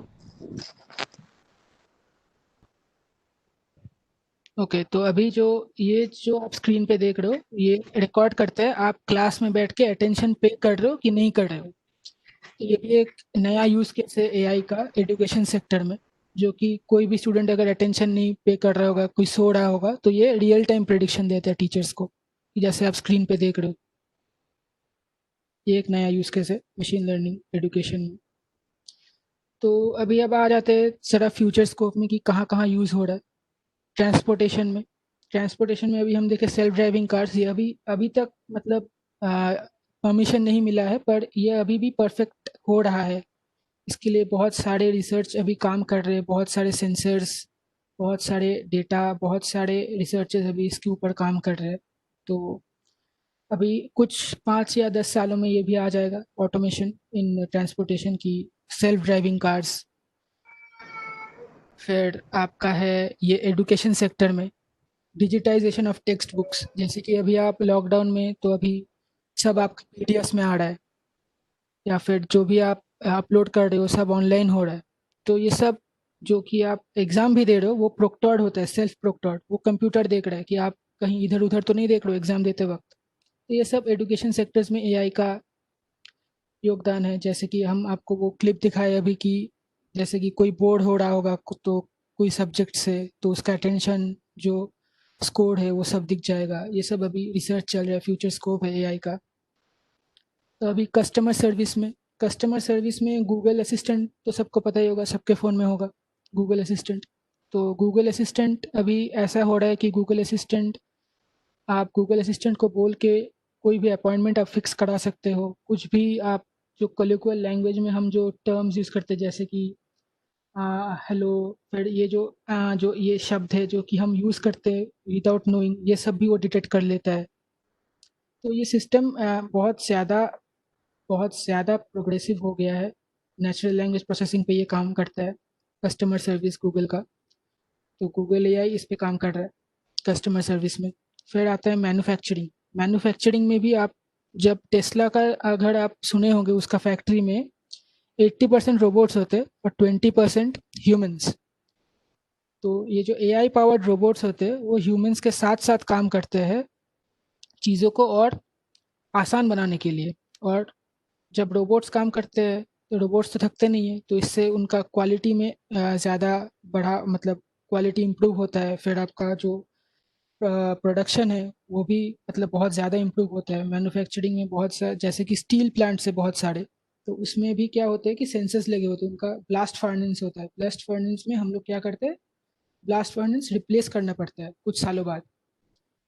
ओके, तो अभी जो ये जो आप स्क्रीन पे देख रहे हो, ये रिकॉर्ड करते हैं आप क्लास में बैठ के अटेंशन पे कर रहे हो कि नहीं कर रहे हो। तो ये भी एक नया यूज केस है एआई का एजुकेशन सेक्टर में, जो कि कोई भी स्टूडेंट अगर अटेंशन नहीं पे कर रहा होगा, कोई सो रहा होगा, तो ये रियल टाइम प्रेडिक्शन देता है टीचर्स को, कि जैसे आप स्क्रीन पे देख रहे हो। ये एक नया यूज केस है मशीन लर्निंग एजुकेशन में। तो अभी अब आ जाते हैं जरा फ्यूचर स्कोप में कि कहाँ कहाँ यूज़ हो रहा है। ट्रांसपोर्टेशन में, ट्रांसपोर्टेशन में अभी हम देखें सेल्फ ड्राइविंग कार्स, ये अभी अभी तक मतलब परमिशन नहीं मिला है, पर ये अभी भी परफेक्ट हो रहा है। इसके लिए बहुत सारे रिसर्च अभी काम कर रहे हैं, बहुत सारे सेंसर्स, बहुत सारे डेटा, बहुत सारे रिसर्चर्स अभी इसके ऊपर काम कर रहे हैं। तो अभी कुछ 5 या 10 सालों में ये भी आ जाएगा ऑटोमेशन इन ट्रांसपोर्टेशन की, सेल्फ ड्राइविंग कार्स। फिर आपका है ये एजुकेशन सेक्टर में डिजिटाइजेशन ऑफ टेक्स्ट बुक्स, जैसे कि अभी आप लॉकडाउन में, तो अभी सब आपके पीडीएफ में आ रहा है, या फिर जो भी आप अपलोड कर रहे हो सब ऑनलाइन हो रहा है। तो ये सब जो कि आप एग्ज़ाम भी दे रहे हो, वो प्रोक्टर्ड होता है, सेल्फ प्रोक्टर्ड, वो कंप्यूटर देख रहा है कि आप कहीं इधर उधर तो नहीं देख रहे हो एग्ज़ाम देते वक्त। तो ये सब एजुकेशन सेक्टर्स में एआई का योगदान है। जैसे कि हम आपको वो क्लिप दिखाए अभी कि जैसे कि कोई बोर्ड हो रहा होगा तो कोई सब्जेक्ट से, तो उसका अटेंशन जो स्कोर है वो सब दिख जाएगा। ये सब अभी रिसर्च चल रहा है, फ्यूचर स्कोप है एआई का। तो अभी कस्टमर सर्विस में गूगल असिस्टेंट तो सबको पता ही होगा, सबके फ़ोन में होगा गूगल असिस्टेंट। तो गूगल असिस्टेंट अभी ऐसा हो रहा है कि आप गूगल असिस्टेंट को बोल के कोई भी अपॉइंटमेंट आप फिक्स करा सकते हो। कुछ भी आप जो कोलोquial लैंग्वेज में हम जो टर्म्स यूज़ करते हैं जैसे कि हेलो, फिर जो ये शब्द है जो कि हम यूज़ करते हैं विदाउट नोइंग, ये सब भी वो डिटेक्ट कर लेता है। तो ये सिस्टम बहुत ज़्यादा प्रोग्रेसिव हो गया है। नेचुरल लैंग्वेज प्रोसेसिंग पे ये काम करता है, कस्टमर सर्विस गूगल का। तो गूगल एआई इस पे काम कर रहा है कस्टमर सर्विस में। फिर आता है मैन्युफैक्चरिंग। मैन्युफैक्चरिंग में भी आप जब टेस्ला का अगर आप सुने होंगे, उसका फैक्ट्री में 80% रोबोट्स होते हैं और 20% ह्यूमंस। तो ये जो एआई पावर्ड रोबोट्स होते हैं वो ह्यूमंस के साथ साथ काम करते हैं चीज़ों को और आसान बनाने के लिए। और जब रोबोट्स काम करते हैं तो रोबोट्स तो थकते नहीं है, तो इससे उनका क्वालिटी में ज़्यादा मतलब क्वालिटी इम्प्रूव होता है। फिर आपका जो प्रोडक्शन है वो भी मतलब बहुत ज़्यादा इम्प्रूव होता है। मैन्युफैक्चरिंग में बहुत सा जैसे कि स्टील प्लांट्स है बहुत सारे, तो उसमें भी क्या होता है कि सेंसर्स लगे होते हैं। उनका ब्लास्ट फर्नेस होता है। ब्लास्ट फर्नेस में हम लोग क्या करते हैं, ब्लास्ट फर्नेस रिप्लेस करना पड़ता है कुछ सालों बाद।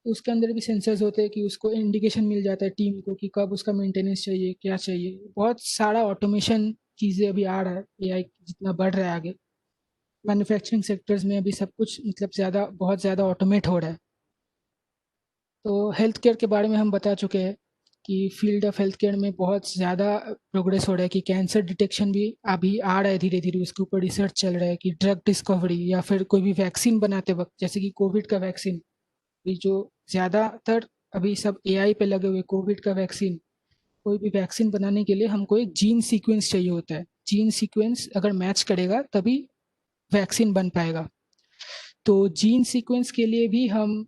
तो उसके अंदर भी सेंसर्स होते हैं कि उसको इंडिकेशन मिल जाता है टीम को कि कब उसका मेंटेनेंस चाहिए, क्या चाहिए। बहुत सारा ऑटोमेशन चीज़ें अभी आ रहा है, एआई जितना बढ़ रहा है आगे। मैन्युफैक्चरिंग सेक्टर्स में अभी सब कुछ मतलब बहुत ज़्यादा ऑटोमेट हो रहा है। तो हेल्थ केयर के बारे में हम बता चुके हैं कि फील्ड ऑफ हेल्थ केयर में बहुत ज़्यादा प्रोग्रेस हो रहा है कि कैंसर डिटेक्शन भी अभी आ रहा है धीरे धीरे। उसके ऊपर रिसर्च चल रहा है कि ड्रग डिस्कवरी या फिर कोई भी वैक्सीन बनाते वक्त, जैसे कि कोविड का वैक्सीन, ये जो ज़्यादातर अभी सब एआई पे लगे हुए। कोविड का वैक्सीन, कोई भी वैक्सीन बनाने के लिए हमको एक जीन सीक्वेंस चाहिए होता है। जीन सीक्वेंस अगर मैच करेगा तभी वैक्सीन बन पाएगा। तो जीन सीक्वेंस के लिए भी हम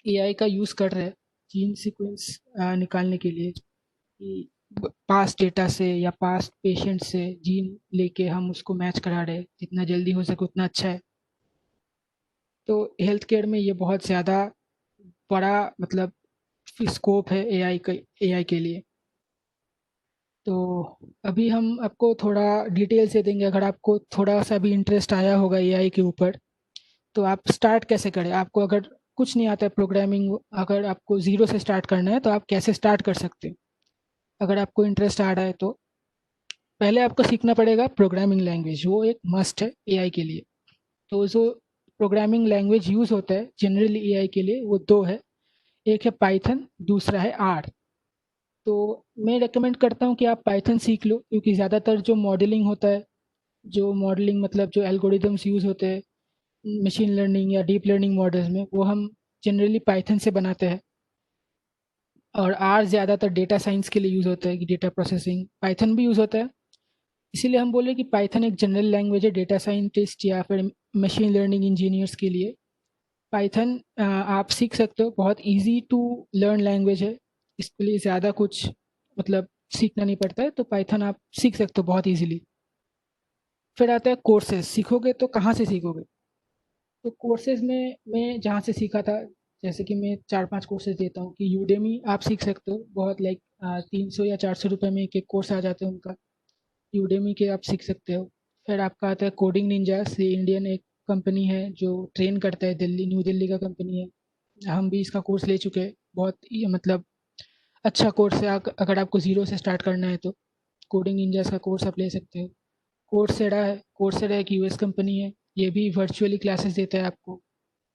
एआई का यूज़ कर रहे हैं, जीन सीक्वेंस निकालने के लिए कि पास्ट डेटा से या पास्ट पेशेंट से जीन लेके हम उसको मैच करा रहे हैं। जितना जल्दी हो सके उतना अच्छा है। तो हेल्थ केयर में ये बहुत ज़्यादा बड़ा मतलब स्कोप है एआई के लिए। तो अभी हम आपको थोड़ा डिटेल से देंगे। अगर आपको थोड़ा सा भी इंटरेस्ट आया होगा एआई के ऊपर, तो आप स्टार्ट कैसे करें। आपको अगर कुछ नहीं आता है प्रोग्रामिंग, अगर आपको ज़ीरो से स्टार्ट करना है तो आप कैसे स्टार्ट कर सकते हैं। अगर आपको इंटरेस्ट आ रहा है तो पहले आपको सीखना पड़ेगा प्रोग्रामिंग लैंग्वेज। वो एक मस्ट है एआई के लिए। तो जो प्रोग्रामिंग लैंग्वेज यूज़ होता है जनरली एआई के लिए वो दो है। एक है पाइथन, दूसरा है आर। तो मैं रेकमेंड करता हूँ कि आप पाइथन सीख लो, क्योंकि ज़्यादातर जो मॉडलिंग होता है, जो मॉडलिंग मतलब जो एल्गोरिदम्स यूज़ होते हैं मशीन लर्निंग या डीप लर्निंग मॉडल्स में, वो हम जनरली पाइथन से बनाते हैं। और आर ज़्यादातर डेटा साइंस के लिए यूज़ होता है कि डेटा प्रोसेसिंग। पाइथन भी यूज़ होता है, इसीलिए हम बोले कि पाइथन एक जनरल लैंग्वेज है डेटा साइंटिस्ट या फिर मशीन लर्निंग इंजीनियर्स के लिए। पाइथन आप सीख सकते हो, बहुत इजी टू लर्न लैंग्वेज है। इसके लिए ज़्यादा कुछ मतलब सीखना नहीं पड़ता है, तो पाइथन आप सीख सकते हो बहुत इजीली। फिर आता है कोर्सेज। सीखोगे तो कहाँ से सीखोगे। तो कोर्सेज में मैं जहाँ से सीखा था, जैसे कि मैं 4-5 कोर्सेज देता हूँ कि यूडेमी आप सीख सकते हो। बहुत लाइक 300 या 400 रुपये में एक एक कोर्स आ जाते हैं उनका। यूडेमी के आप सीख सकते हो। फिर आपका आता है कोडिंग निंजास। ये इंडियन एक कंपनी है जो ट्रेन करता है, न्यू दिल्ली का कंपनी है। हम भी इसका कोर्स ले चुके हैं। बहुत ही मतलब अच्छा कोर्स है। अगर आपको ज़ीरो से स्टार्ट करना है तो कोडिंग निंजास का कोर्स आप ले सकते हो। कोर्सेडा है। कोर्सेडा एक यूएस कंपनी है। ये भी वर्चुअली क्लासेस देता है आपको।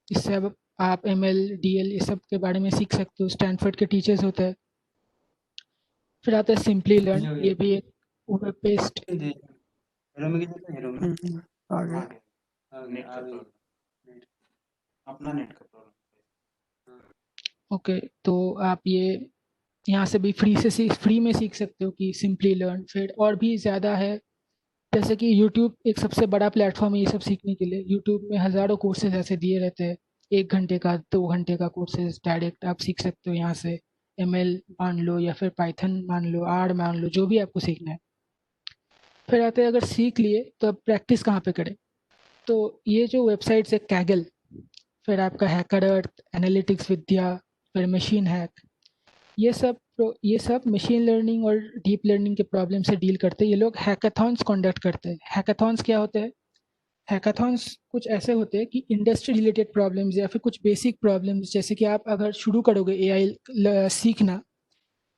इससे अब आप एमएल डीएल ये सब के बारे में सीख सकते हो। स्टैनफोर्ड के टीचर्स होते हैं। फिर आता है सिंपली लर्न। ये भी एक वेब बेस्ड। आ गया। ओके, तो आप ये यहाँ से भी फ्री में सीख सकते हो कि सिंपली लर्न। फिर और भी ज़्यादा है, जैसे कि यूट्यूब एक सबसे बड़ा प्लेटफॉर्म है ये सब सीखने के लिए। यूट्यूब में हज़ारों कोर्सेज ऐसे दिए रहते हैं। 1 घंटे का, 2 घंटे का कोर्सेज डायरेक्ट आप सीख सकते हो यहाँ से। एमएल मान लो या फिर पाइथन मान लो, आर मान लो, जो भी आपको सीखना है। फिर आते हैं अगर सीख लिए तो अब प्रैक्टिस कहाँ पे करें। तो ये जो वेबसाइट्स है कैगल, फिर आपका हैकरअर्थ, एनालिटिक्स विद्या, फिर मशीन हैक, ये सब मशीन लर्निंग और डीप लर्निंग के प्रॉब्लम से डील करते हैं। ये लोग हैकाथॉन्स कंडक्ट करते हैं। हैकाथॉन्स क्या होते हैं, हैकाथॉन्स कुछ ऐसे होते हैं कि इंडस्ट्री रिलेटेड प्रॉब्लम्स या फिर कुछ बेसिक प्रॉब्लम्स, जैसे कि आप अगर शुरू करोगे एआई सीखना,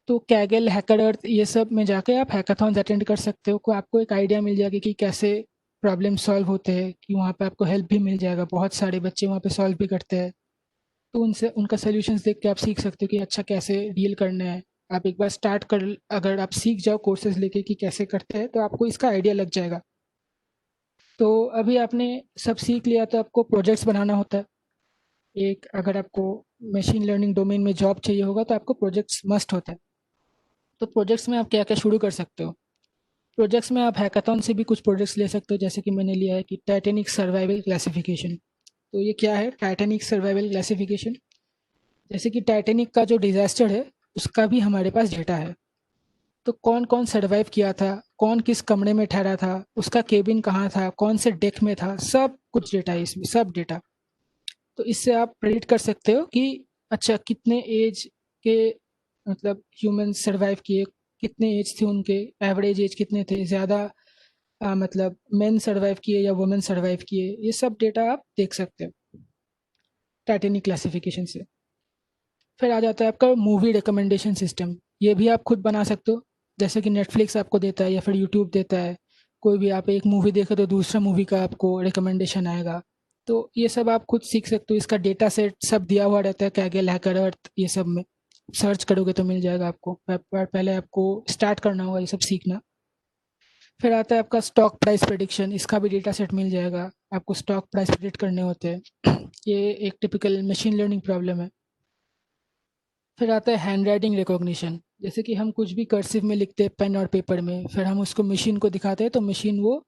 तो कैगल, हैकर अर्थ, ये सब में जाके आप हैकाथॉन्स अटेंड कर सकते हो। को आपको एक आइडिया मिल जाएगा कि कैसे प्रॉब्लम सॉल्व होते हैं, कि वहाँ पे आपको हेल्प भी मिल जाएगा। बहुत सारे बच्चे वहाँ पे सॉल्व भी करते हैं, तो उनसे उनका सॉल्यूशंस देख के आप सीख सकते हो कि अच्छा कैसे डील करना है। आप एक बार स्टार्ट कर, अगर आप सीख जाओ कोर्सेज लेके कि कैसे करते हैं, तो आपको इसका आइडिया लग जाएगा। तो अभी आपने सब सीख लिया, तो आपको प्रोजेक्ट्स बनाना होता है। एक अगर आपको मशीन लर्निंग डोमेन में जॉब चाहिए होगा, तो आपको प्रोजेक्ट्स मस्ट होता है। तो प्रोजेक्ट्स में आप क्या क्या शुरू कर सकते हो? प्रोजेक्ट्स में आप हैकाथॉन से भी कुछ प्रोजेक्ट्स ले सकते हो, जैसे कि मैंने लिया है कि टाइटैनिक सर्वाइवल क्लासिफिकेशन। तो ये क्या है टाइटैनिक सर्वाइवल क्लासिफिकेशन? जैसे कि टाइटैनिक का जो डिजास्टर है, उसका भी हमारे पास डेटा है। तो कौन कौन सर्वाइव किया था, कौन किस कमरे में ठहरा था, उसका केबिन कहाँ था, कौन से डेक में था, सब कुछ डेटा है इसमें, सब डेटा। तो इससे आप प्रेडिक्ट कर सकते हो कि अच्छा कितने एज के मतलब ह्यूमन सर्वाइव किए, कितने एज थे उनके, एवरेज एज कितने थे, ज़्यादा मतलब मेन सर्वाइव किए या वुमेन सर्वाइव किए, ये सब डेटा आप देख सकते हो टाइटैनिक क्लासिफिकेशन से। फिर आ जाता है आपका मूवी रिकमेंडेशन सिस्टम। ये भी आप खुद बना सकते हो, जैसे कि नेटफ्लिक्स आपको देता है या फिर यूट्यूब देता है। कोई भी आप एक मूवी देखे तो दूसरा मूवी का आपको रिकमेंडेशन आएगा। तो ये सब आप खुद सीख सकते हो, इसका डेटा सेट सब दिया हुआ रहता है कैगल, हैकर अर्थ, ये सब में सर्च करोगे तो मिल जाएगा आपको। पहले आपको स्टार्ट करना होगा ये सब सीखना। फिर आता है आपका स्टॉक प्राइस प्रेडिक्शन, इसका भी डेटा सेट मिल जाएगा। आपको स्टॉक प्राइस प्रेडिक्ट करने होते हैं ये एक टिपिकल मशीन लर्निंग प्रॉब्लम है। फिर आता है हैंड राइटिंग रिकॉग्निशन, जैसे कि हम कुछ भी कर्सिव में लिखते हैं पेन और पेपर में, फिर हम उसको मशीन को दिखाते हैं तो मशीन वो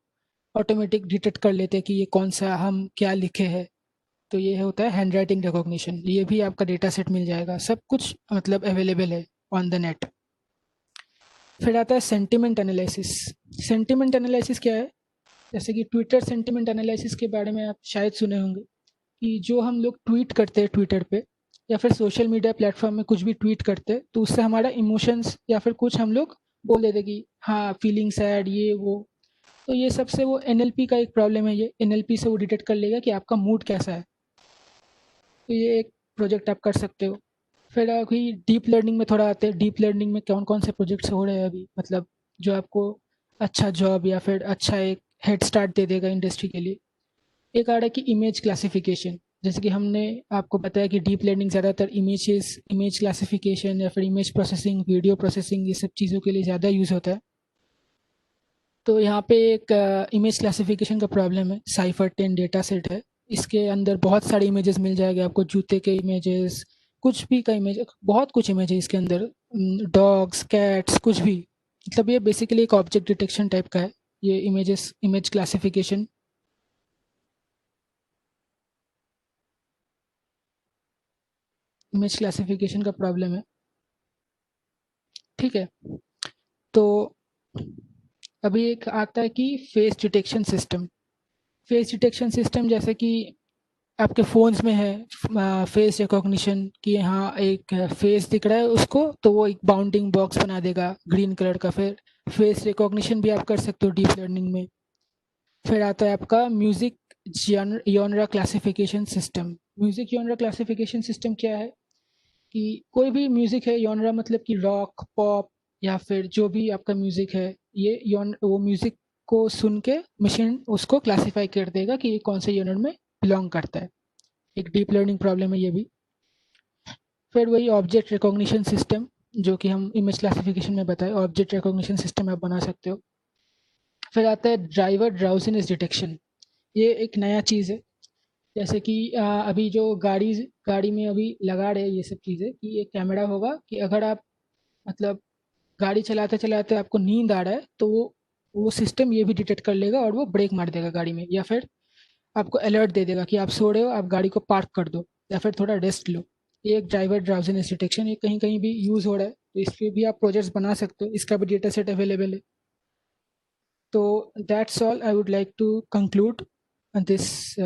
ऑटोमेटिक डिटेक्ट कर लेते हैं कि ये कौन सा हम क्या लिखे हैं। तो ये होता है हैंड राइटिंग रिकॉग्निशन। ये भी आपका डेटा सेट मिल जाएगा, सब कुछ मतलब अवेलेबल है ऑन द नेट। फिर आता है सेंटिमेंट एनालिसिस। सेंटिमेंट एनालिसिस क्या है? जैसे कि ट्विटर सेंटिमेंट एनालिसिस के बारे में आप शायद सुने होंगे, कि जो हम लोग ट्वीट करते हैं ट्विटर पे या फिर सोशल मीडिया प्लेटफॉर्म में कुछ भी ट्वीट करते हैं, तो उससे हमारा इमोशंस या फिर कुछ हम लोग बोल देते कि हाँ फीलिंग सैड, ये वो। तो ये सबसे वो एनएलपी का एक प्रॉब्लम है, ये एनएलपी से वो डिटेक्ट कर लेगा कि आपका मूड कैसा है। तो ये एक प्रोजेक्ट आप कर सकते हो। फिर अभी डीप लर्निंग में थोड़ा आते हैं, डीप लर्निंग में कौन कौन से प्रोजेक्ट्स हो रहे हैं अभी, मतलब जो आपको अच्छा जॉब या फिर अच्छा एक हेड स्टार्ट दे देगा इंडस्ट्री के लिए। एक आ रहा है कि इमेज क्लासिफिकेशन। जैसे कि हमने आपको बताया कि डीप लर्निंग ज़्यादातर इमेज क्लासिफिकेशन या फिर इमेज प्रोसेसिंग, वीडियो प्रोसेसिंग, ये सब चीज़ों के लिए ज़्यादा यूज़ होता है। तो यहाँ पे एक इमेज क्लासिफिकेशन का प्रॉब्लम है, साइफर 10 डेटा सेट है। इसके अंदर बहुत सारे इमेजेस मिल जाएंगे आपको, जूते के इमेजेस, कुछ भी का इमेज, बहुत कुछ इमेज है इसके अंदर, डॉग्स, कैट्स, कुछ भी। मतलब ये बेसिकली एक ऑब्जेक्ट डिटेक्शन टाइप का है, ये इमेज क्लासिफिकेशन। इमेज क्लासिफिकेशन का प्रॉब्लम है, ठीक है। तो अभी एक आता है कि face detection system. Face detection system जैसे कि आपके फ़ोन्स में है फेस रिकॉग्निशन, कि हाँ एक फेस दिख रहा है उसको तो वो एक बाउंडिंग बॉक्स बना देगा ग्रीन कलर का। फिर फेस रिकॉग्निशन भी आप कर सकते हो डीप लर्निंग में। फिर आता है आपका music genre classification system. Music genre classification system क्या है कि कोई भी म्यूज़िक है, जॉनरा मतलब कि रॉक, पॉप या फिर जो भी आपका म्यूज़िक है, ये वो म्यूज़िक को सुन के मशीन उसको क्लासिफाई कर देगा कि ये कौन से जॉनर में बिलोंग करता है। एक डीप लर्निंग प्रॉब्लम है ये भी। फिर वही ऑब्जेक्ट रिकॉग्निशन सिस्टम, जो कि हम इमेज क्लासिफिकेशन में बताए, ऑब्जेक्ट रिकॉग्निशन सिस्टम आप बना सकते हो। फिर आता है ड्राइवर ड्राउजीनेस डिटेक्शन। ये एक नया चीज़ है, जैसे कि अभी जो गाड़ी में अभी लगा रहे हैं ये सब चीज़ें, कि एक कैमरा होगा कि अगर आप मतलब गाड़ी चलाते चलाते आपको नींद आ रहा है, तो वो सिस्टम ये भी डिटेक्ट कर लेगा और वो ब्रेक मार देगा गाड़ी में, या फिर आपको अलर्ट दे देगा कि आप सो रहे हो, आप गाड़ी को पार्क कर दो या फिर थोड़ा रेस्ट लो। ये एक ड्राइवर ड्राउजीनेस डिटेक्शन, ये कहीं कहीं भी यूज़ हो रहा है, तो इस पे भी आप प्रोजेक्ट्स बना सकते हो, इसका भी डेटा सेट अवेलेबल है। तो that's all I would like to conclude this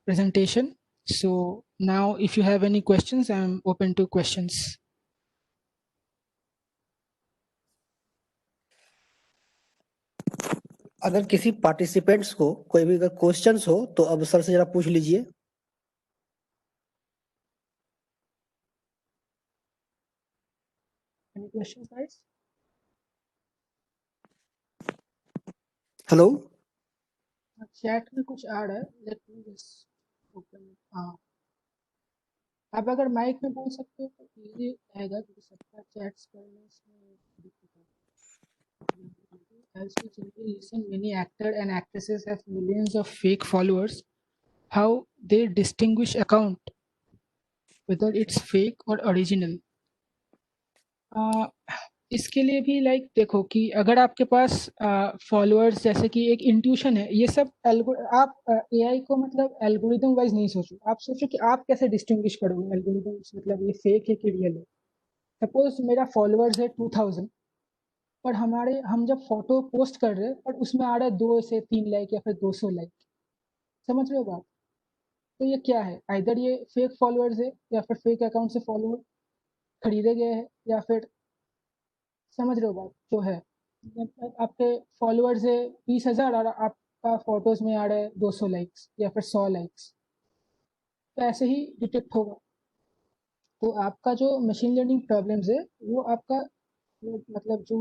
presentation. So now if you have any questions, I'm open to questions. अगर किसी पार्टिसिपेंट्स को कोई भी अगर क्वेश्चंस हो तो अब सर से जरा पूछ लीजिए। Any questions, guys? Hello. Chat में कुछ आ रहा है, लेट मी जस्ट ओपन। हाँ, आप अगर माइक में बोल सकते हो तो इजी रहेगा, क्योंकि सबका चैट्स करने इसमें दिक्कत है। As we generally listen, many actors and actresses have millions of fake followers. How they distinguish account, whether it's fake or original? uh, इसके लिए भी लाइक देखो कि अगर आपके पास फॉलोअर्स जैसे कि एक इंट्यूशन है, ये सब आप एआई को मतलब एल्गोरिदम वाइज नहीं सोचो, आप सोचो कि आप कैसे डिस्टिंग्विश करोगे एल्गोरिदम मतलब ये फेक है कि रियल है। सपोज मेरा फॉलोअर्स है 2000, पर हम जब फोटो पोस्ट कर रहे हैं पर उसमें आ रहा है 2 से 3 लाइक या फिर 200 लाइक। समझ रहे हो बात? तो ये क्या है, आइदर ये फेक फॉलोअर्स है या फिर फेक अकाउंट से फॉलोअर खरीदे गए हैं, या फिर समझ रहे हो बात जो है, मतलब आपके फॉलोअर्स है 20,000 और आपका फोटोज में आ रहा है 200 लाइक्स या फिर 100 लाइक्स, तो ऐसे ही डिटेक्ट होगा। तो आपका जो मशीन लर्निंग प्रॉब्लम्स है वो आपका मतलब जो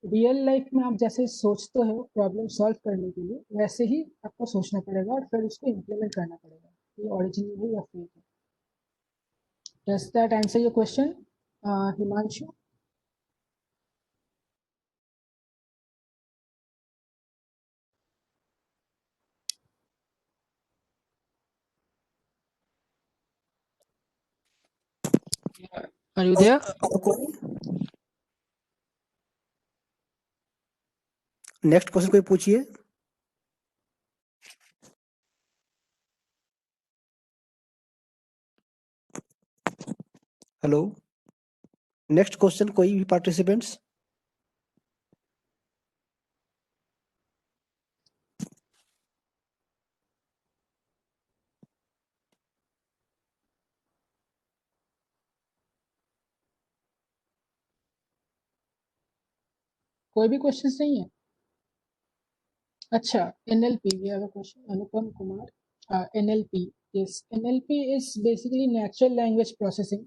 रियल लाइफ में आप जैसे सोचते हो प्रॉब्लम सॉल्व करने के लिए, वैसे ही आपको सोचना पड़ेगा और फिर उसको इम्प्लीमेंट करना पड़ेगा, ये ओरिजिनल है या फेक है। Does that answer your question, Himanshu? Are you there? Next question कोई पूछिए। हेलो, नेक्स्ट क्वेश्चन कोई भी पार्टिसिपेंट्स? कोई भी क्वेश्चन नहीं है? अच्छा, NLP, we have a question, Anupam Kumar. NLP, yes, NLP is basically natural language processing.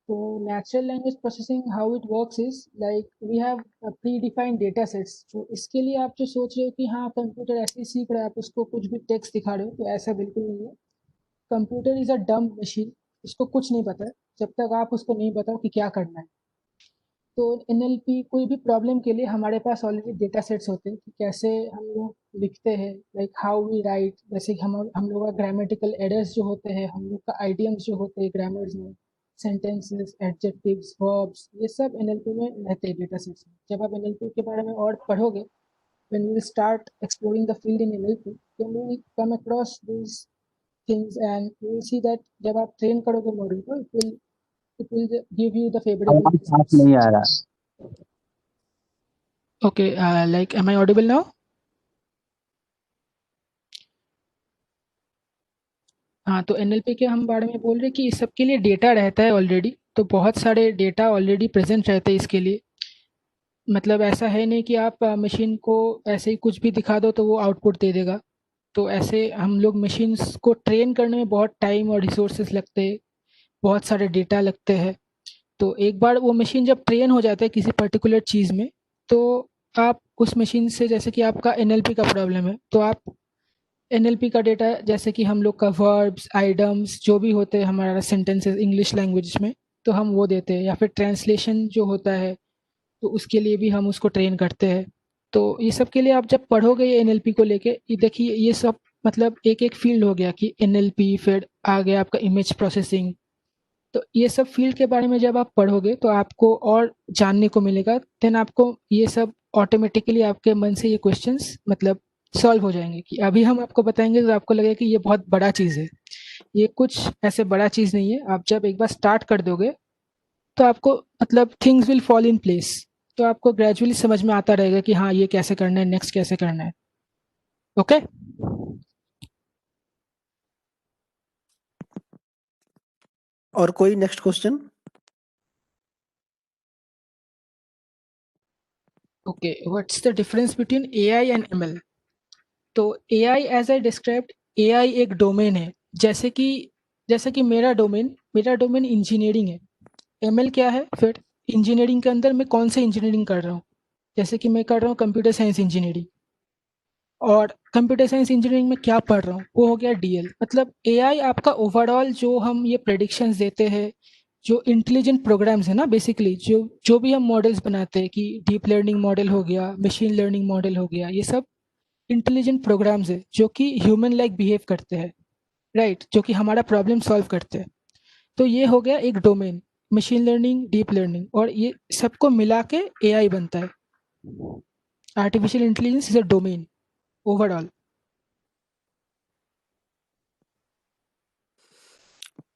So natural language processing, how it works is like we have predefined data sets. तो इसके लिए आप जो सोच रहे हो कि हाँ कंप्यूटर ऐसे ही सीख रहा है, आप उसको कुछ भी टेक्स्ट दिखा रहे हो, तो ऐसा बिल्कुल नहीं है। कंप्यूटर इज अ डम मशीन, उसको कुछ नहीं पता है जब तक आप उसको नहीं बताओ कि क्या करना है। तो NLP कोई भी प्रॉब्लम के लिए हमारे पास ऑलरेडी डेटा सेट्स होते हैं कि कैसे हम लोग लिखते हैं, लाइक हाउ वी राइट, जैसे कि हम लोग का ग्रामेटिकल एरर्स जो होते हैं, हम लोग का आइडियम्स जो होते हैं ग्रामर्स में, सेंटेंसेस, एडजेक्टिव्स, वर्ब्स, ये सब NLP में रहते हैं डेटा सेट्स में। जब आप NLP के बारे में और पढ़ोगे, when you start exploring the field in NLP, then you will come across these things and you will see that जब आप ट्रेन करोगे मॉडल को, it will give you the favorable आवाज साफ results. नहीं आ रहा। Okay, like, am I audible now? हाँ, तो NLP के हम बारे में बोल रहे हैं कि इस सब के लिए डेटा रहता है ऑलरेडी, तो बहुत सारे डेटा ऑलरेडी प्रेजेंट रहते हैं इसके लिए। मतलब ऐसा है नहीं कि आप मशीन को ऐसे ही कुछ भी दिखा दो तो वो आउटपुट दे देगा। तो ऐसे हम लोग मशीन्स को ट्रेन करने में बहुत टाइम और रिसोर्सेज लगते हैं, बहुत सारे डेटा लगते हैं। तो एक बार वो मशीन जब ट्रेन हो जाता है किसी पर्टिकुलर चीज़ में, तो आप उस मशीन से, जैसे कि आपका NLP का प्रॉब्लम है, तो आप NLP का डेटा जैसे कि हम लोग का वर्ब्स, आइडम्स जो भी होते हैं हमारा सेंटेंसेस इंग्लिश लैंग्वेज में, तो हम वो देते हैं, या फिर ट्रांसलेशन जो होता है तो उसके लिए भी हम उसको ट्रेन करते हैं। तो ये सब के लिए आप जब पढ़ोगे ये NLP को लेके, ये देखिए ये सब मतलब एक एक फील्ड हो गया कि NLP, फिर आ गया आपका इमेज प्रोसेसिंग। तो ये सब फील्ड के बारे में जब आप पढ़ोगे तो आपको और जानने को मिलेगा, देन आपको ये सब ऑटोमेटिकली आपके मन से ये क्वेश्चंस मतलब सॉल्व हो जाएंगे। कि अभी हम आपको बताएंगे तो आपको लगेगा कि ये बहुत बड़ा चीज़ है, ये कुछ ऐसे बड़ा चीज़ नहीं है। आप जब एक बार स्टार्ट कर दोगे तो आपको मतलब things will fall in place, तो आपको ग्रेजुअली समझ में आता रहेगा कि हाँ ये कैसे करना है, नेक्स्ट कैसे करना है। ओके, और कोई next question? Okay, what's the difference between AI and ML? तो AI as I described, AI एक डोमेन है, जैसे कि मेरा डोमेन इंजीनियरिंग है। ML क्या है फिर? इंजीनियरिंग के अंदर मैं कौन से इंजीनियरिंग कर रहा हूँ? जैसे कि मैं कर रहा हूँ कंप्यूटर साइंस इंजीनियरिंग, और कंप्यूटर साइंस इंजीनियरिंग में क्या पढ़ रहा हूँ वो हो गया DL। मतलब AI आपका ओवरऑल जो हम ये प्रेडिक्शंस देते हैं, जो इंटेलिजेंट प्रोग्राम्स है ना, बेसिकली जो जो भी हम मॉडल्स बनाते हैं, कि डीप लर्निंग मॉडल हो गया, मशीन लर्निंग मॉडल हो गया, ये सब इंटेलिजेंट प्रोग्राम्स है जो कि ह्यूमन लाइक बिहेव करते हैं, राइट, जो कि हमारा प्रॉब्लम सॉल्व करते हैं। तो ये हो गया एक domain, machine learning, deep learning, और ये सबको मिला के AI बनता है। Artificial intelligence is a domain overall.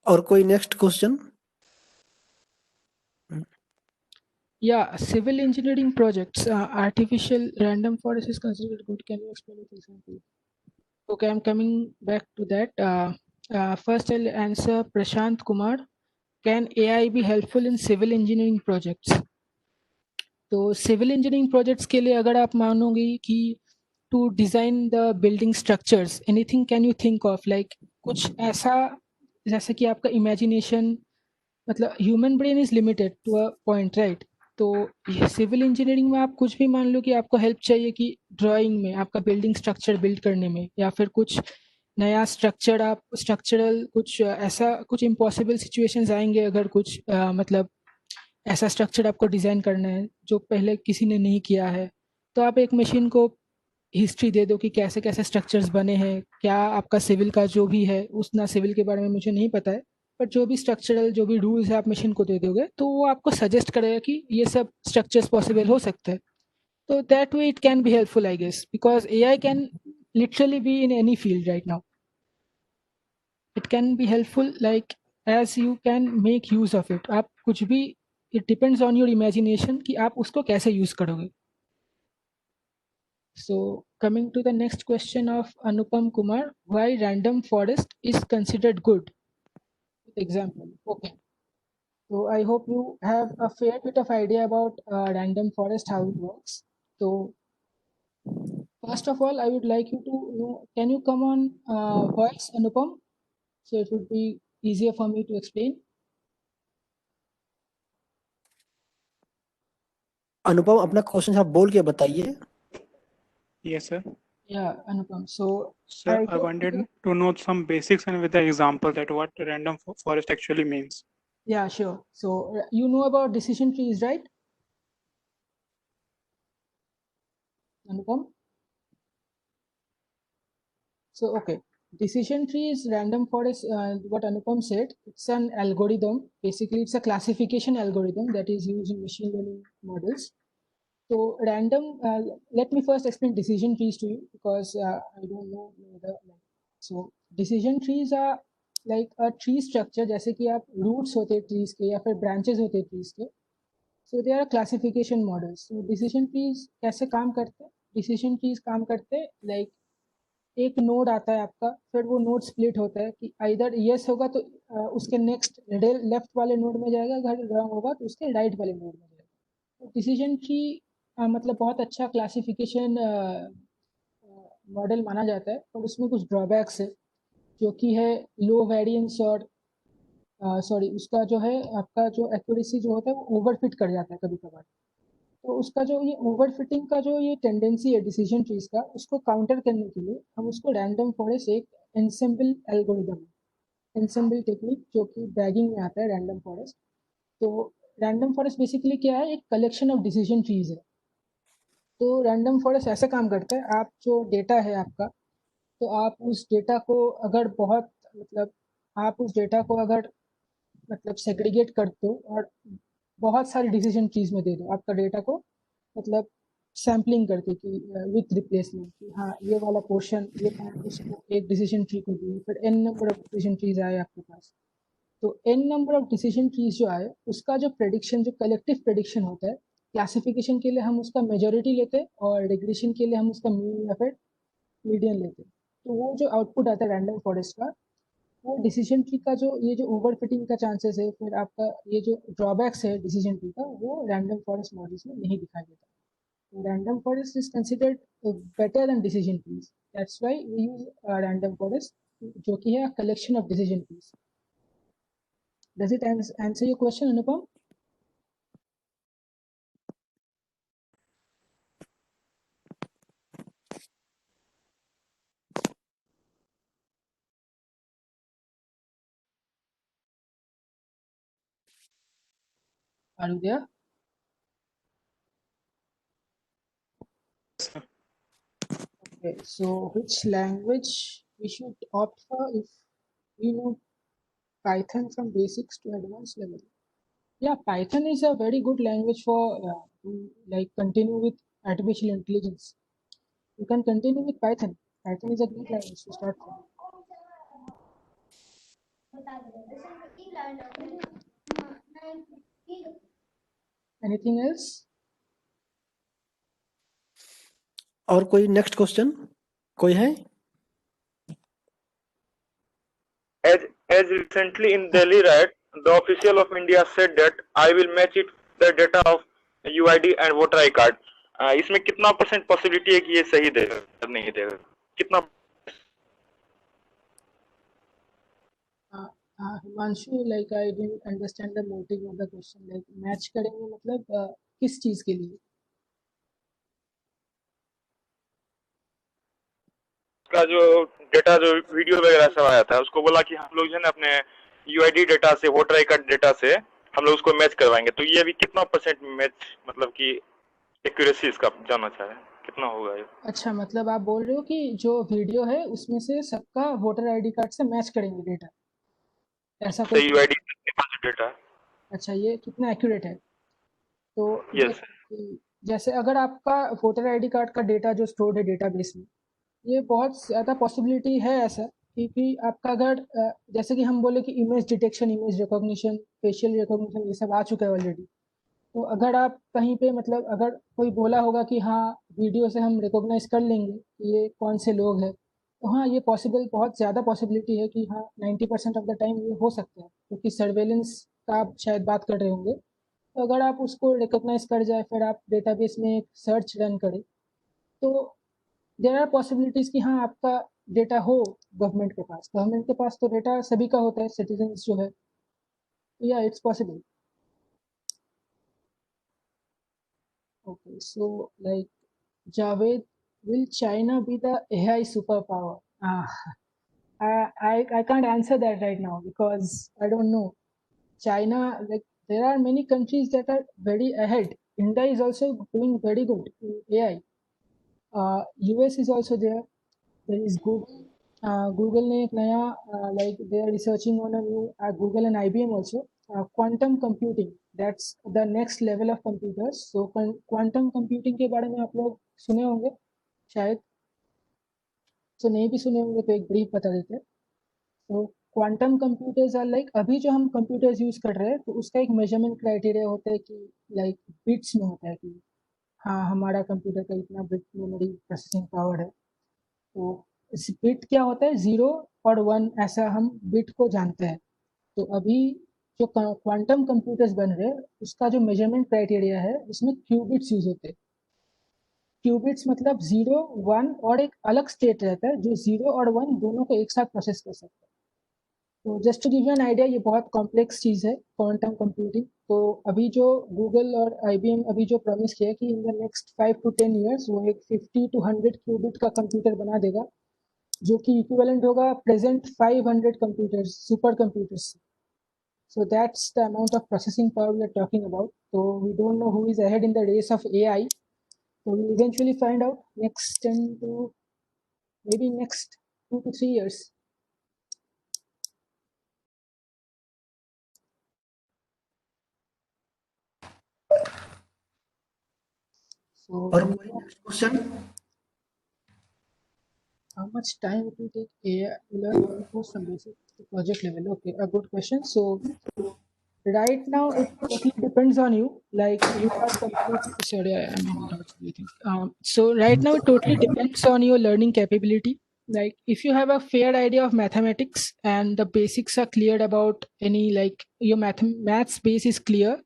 और कोई next question? Yeah, civil engineering projects, artificial random forest is considered good. Can you explain it exactly? Okay, I'm coming back to that. First, I'll answer Prashant Kumar. Can AI be helpful in civil engineering projects? तो civil engineering projects के लिए अगर आप मानोगे कि to design the building structures, anything can you think of, like कुछ ऐसा, जैसे कि आपका इमेजिनेशन, मतलब human brain is limited to a point, right? तो सिविल इंजीनियरिंग में आप कुछ भी मान लो कि आपको हेल्प चाहिए कि ड्राइंग में, आपका बिल्डिंग स्ट्रक्चर बिल्ड करने में, या फिर कुछ नया स्ट्रक्चर, आप स्ट्रक्चरल कुछ ऐसा, कुछ इम्पॉसिबल सिचुएशंस आएंगे अगर कुछ मतलब ऐसा स्ट्रक्चर आपको डिज़ाइन करना है जो पहले किसी ने नहीं किया है, तो आप एक मशीन को हिस्ट्री दे दो कि कैसे कैसे स्ट्रक्चर्स बने हैं, क्या आपका सिविल का जो भी है, उतना सिविल के बारे में मुझे नहीं पता है, बट जो भी स्ट्रक्चरल जो भी रूल्स है आप मशीन को दे दोगे, तो वो आपको सजेस्ट करेगा कि ये सब स्ट्रक्चर्स पॉसिबल हो सकते हैं। तो that way it can be helpful I guess, because AI can literally be in any field right now. It can be helpful like as you can make use of it, आप कुछ भी, it depends on your imagination कि आप उसको कैसे use करोगे। So coming to the next question of Anupam Kumar, why random forest is considered good? Example. Okay. So I hope you have a fair bit of idea about random forest, how it works. So first of all, I would like you to know, can you come on voice, Anupam? So it would be easier for me to explain. अनुपम, अपना question आप बोल के बताइए। Yes, sir. Yeah, Anupam. So Sir, I hope wanted you- to know some basics and with the example that what random forest actually means. yeah, sure. So you know about decision trees, right, Anupam? So, okay, decision tree is random forest. What Anupam said, it's an algorithm. Basically, it's a classification algorithm that is used in machine learning models. So, random. Let me first explain decision trees to you because I don't know the. So, decision trees are like a tree structure. जैसे कि आप roots होते हैं trees के, या फिर branches होते हैं trees के. So, they are classification models. So, decision trees कैसे काम करते हैं? Decision trees काम करते हैं like एक नोड आता है आपका, फिर वो नोड स्प्लिट होता है कि आइदर यस होगा तो उसके नेक्स्ट लेफ्ट वाले नोड में जाएगा, अगर रॉन्ग होगा तो उसके राइट वाले नोड में जाएगा। तो डिसीजन ट्री मतलब बहुत अच्छा क्लासिफिकेशन मॉडल माना जाता है, और उसमें कुछ ड्रॉबैक्स है, जो कि है लो वेरिएंस, और सॉरी उसका जो है आपका जो एक्यूरेसी जो होता है वो ओवरफिट कर जाता है कभी कभार। तो उसका जो ये ओवरफिटिंग का जो ये टेंडेंसी है डिसीजन ट्रीज का, उसको काउंटर करने के लिए हम उसको रैंडम फॉरेस्ट एक एनसेम्बल एल्गोरिदम, एनसेम्बल टेक्निक, जो कि बैगिंग में आता है रैंडम फॉरेस्ट। तो रैंडम फॉरेस्ट बेसिकली क्या है, एक कलेक्शन ऑफ डिसीजन ट्रीज है। तो रैंडम फॉरेस्ट ऐसा काम करता है, आप जो डेटा है आपका, तो आप उस डेटा को अगर बहुत, मतलब आप उस डेटा को अगर मतलब सेग्रीगेट कर दो और बहुत सारी डिसीजन ट्रीज में दे दो आपका डेटा को, मतलब सैम्पलिंग करके कि विथ रिप्लेसमेंट, कि हाँ ये वाला पोर्शन ये पार्ट उसको एक डिसीजन ट्री को दिए, फिर n number of decision trees आए आपके पास। तो n number of decision trees जो आए, उसका जो प्रेडिक्शन, जो कलेक्टिव प्रेडिक्शन होता है, क्लासिफिकेशन के लिए हम उसका मेजोरिटी लेते हैं, और रिग्रेशन के लिए हम उसका मीन या फिर मीडियन लेते हैं। तो वो जो आउटपुट आता है रैंडम फॉरेस्ट का, वो डिसीजन ट्री का जो ये जो ओवर फिटिंग का चांसेस है, फिर आपका ये जो ड्रॉबैक्स है डिसीजन ट्री का, वो रैंडम फॉरेस्ट मॉडल्स में नहीं दिखाई देता। Random forest is considered better than decision trees. That's why we use random forest, जो कि है a collection of decision trees. Does it answer your question, Anupam? Are you there? Okay, so which language we should opt for if we know Python from basics to advanced level? Yeah, Python is a very good language for to like continue with artificial intelligence. You can continue with Python. Python is a great language to start from. Anything else? और कोई next question कोई है? As recently in Delhi riot, the official of India said that I will match it the data of UID and voter I card. इसमें कितना % possibility है कि ये सही देगा नहीं देगा? कितना? Himanshu, like I didn't understand the motive of the question. Like match करेंगे मतलब किस चीज के लिए? का जो डेटा जो वीडियो वगैरह सब आया था उसको बोला कि हम लोग जो है ना अपने यूआईडी डेटा से वोटर आई कार्ड डेटा से हम लोग उसको मैच करवाएंगे, तो ये अभी कितना % मैच मतलब कि एक्यूरेसी इसका जानना चाह रहे हैं कितना होगा ये? अच्छा, मतलब आप बोल रहे हो कि जो वीडियो है उसमें से सबका वोटर आईडी कार्ड से मैच करेंगे डेटा, ऐसा कोई? UID data. अच्छा, ये कितना एक्यूरेट है? तो यस, जैसे अगर आपका वोटर आईडी कार्ड का डेटा जो स्टोर्ड है डेटाबेस में, ये बहुत ज़्यादा पॉसिबिलिटी है ऐसा, क्योंकि आपका अगर जैसे कि हम बोले कि image detection, image recognition, facial recognition ये सब आ चुका है ऑलरेडी। तो अगर आप कहीं पे मतलब अगर कोई बोला होगा कि हाँ वीडियो से हम रिकॉग्नाइज कर लेंगे कि ये कौन से लोग हैं, तो हाँ ये पॉसिबल, बहुत ज़्यादा पॉसिबिलिटी है कि हाँ 90% ऑफ द टाइम ये हो सकता है, क्योंकि सर्वेलेंस का आप शायद बात कर रहे होंगे। तो अगर आप उसको रिकॉग्नाइज कर जाए, फिर आप डेटाबेस में एक सर्च रन करें, तो देयर आर पॉसिबिलिटीज़ कि हाँ आपका डेटा हो गवर्नमेंट के पास। गवर्नमेंट के पास तो डेटा सभी का होता है, सिटीजन्स जो है, या it's possible. Okay, so like Javed, will China be the AI superpower? I can't answer that right now because I don't know. China, like there are many countries that are very ahead. India is also doing very good in AI. US is also there. There is Google. Google ने एक नया like they are researching on a new Google and IBM also quantum computing. That's the next level of computers. So quantum computing के बारे में आप लोग सुने होंगे शायद, तो नहीं भी सुने होंगे तो एक ब्रीफ बता देते हैं। तो क्वांटम कंप्यूटर्स आर लाइक, अभी जो हम कंप्यूटर्स यूज कर रहे हैं तो उसका एक मेजरमेंट क्राइटेरिया होता है कि लाइक बिट्स में होता है कि हाँ हमारा कंप्यूटर का इतना बिट मेमोरी प्रोसेसिंग पावर है। तो इस बिट क्या होता है, 0 और 1, ऐसा हम बिट को जानते हैं। तो अभी जो क्वांटम कंप्यूटर्स बन रहे हैं उसका जो मेजरमेंट क्राइटेरिया है उसमें क्यूबिट्स यूज होते हैं। क्यूबिट्स मतलब 0, 1 और एक अलग स्टेट रहता है जो 0 और 1 दोनों को एक साथ प्रोसेस कर सकता है। तो just to give you an idea, ये बहुत कॉम्प्लेक्स चीज़ है क्वांटम कंप्यूटिंग। तो अभी जो गूगल और IBM अभी जो प्रॉमिस किया कि in the next 5 to 10 years वो एक 50 to 100 क्यूबिट का कंप्यूटर बना देगा, जो कि इक्विवेलेंट होगा present 500 computers, super computers. So that's the amount of processing power we are talking about. So we don't know who is ahead in the race of AI. So we'll eventually find out next 10 to maybe next 2 to 3 years. So और कोई next question? how much time it will take AI to learn one course from basic to project level? Okay, a good question. So right now it totally depends on you. Like you are completely sorry, I'm not breathing. So right now it totally depends on your learning capability. Like if you have a fair idea of mathematics and the basics are clear about any, like your maths base is clear,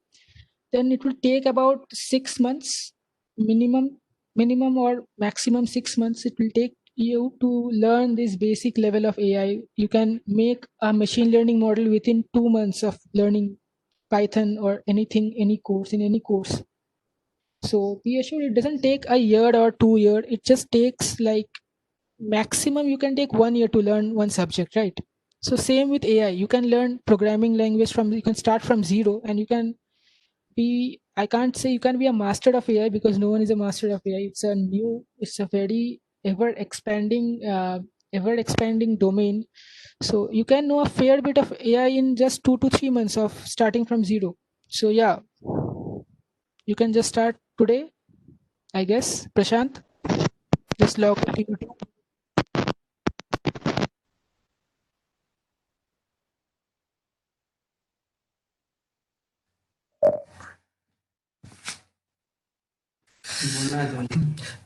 then it will take about 6 months minimum or maximum 6 months it will take you to learn this basic level of AI. You can make a machine learning model within 2 months of learning Python or anything, any course, in any course. So be assured it doesn't take a year or 2 year. It just takes like maximum you can take 1 year to learn one subject, right? So same with AI. You can learn programming language from, you can start from zero, and you can be, I can't say you can be a master of AI because no one is a master of AI. It's a very ever expanding domain. So you can know a fair bit of AI in just 2 to 3 months of starting from zero. So yeah, you can just start today, I guess. Prashant, just log into YouTube.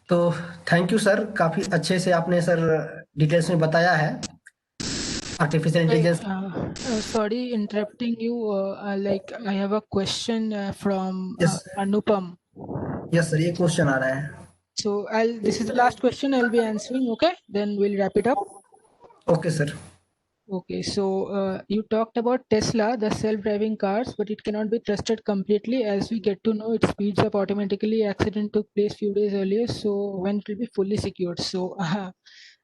तो thank you sir, काफी अच्छे से आपने sir details में बताया है artificial intelligence. Sorry, interrupting you. Like I have a question from Yes. Anupam. Yes sir, ये question आ रहा है। So this is the last question I'll be answering. Okay, then we'll wrap it up. Okay sir. Okay, so you talked about Tesla, the self-driving cars, but it cannot be trusted completely. As we get to know, it speeds up automatically. Accident took place few days earlier, so when it will be fully secured. So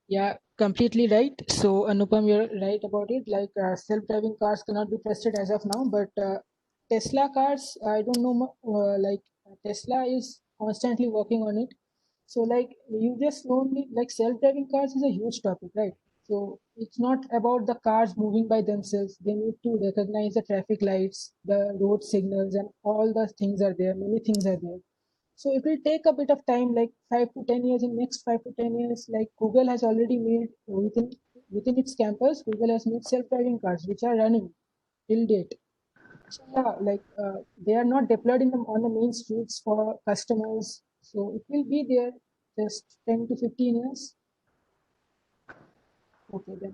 yeah, completely right. So Anupam, you're right about it. Like self-driving cars cannot be trusted as of now, but Tesla cars, I don't know. Like Tesla is constantly working on it. So like you just told me, like self-driving cars is a huge topic, right? So it's not about the cars moving by themselves. They need to recognize the traffic lights, the road signals, and all the things are there. Many things are there. So it will take a bit of time, like 5 to 10 years. In next 5 to 10 years, like Google has already made within its campus, Google has made self-driving cars which are running till date. So yeah, like they are not deployed on the main streets for customers. So it will be there just 10 to 15 years. Okay then.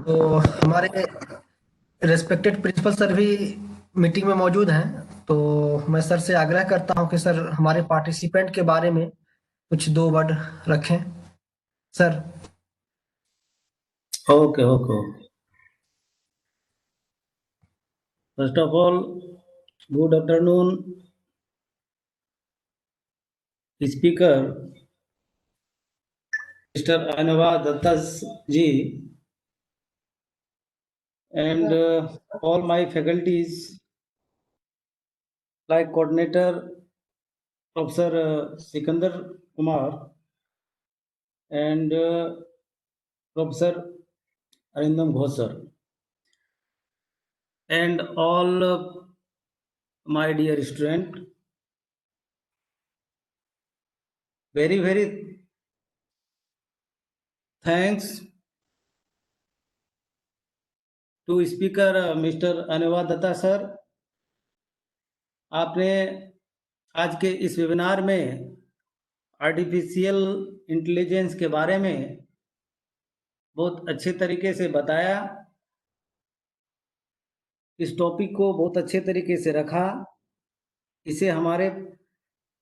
तो हमारे respected principal sir भी meeting में मौजूद हैं, तो मैं sir से आग्रह करता हूं कि सर हमारे पार्टिसिपेंट के बारे में कुछ 2 वर्ड रखें sir. Okay. First of all, good afternoon, speaker, Mr. Anava Dattas ji, and all my faculties, like coordinator Professor Sikandar Kumar and Professor Arindam Ghosh sir, and all my dear student, very thanks to speaker Mr. Anava Datta sir. आपने आज के इस webinar में artificial intelligence के बारे में बहुत अच्छे तरीके से बताया, इस टॉपिक को बहुत अच्छे तरीके से रखा। इसे हमारे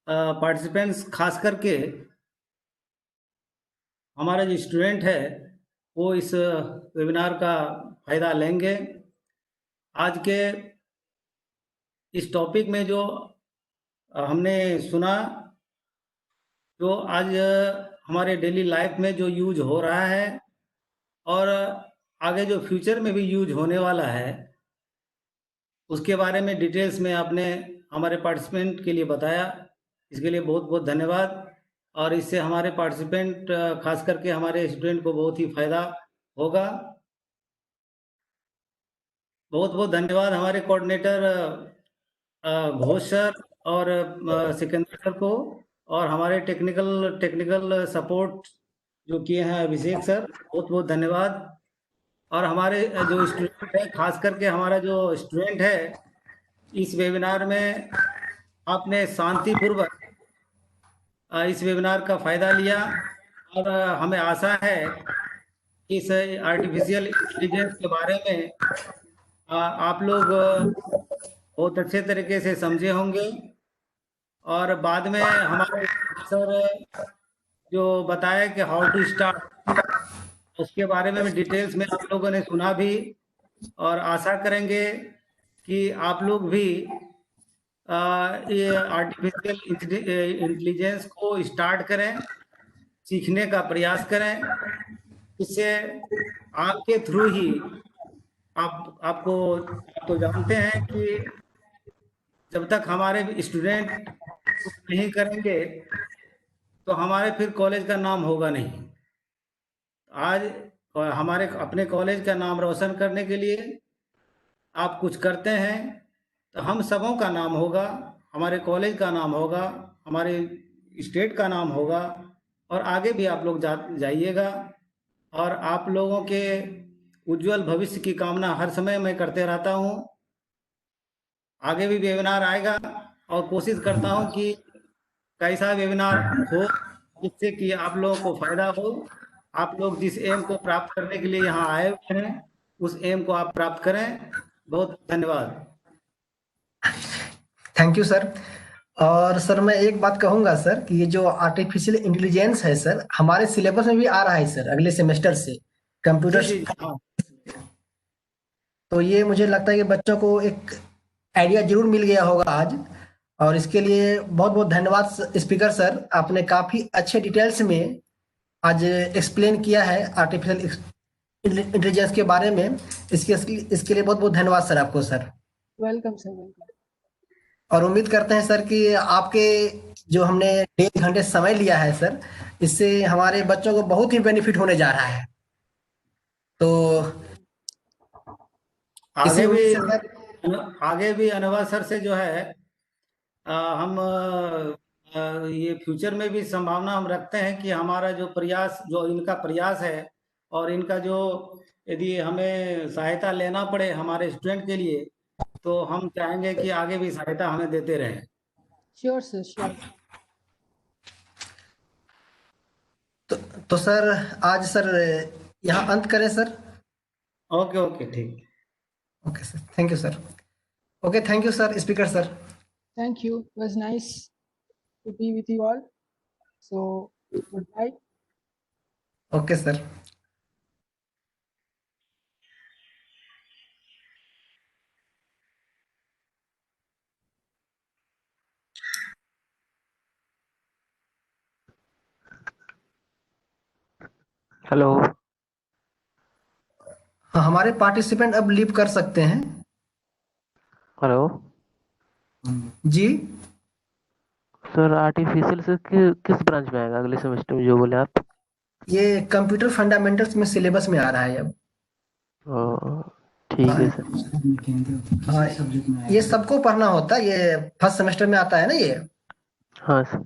पार्टिसिपेंट्स खास करके हमारा जो स्टूडेंट है वो इस वेबिनार का फ़ायदा लेंगे। आज के इस टॉपिक में जो हमने सुना, जो आज हमारे डेली लाइफ में जो यूज हो रहा है और आगे जो फ्यूचर में भी यूज होने वाला है, उसके बारे में डिटेल्स में आपने हमारे पार्टिसिपेंट के लिए बताया। इसके लिए बहुत बहुत धन्यवाद। और इससे हमारे पार्टिसिपेंट खास करके हमारे स्टूडेंट को बहुत ही फ़ायदा होगा। बहुत बहुत धन्यवाद हमारे कोऑर्डिनेटर घोष सर और सिकंदर सर को, और हमारे टेक्निकल सपोर्ट जो किए हैं अभिषेक सर, बहुत बहुत धन्यवाद। और हमारे जो स्टूडेंट है, खास करके हमारा जो स्टूडेंट है, इस वेबिनार में आपने शांतिपूर्वक इस वेबिनार का फ़ायदा लिया और हमें आशा है कि इस आर्टिफिशियल इंटेलिजेंस के बारे में आप लोग बहुत अच्छे तरीके से समझे होंगे। और बाद में हमारे सर जो बताया कि हाउ टू स्टार्ट, उसके बारे में डिटेल्स में आप लोगों ने सुना भी, और आशा करेंगे कि आप लोग भी ये आर्टिफिशियल इंटेलिजेंस को स्टार्ट करें, सीखने का प्रयास करें। इससे आपके थ्रू ही आप तो जानते हैं कि जब तक हमारे स्टूडेंट कुछ नहीं करेंगे तो हमारे फिर कॉलेज का नाम होगा नहीं। आज हमारे अपने कॉलेज का नाम रोशन करने के लिए आप कुछ करते हैं तो हम सबों का नाम होगा, हमारे कॉलेज का नाम होगा, हमारे स्टेट का नाम होगा, और आगे भी आप लोग जाइएगा। और आप लोगों के उज्जवल भविष्य की कामना हर समय मैं करते रहता हूँ। आगे भी वेबिनार आएगा और कोशिश करता हूँ कि कैसा वेबिनार हो जिससे कि आप लोगों को फायदा हो। आप लोग जिस एम को प्राप्त करने के लिए यहाँ आए हुए हैं उस एम को आप प्राप्त करें। बहुत धन्यवाद। Thank you sir. और सर मैं एक बात कहूंगा सर कि ये जो आर्टिफिशियल इंटेलिजेंस है सर, हमारे सिलेबस में भी आ रहा है सर अगले सेमेस्टर से कंप्यूटर। जी, हाँ। तो ये मुझे लगता है कि बच्चों को एक आइडिया जरूर मिल गया होगा आज। और इसके लिए बहुत बहुत धन्यवाद स्पीकर सर, आपने काफी अच्छे डिटेल्स में आज एक्सप्लेन किया है आर्टिफिशियल इंटेलिजेंस के बारे में। इसके लिए बहुत बहुत धन्यवाद सर आपको सर। Welcome sir, welcome. और उम्मीद करते हैं सर कि आपके जो हमने 1.5 घंटे समय लिया है सर, इससे हमारे बच्चों को बहुत ही बेनिफिट होने जा रहा है। तो इसी उम्मीद से सर आगे भी अनुभव सर से जो है हम ये फ्यूचर में भी संभावना हम रखते हैं कि हमारा जो इनका प्रयास है और इनका जो यदि हमें सहायता लेना पड़े हमारे स्टूडेंट के लिए, तो हम चाहेंगे कि आगे भी सहायता हमें देते रहें। Sure sir, sure. तो सर आज सर यहाँ अंत करें सर। ओके, ओके, ठीक। Okay sir, thank you sir. Okay, thank you sir speaker sir. Thank you. It was nice to be with you all. So, goodbye. Okay sir. Hello. हाँ, हमारे participant अब leave कर सकते हैं। Hello जी sir, artificial से किस branch में आएगा अगले सेमेस्टर में जो बोले आप? ये कंप्यूटर फंडामेंटल्स में सिलेबस में आ रहा है अब। ठीक है सर। हाँ, ये सबको पढ़ना होता है, ये फर्स्ट सेमेस्टर में आता है ना ये। हाँ सर।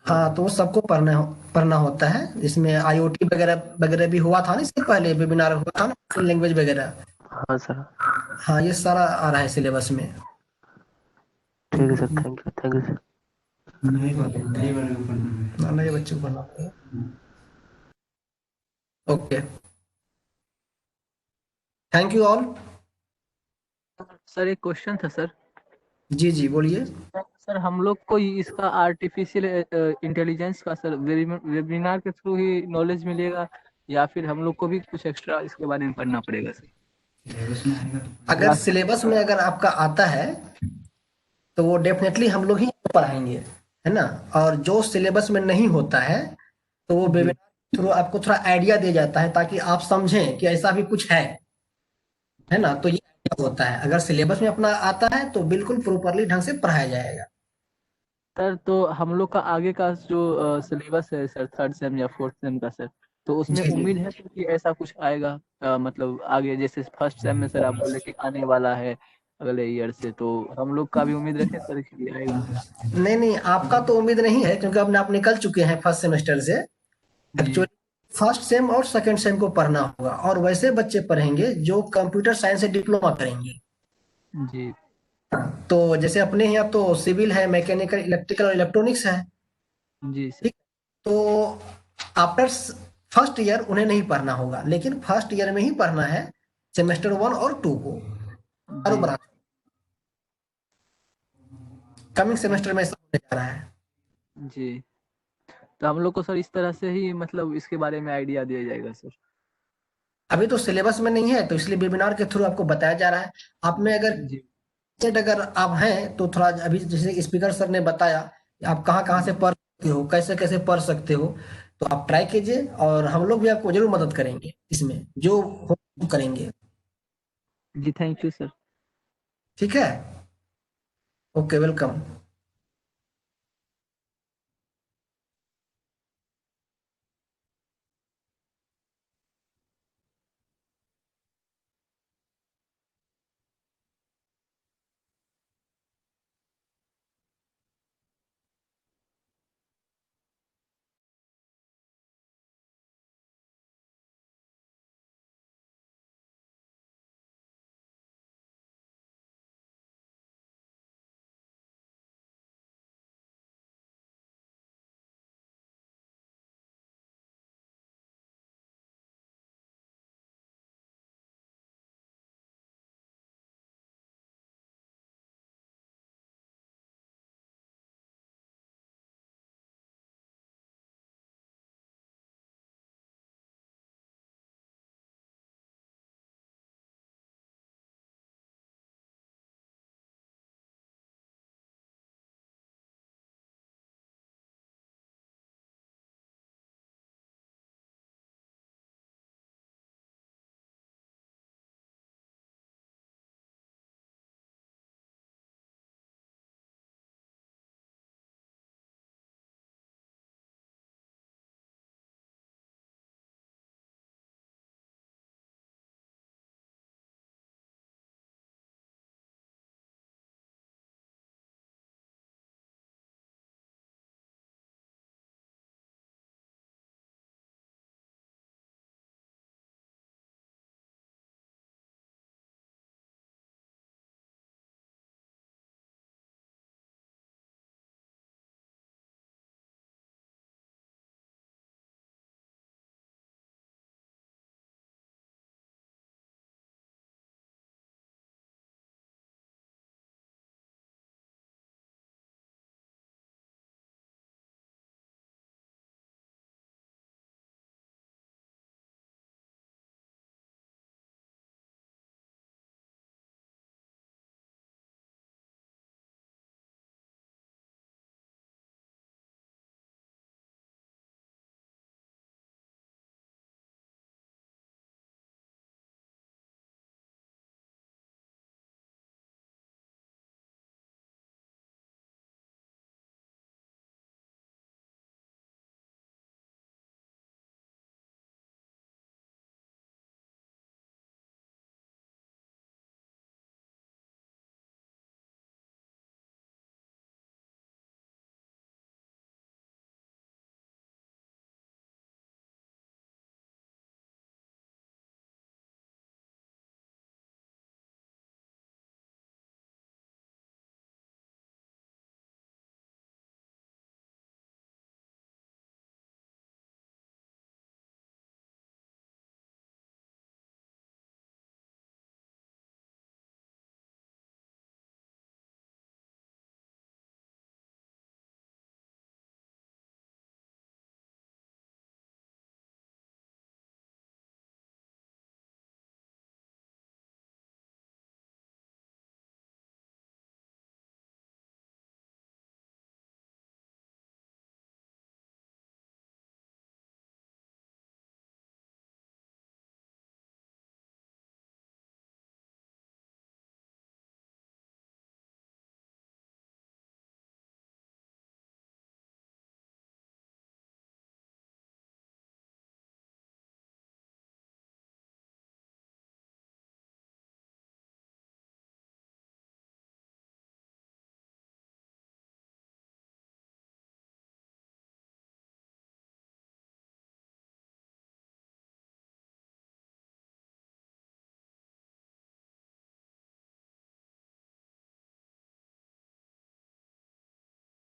हाँ, तो वो सबको पढ़ना होता है। इसमें आईओटी वगैरह वगैरह भी हुआ था ना, इससे पहले वेबिनार हुआ था ना, लैंग्वेज वगैरह। हाँ सर। हाँ, ये सारा आ रहा है सिलेबस में। ठीक है सर, थैंक यू सर। नए बच्चों को पढ़ना पड़ेगा। Okay, thank you all. Sir एक क्वेश्चन था सर। जी जी बोलिए। सर हम लोग को इसका आर्टिफिशियल इंटेलिजेंस का सर वेबिनार के थ्रू ही नॉलेज मिलेगा या फिर हम लोग को भी कुछ एक्स्ट्रा इसके बारे में पढ़ना पड़ेगा सर? अगर सिलेबस में अगर आपका आता है तो वो डेफिनेटली हम लोग ही पढ़ाएंगे, है ना। और जो सिलेबस में नहीं होता है तो वो वेबिनार थ्रू आपको थोड़ा आइडिया दे जाता है ताकि आप समझें कि ऐसा भी कुछ है ना। तो ये आइडिया होता है। अगर सिलेबस में अपना आता है तो बिल्कुल प्रॉपरली ढंग से पढ़ाया जाएगा। सर तो हम लोग का आगे का जो सिलेबस है सर, 3rd सेम या 4th सेम का सर, तो उसमें जी जी उम्मीद है सर कि ऐसा कुछ आएगा मतलब आगे जैसे 1st सेम में सर आप बोले कि आने वाला है अगले ईयर से, तो हम लोग का भी उम्मीद रखें सर कि आएगा। नहीं नहीं, आपका तो उम्मीद नहीं है क्योंकि अब आप निकल चुके हैं फर्स्ट सेमेस्टर से। एक्चुअली फर्स्ट सेम और सेकंड सेम को पढ़ना होगा, और वैसे बच्चे पढ़ेंगे जो कंप्यूटर साइंस से डिप्लोमा करेंगे। जी तो जैसे अपने यहाँ तो सिविल है, मैकेनिकल, इलेक्ट्रिकल और इलेक्ट्रॉनिक्स है। जी सर। ठीक, तो आफ्टर फर्स्ट ईयर उन्हें नहीं पढ़ना होगा, लेकिन फर्स्ट ईयर में ही पढ़ना है सेमेस्टर 1 और 2 को। जी कमिंग सेमेस्टर में ऐसा होने जा रहा है। जी, तो हम लोग को सर इस तरह से ही मतलब इसके बारे में आइडिया दिया जाएगा सर। अभी तो सिलेबस में नहीं है, तो इसलिए वेबिनार के थ्रू आपको बताया जा रहा है। आप में जी अगर आप हैं तो थोड़ा अभी जैसे स्पीकर सर ने बताया कि आप कहाँ कहाँ से पढ़ सकते हो, कैसे कैसे पढ़ सकते हो, तो आप ट्राई कीजिए और हम लोग भी आपको जरूर मदद करेंगे इसमें, जो हो करेंगे। जी, थैंक यू सर। ठीक है, ओके, वेलकम।